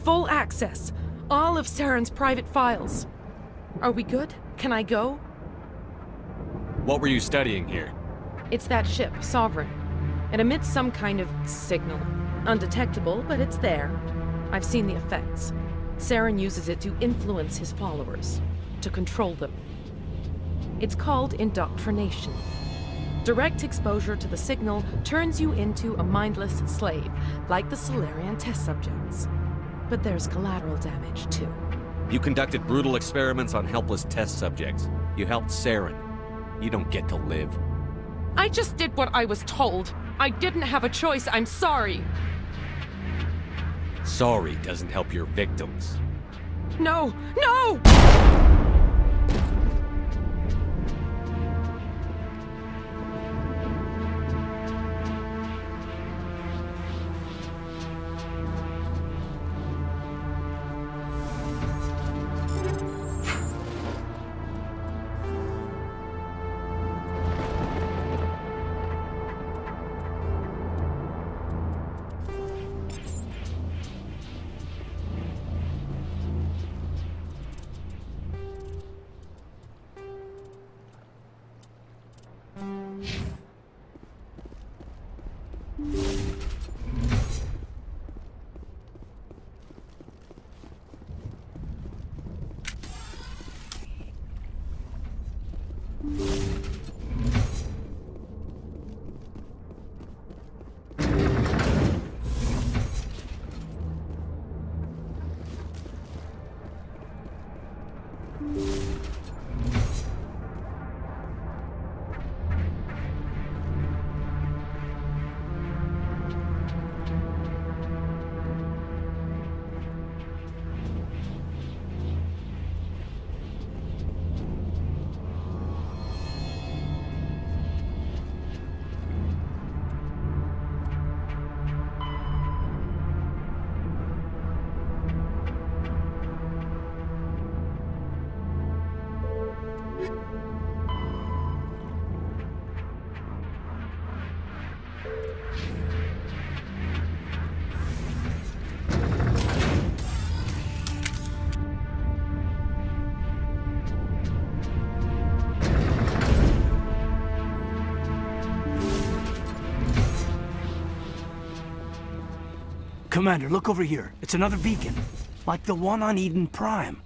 Full access. All of Saren's private files. Are we good? Can I go? What were you studying here? It's that ship, Sovereign. It emits some kind of signal. Undetectable, but it's there. I've seen the effects. Saren uses it to influence his followers, to control them. It's called indoctrination. Direct exposure to the signal turns you into a mindless slave, like the Salarian test subjects. But there's collateral damage, too. You conducted brutal experiments on helpless test subjects. You helped Saren. You don't get to live. I just did what I was told. I didn't have a choice. I'm sorry. Sorry doesn't help your victims. No! No! Commander, look over here. It's another beacon, like the one on Eden Prime.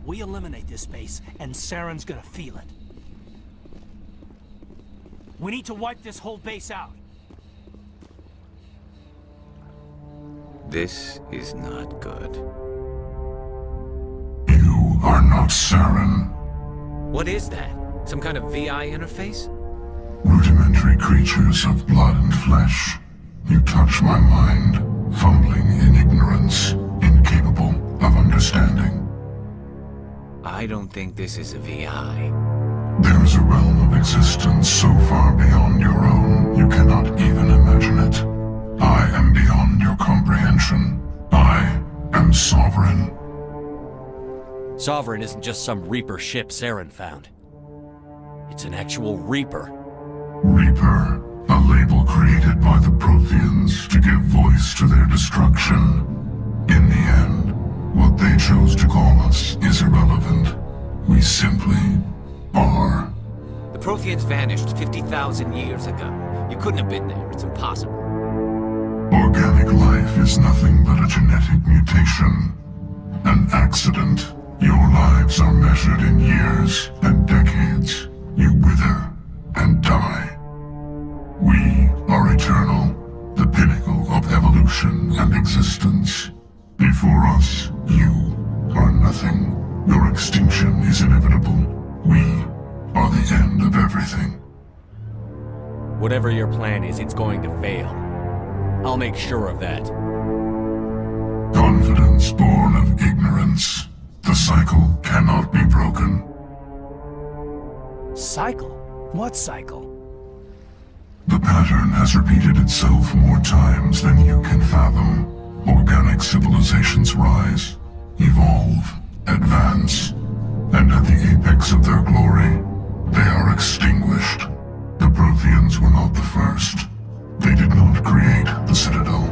We eliminate this base, and Saren's gonna feel it. We need to wipe this whole base out. This is not good. You are not Saren. What is that? Some kind of VI interface? Rudimentary creatures of blood and flesh. You touch my mind, fumbling in ignorance, incapable of understanding. I don't think this is a VI. There is a realm of existence so far beyond your own, you cannot even imagine it. I am beyond your comprehension. I am Sovereign. Sovereign isn't just some Reaper ship Saren found. It's an actual Reaper. Reaper, a label created by the Protheans to give voice to their destruction. In the end, what they chose to call us is irrelevant. We simply are. The Protheans vanished 50,000 years ago. You couldn't have been there. It's impossible. Organic life is nothing but a genetic mutation. An accident. Your lives are measured in years and decades. You wither and die. We are eternal, the pinnacle of evolution and existence. Before us, you are nothing. Your extinction is inevitable. We are the end of everything. Whatever your plan is, it's going to fail. I'll make sure of that. Confidence born of ignorance. The cycle cannot be broken. Cycle? What cycle? The pattern has repeated itself more times than you can fathom. Organic civilizations rise, evolve, advance, and at the apex of their glory, they are extinguished. The Protheans were not the first. They did not create the Citadel.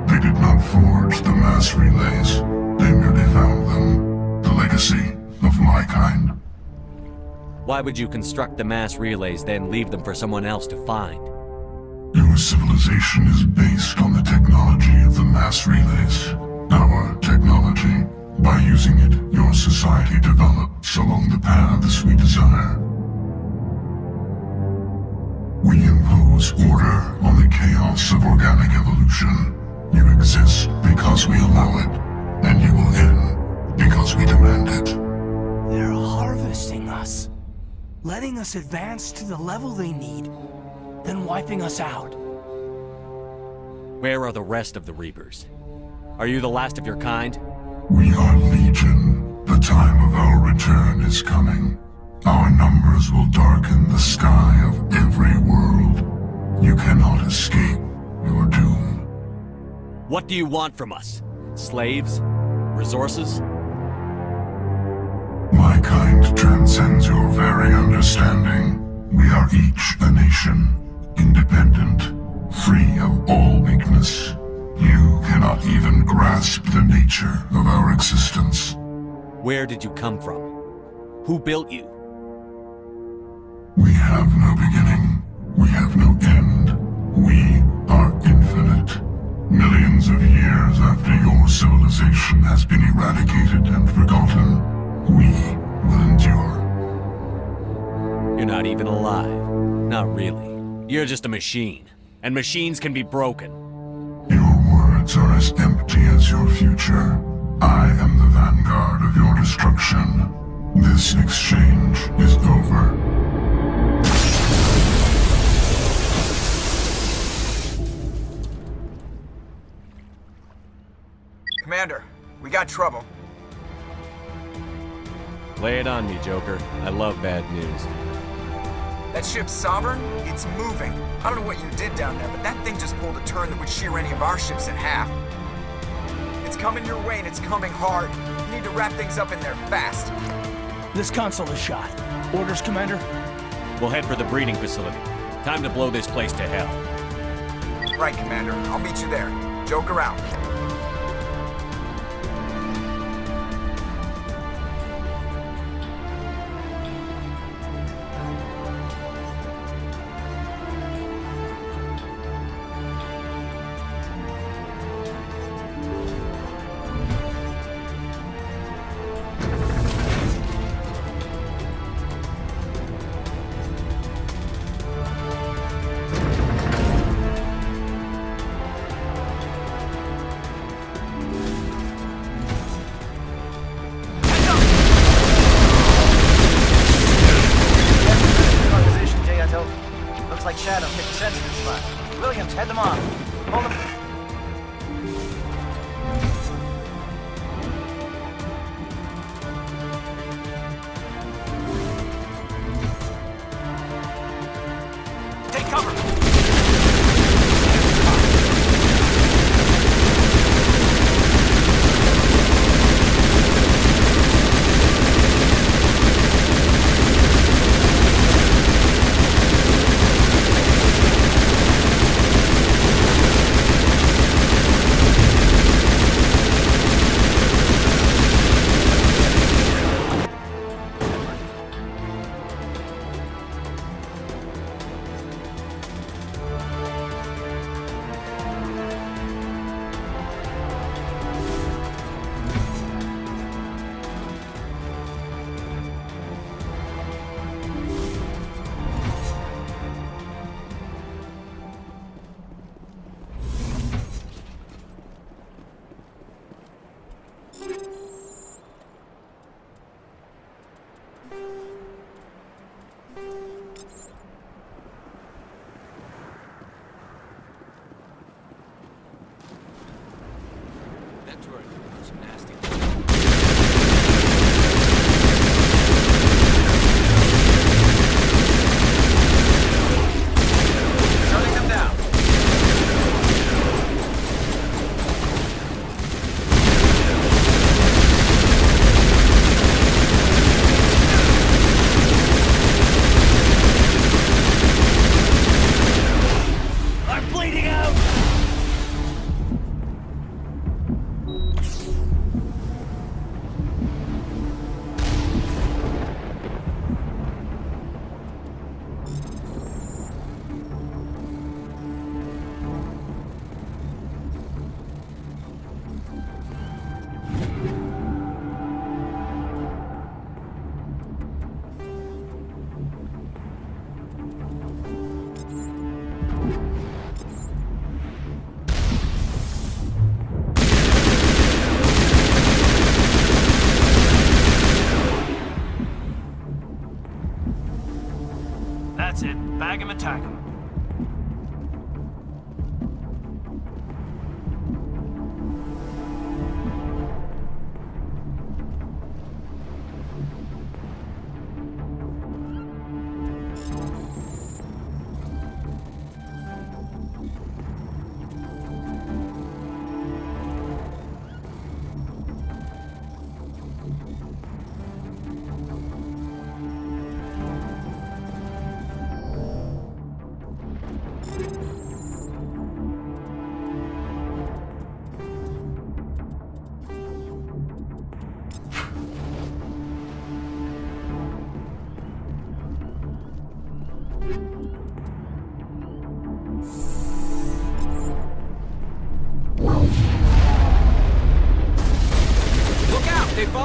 They did not forge the mass relays. They merely found them. The legacy of my kind. Why would you construct the mass relays, then leave them for someone else to find? Your civilization is based on the technology of the mass relays. Our technology. By using it, your society develops along the paths we desire. We impose order on the chaos of organic evolution. You exist because we allow it, and you will end because we demand it. They're harvesting us. Letting us advance to the level they need, then wiping us out. Where are the rest of the Reapers? Are you the last of your kind? We are Legion. The time of our return is coming. Our numbers will darken the sky of every world. You cannot escape your doom. What do you want from us? Slaves? Resources? My kind transcends your very understanding. We are each a nation, independent, free of all weakness. You cannot even grasp the nature of our existence. Where did you come from? Who built you? We have no beginning. We have no end. We are infinite. Millions of years after your civilization has been eradicated and forgotten, we will endure. You're not even alive. Not really. You're just a machine. And machines can be broken. Your words are as empty as your future. I am the vanguard of your destruction. This exchange is over. Commander, we got trouble. Lay it on me, Joker. I love bad news. That ship's Sovereign? It's moving. I don't know what you did down there, but that thing just pulled a turn that would shear any of our ships in half. It's coming your way and it's coming hard. You need to wrap things up in there fast. This console is shot. Orders, Commander? We'll head for the breeding facility. Time to blow this place to hell. Right, Commander. I'll meet you there. Joker out. Like Shadow hit the sensitive spot. Williams, head them off. Hold them. Take cover!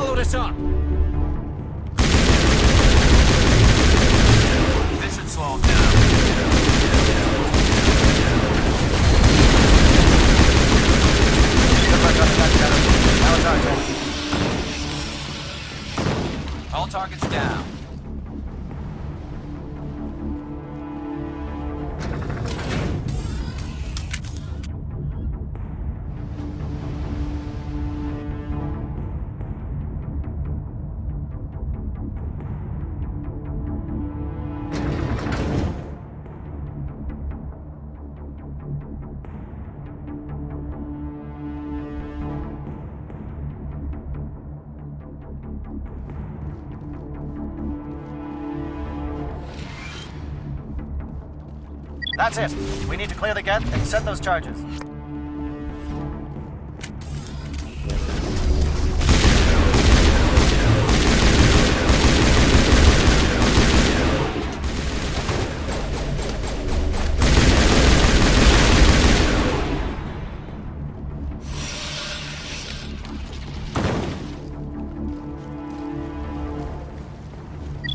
followed us up. This should slow him down. Now it's our turn. All targets down. That's it. We need to clear the gate and set those charges.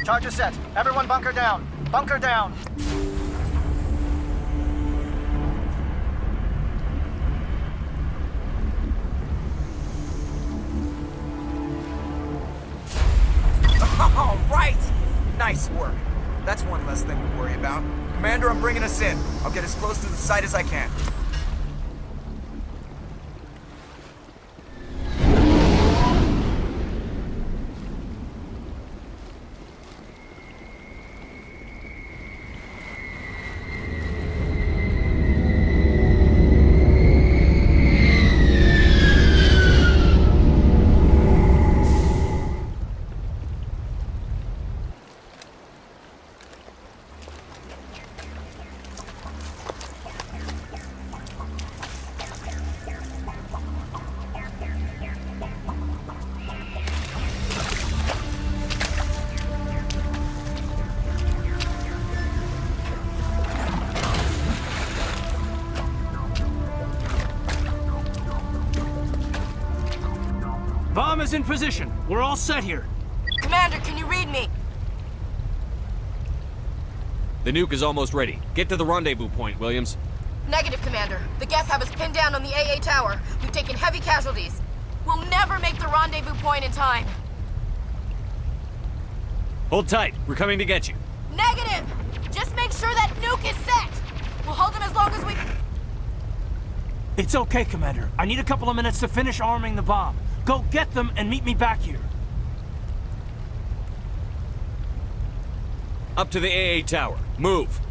Charges set. Everyone bunker down. Bunker down. All right! Nice work. That's one less thing to worry about. Commander, I'm bringing us in. I'll get as close to the site as I can. Bomb is in position. We're all set here. Commander, can you read me? The nuke is almost ready. Get to the rendezvous point, Williams. Negative, Commander. The Geth have us pinned down on the AA tower. We've taken heavy casualties. We'll never make the rendezvous point in time. Hold tight. We're coming to get you. Negative! Just make sure that nuke is set! We'll hold them as long as we... It's okay, Commander. I need a couple of minutes to finish arming the bomb. Go get them and meet me back here. Up to the AA tower. Move.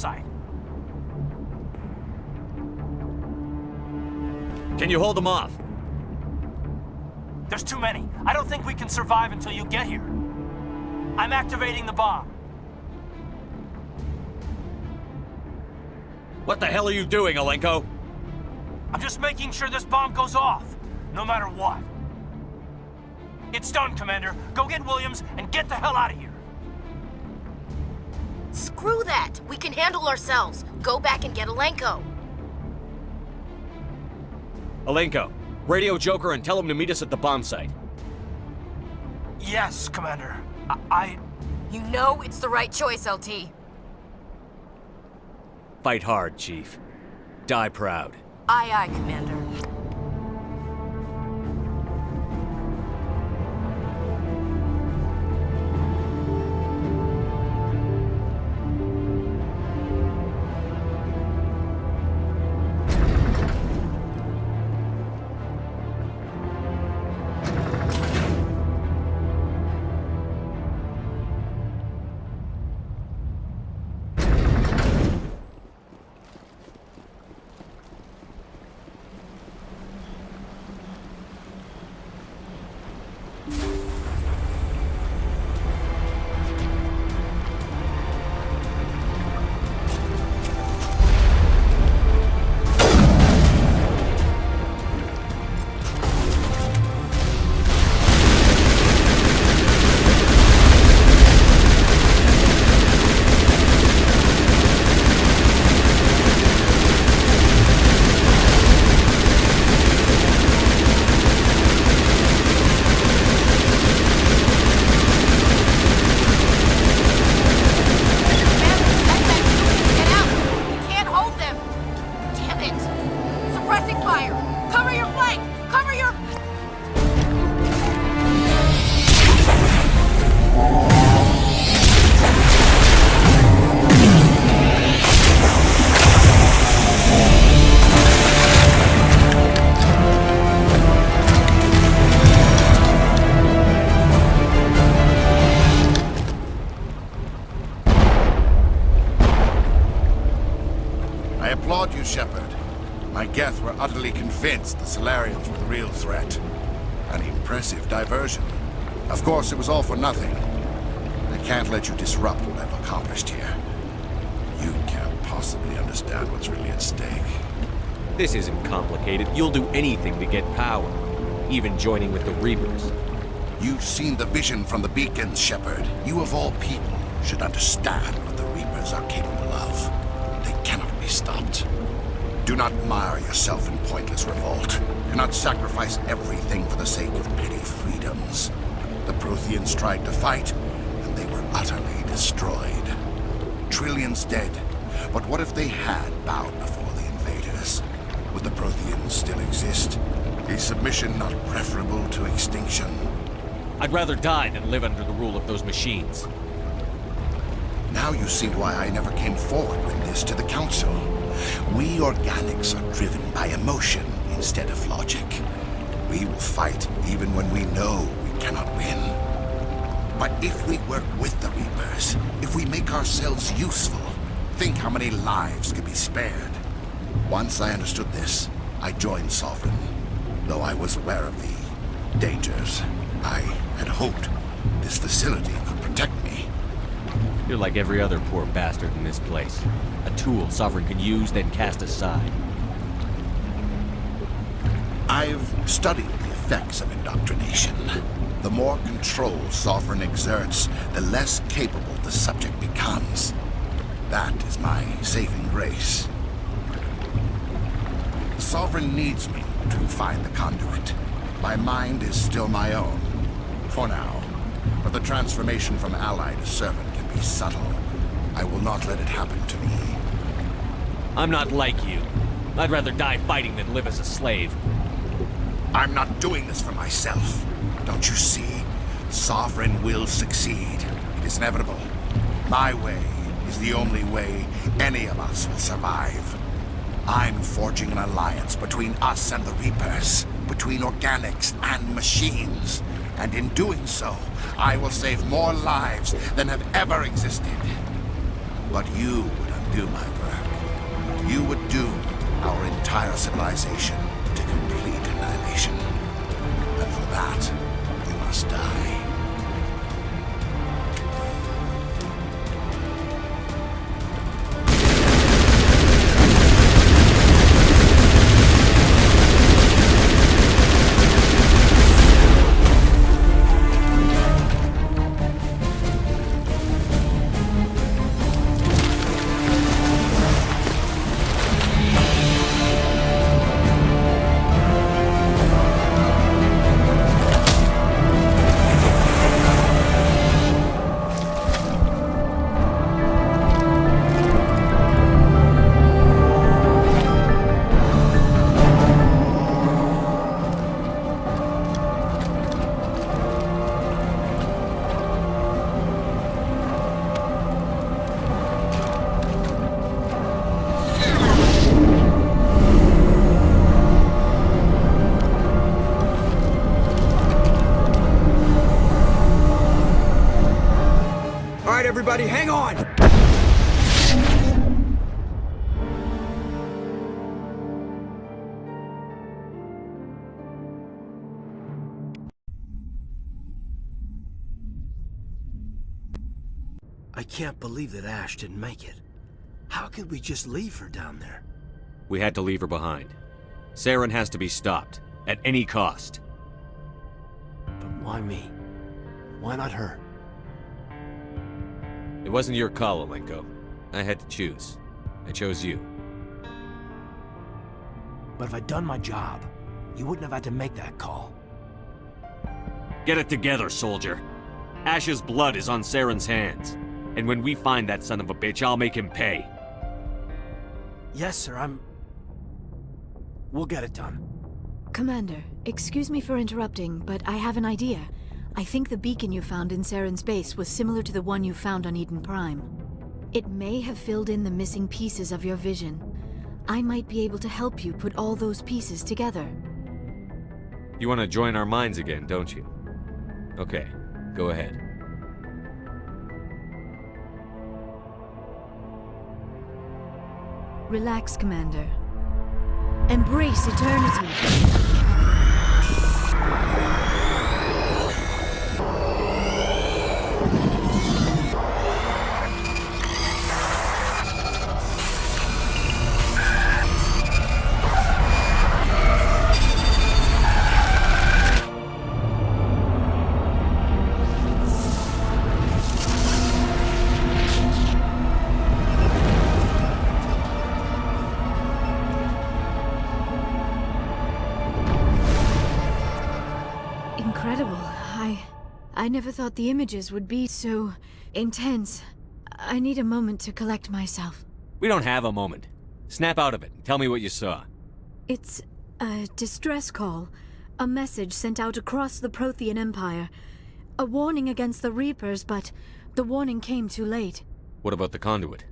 site. Can you hold them off? There's too many. I don't think we can survive until you get here. I'm activating the bomb. What the hell are you doing, Alenko? I'm just making sure this bomb goes off, no matter what. It's done, Commander. Go get Williams and get the hell out of here. Screw that! We can handle ourselves. Go back and get Alenko. Alenko, radio Joker and tell him to meet us at the bomb site. Yes, Commander. You know it's the right choice, LT. Fight hard, Chief. Die proud. Aye, aye, Commander. Geth were utterly convinced the Solarians were the real threat. An impressive diversion. Of course, it was all for nothing. I can't let you disrupt what I've accomplished here. You can't possibly understand what's really at stake. This isn't complicated. You'll do anything to get power, even joining with the Reapers. You've seen the vision from the beacons, Shepard. You of all people should understand what the Reapers are capable of. They cannot be stopped. Do not mire yourself in pointless revolt. Do not sacrifice everything for the sake of petty freedoms. The Protheans tried to fight, and they were utterly destroyed. Trillions dead, but what if they had bowed before the invaders? Would the Protheans still exist? Is submission not preferable to extinction? I'd rather die than live under the rule of those machines. Now you see why I never came forward with this to the Council. We organics are driven by emotion instead of logic. We will fight even when we know we cannot win. But if we work with the Reapers, if we make ourselves useful, think how many lives could be spared. Once I understood this, I joined Sovereign. Though I was aware of the dangers, I had hoped this facility could protect me. You're like every other poor bastard in this place. A tool Sovereign can use, then cast aside. I've studied the effects of indoctrination. The more control Sovereign exerts, the less capable the subject becomes. That is my saving grace. The Sovereign needs me to find the conduit. My mind is still my own, for now. But the transformation from ally to servant can be subtle. I will not let it happen to me. I'm not like you. I'd rather die fighting than live as a slave. I'm not doing this for myself. Don't you see? Sovereign will succeed. It is inevitable. My way is the only way any of us will survive. I'm forging an alliance between us and the Reapers, between organics and machines. And in doing so, I will save more lives than have ever existed. But you would do my work, you would doom our entire civilization to complete annihilation. And for that, you must die. Everybody, hang on! I can't believe that Ash didn't make it. How could we just leave her down there? We had to leave her behind. Saren has to be stopped, at any cost. But why me? Why not her? It wasn't your call, Alenko. I had to choose. I chose you. But if I'd done my job, you wouldn't have had to make that call. Get it together, soldier. Ash's blood is on Saren's hands. And when we find that son of a bitch, I'll make him pay. Yes, sir, We'll get it done. Commander, excuse me for interrupting, but I have an idea. I think the beacon you found in Saren's base was similar to the one you found on Eden Prime. It may have filled in the missing pieces of your vision. I might be able to help you put all those pieces together. You want to join our minds again, don't you? Okay, go ahead. Relax, Commander. Embrace eternity. Incredible. I never thought the images would be so intense. I need a moment to collect myself. We don't have a moment. Snap out of it and tell me what you saw. It's a distress call. A message sent out across the Prothean Empire. A warning against the Reapers, but the warning came too late. What about the conduit?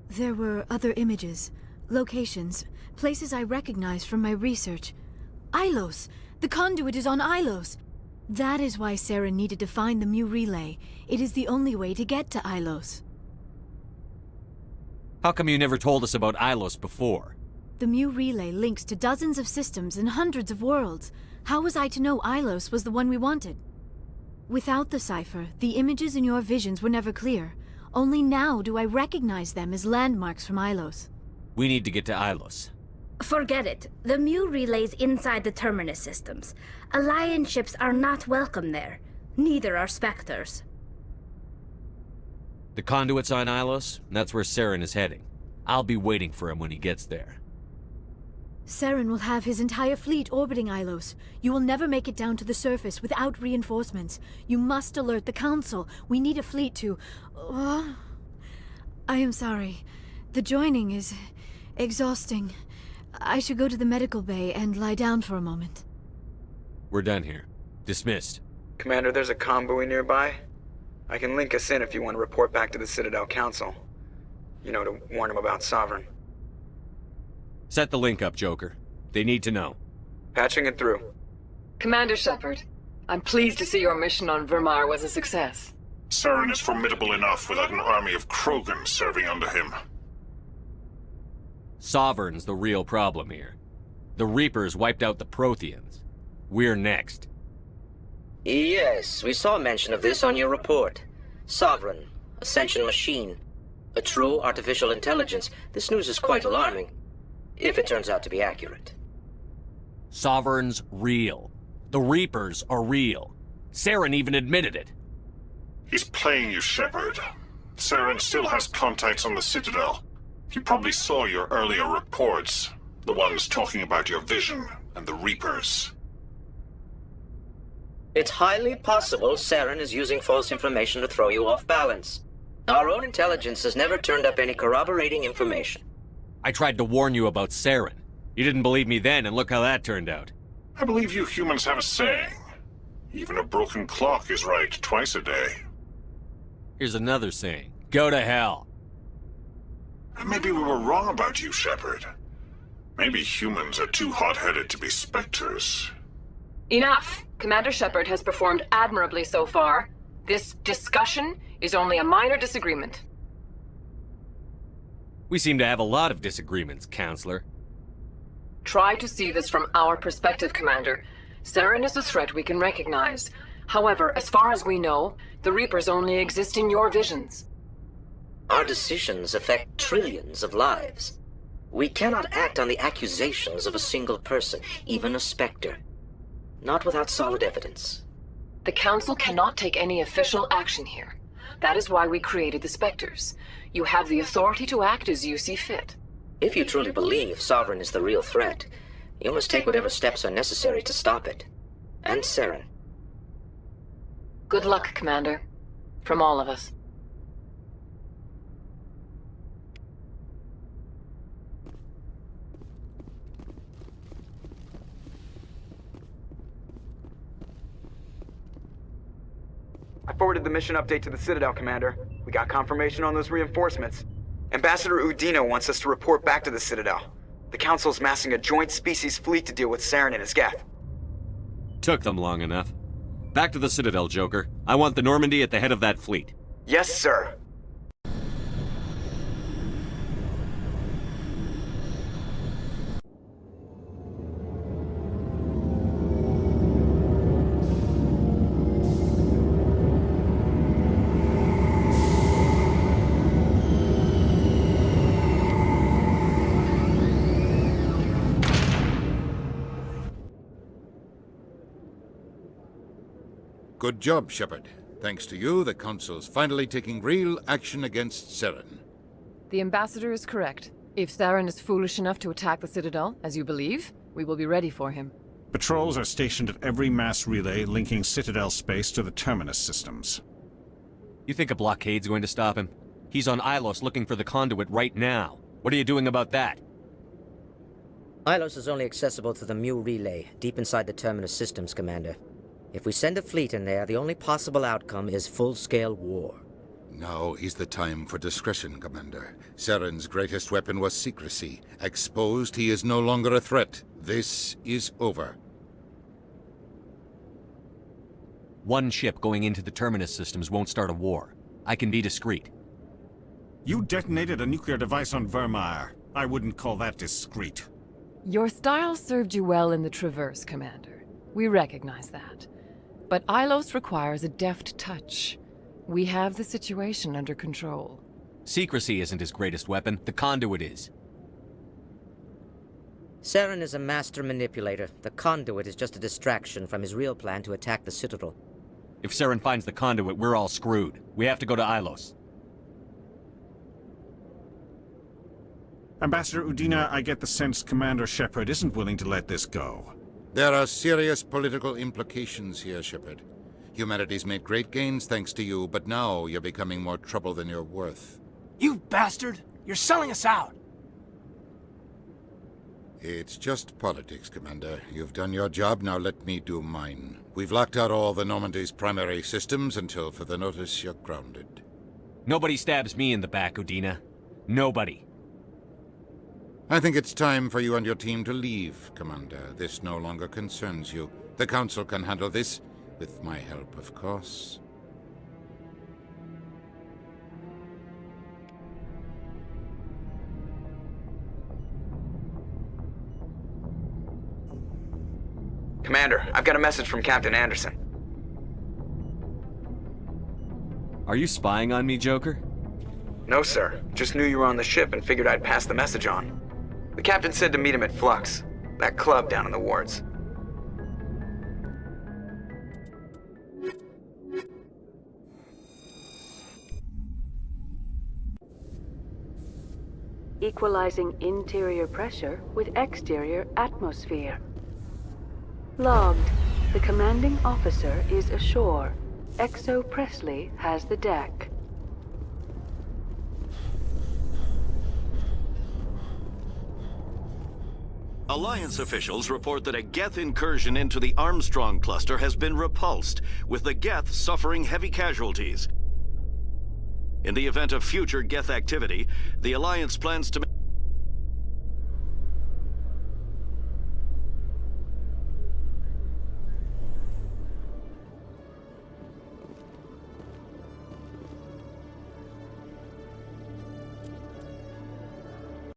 There were other images, locations, places I recognized from my research. Ilos! The conduit is on Ilos! That is why Saren needed to find the Mu Relay. It is the only way to get to Ilos. How come you never told us about Ilos before? The Mu Relay links to dozens of systems and hundreds of worlds. How was I to know Ilos was the one we wanted? Without the cipher, the images in your visions were never clear. Only now do I recognize them as landmarks from Ilos. We need to get to Ilos. Forget it. The Mu Relay's inside the Terminus systems. Alliance ships are not welcome there. Neither are Spectres. The conduit's on Ilos, and that's where Saren is heading. I'll be waiting for him when he gets there. Saren will have his entire fleet orbiting Ilos. You will never make it down to the surface without reinforcements. You must alert the Council. We need a fleet to... I am sorry. The joining is exhausting. I should go to the medical bay and lie down for a moment. We're done here. Dismissed. Commander, there's a convoy nearby. I can link us in if you want to report back to the Citadel Council. You know, to warn them about Sovereign. Set the link up, Joker. They need to know. Patching it through. Commander Shepard, I'm pleased to see your mission on Vermar was a success. Saren is formidable enough without an army of Krogan serving under him. Sovereign's the real problem here. The Reapers wiped out the Protheans. We're next. Yes, we saw mention of this on your report. Sovereign, Ascension machine, a true artificial intelligence. This news is quite alarming, if it turns out to be accurate. Sovereign's real. The Reapers are real. Saren even admitted it. He's playing you, Shepard. Saren still has contacts on the Citadel. He probably saw your earlier reports, the ones talking about your vision and the Reapers. It's highly possible Saren is using false information to throw you off balance. Our own intelligence has never turned up any corroborating information. I tried to warn you about Saren. You didn't believe me then, and look how that turned out. I believe you humans have a saying. Even a broken clock is right twice a day. Here's another saying. Go to hell. Maybe we were wrong about you, Shepard. Maybe humans are too hot-headed to be specters. Enough! Commander Shepard has performed admirably so far. This discussion is only a minor disagreement. We seem to have a lot of disagreements, Counselor. Try to see this from our perspective, Commander. Saren is a threat we can recognize. However, as far as we know, the Reapers only exist in your visions. Our decisions affect trillions of lives. We cannot act on the accusations of a single person, even a Spectre. Not without solid evidence. The Council cannot take any official action here. That is why we created the Spectres. You have the authority to act as you see fit. If you truly believe Sovereign is the real threat, you must take whatever steps are necessary to stop it. And Saren. Good luck, Commander. From all of us. I forwarded the mission update to the Citadel, Commander. We got confirmation on those reinforcements. Ambassador Udina wants us to report back to the Citadel. The Council's massing a joint species fleet to deal with Saren and his Geth. Took them long enough. Back to the Citadel, Joker. I want the Normandy at the head of that fleet. Yes, sir. Good job, Shepard. Thanks to you, the Council's finally taking real action against Saren. The Ambassador is correct. If Saren is foolish enough to attack the Citadel, as you believe, we will be ready for him. Patrols are stationed at every mass relay linking Citadel space to the Terminus systems. You think a blockade's going to stop him? He's on Ilos looking for the conduit right now. What are you doing about that? Ilos is only accessible through the Mu relay, deep inside the Terminus systems, Commander. If we send a fleet in there, the only possible outcome is full-scale war. Now is the time for discretion, Commander. Saren's greatest weapon was secrecy. Exposed, he is no longer a threat. This is over. One ship going into the Terminus systems won't start a war. I can be discreet. You detonated a nuclear device on Vermeer. I wouldn't call that discreet. Your style served you well in the Traverse, Commander. We recognize that. But Ilos requires a deft touch. We have the situation under control. Secrecy isn't his greatest weapon. The conduit is. Saren is a master manipulator. The conduit is just a distraction from his real plan to attack the Citadel. If Saren finds the conduit, we're all screwed. We have to go to Ilos. Ambassador Udina, I get the sense Commander Shepard isn't willing to let this go. There are serious political implications here, Shepard. Humanity's made great gains thanks to you, but now you're becoming more trouble than you're worth. You bastard! You're selling us out! It's just politics, Commander. You've done your job, now let me do mine. We've locked out all the Normandy's primary systems until further notice you're grounded. Nobody stabs me in the back, Udina. Nobody. I think it's time for you and your team to leave, Commander. This no longer concerns you. The Council can handle this, with my help, of course. Commander, I've got a message from Captain Anderson. Are you spying on me, Joker? No, sir. Just knew you were on the ship and figured I'd pass the message on. The captain said to meet him at Flux, that club down in the wards. Equalizing interior pressure with exterior atmosphere. Logged. The commanding officer is ashore. Exo Presley has the deck. Alliance officials report that a Geth incursion into the Armstrong cluster has been repulsed, with the Geth suffering heavy casualties. In the event of future Geth activity, the Alliance plans to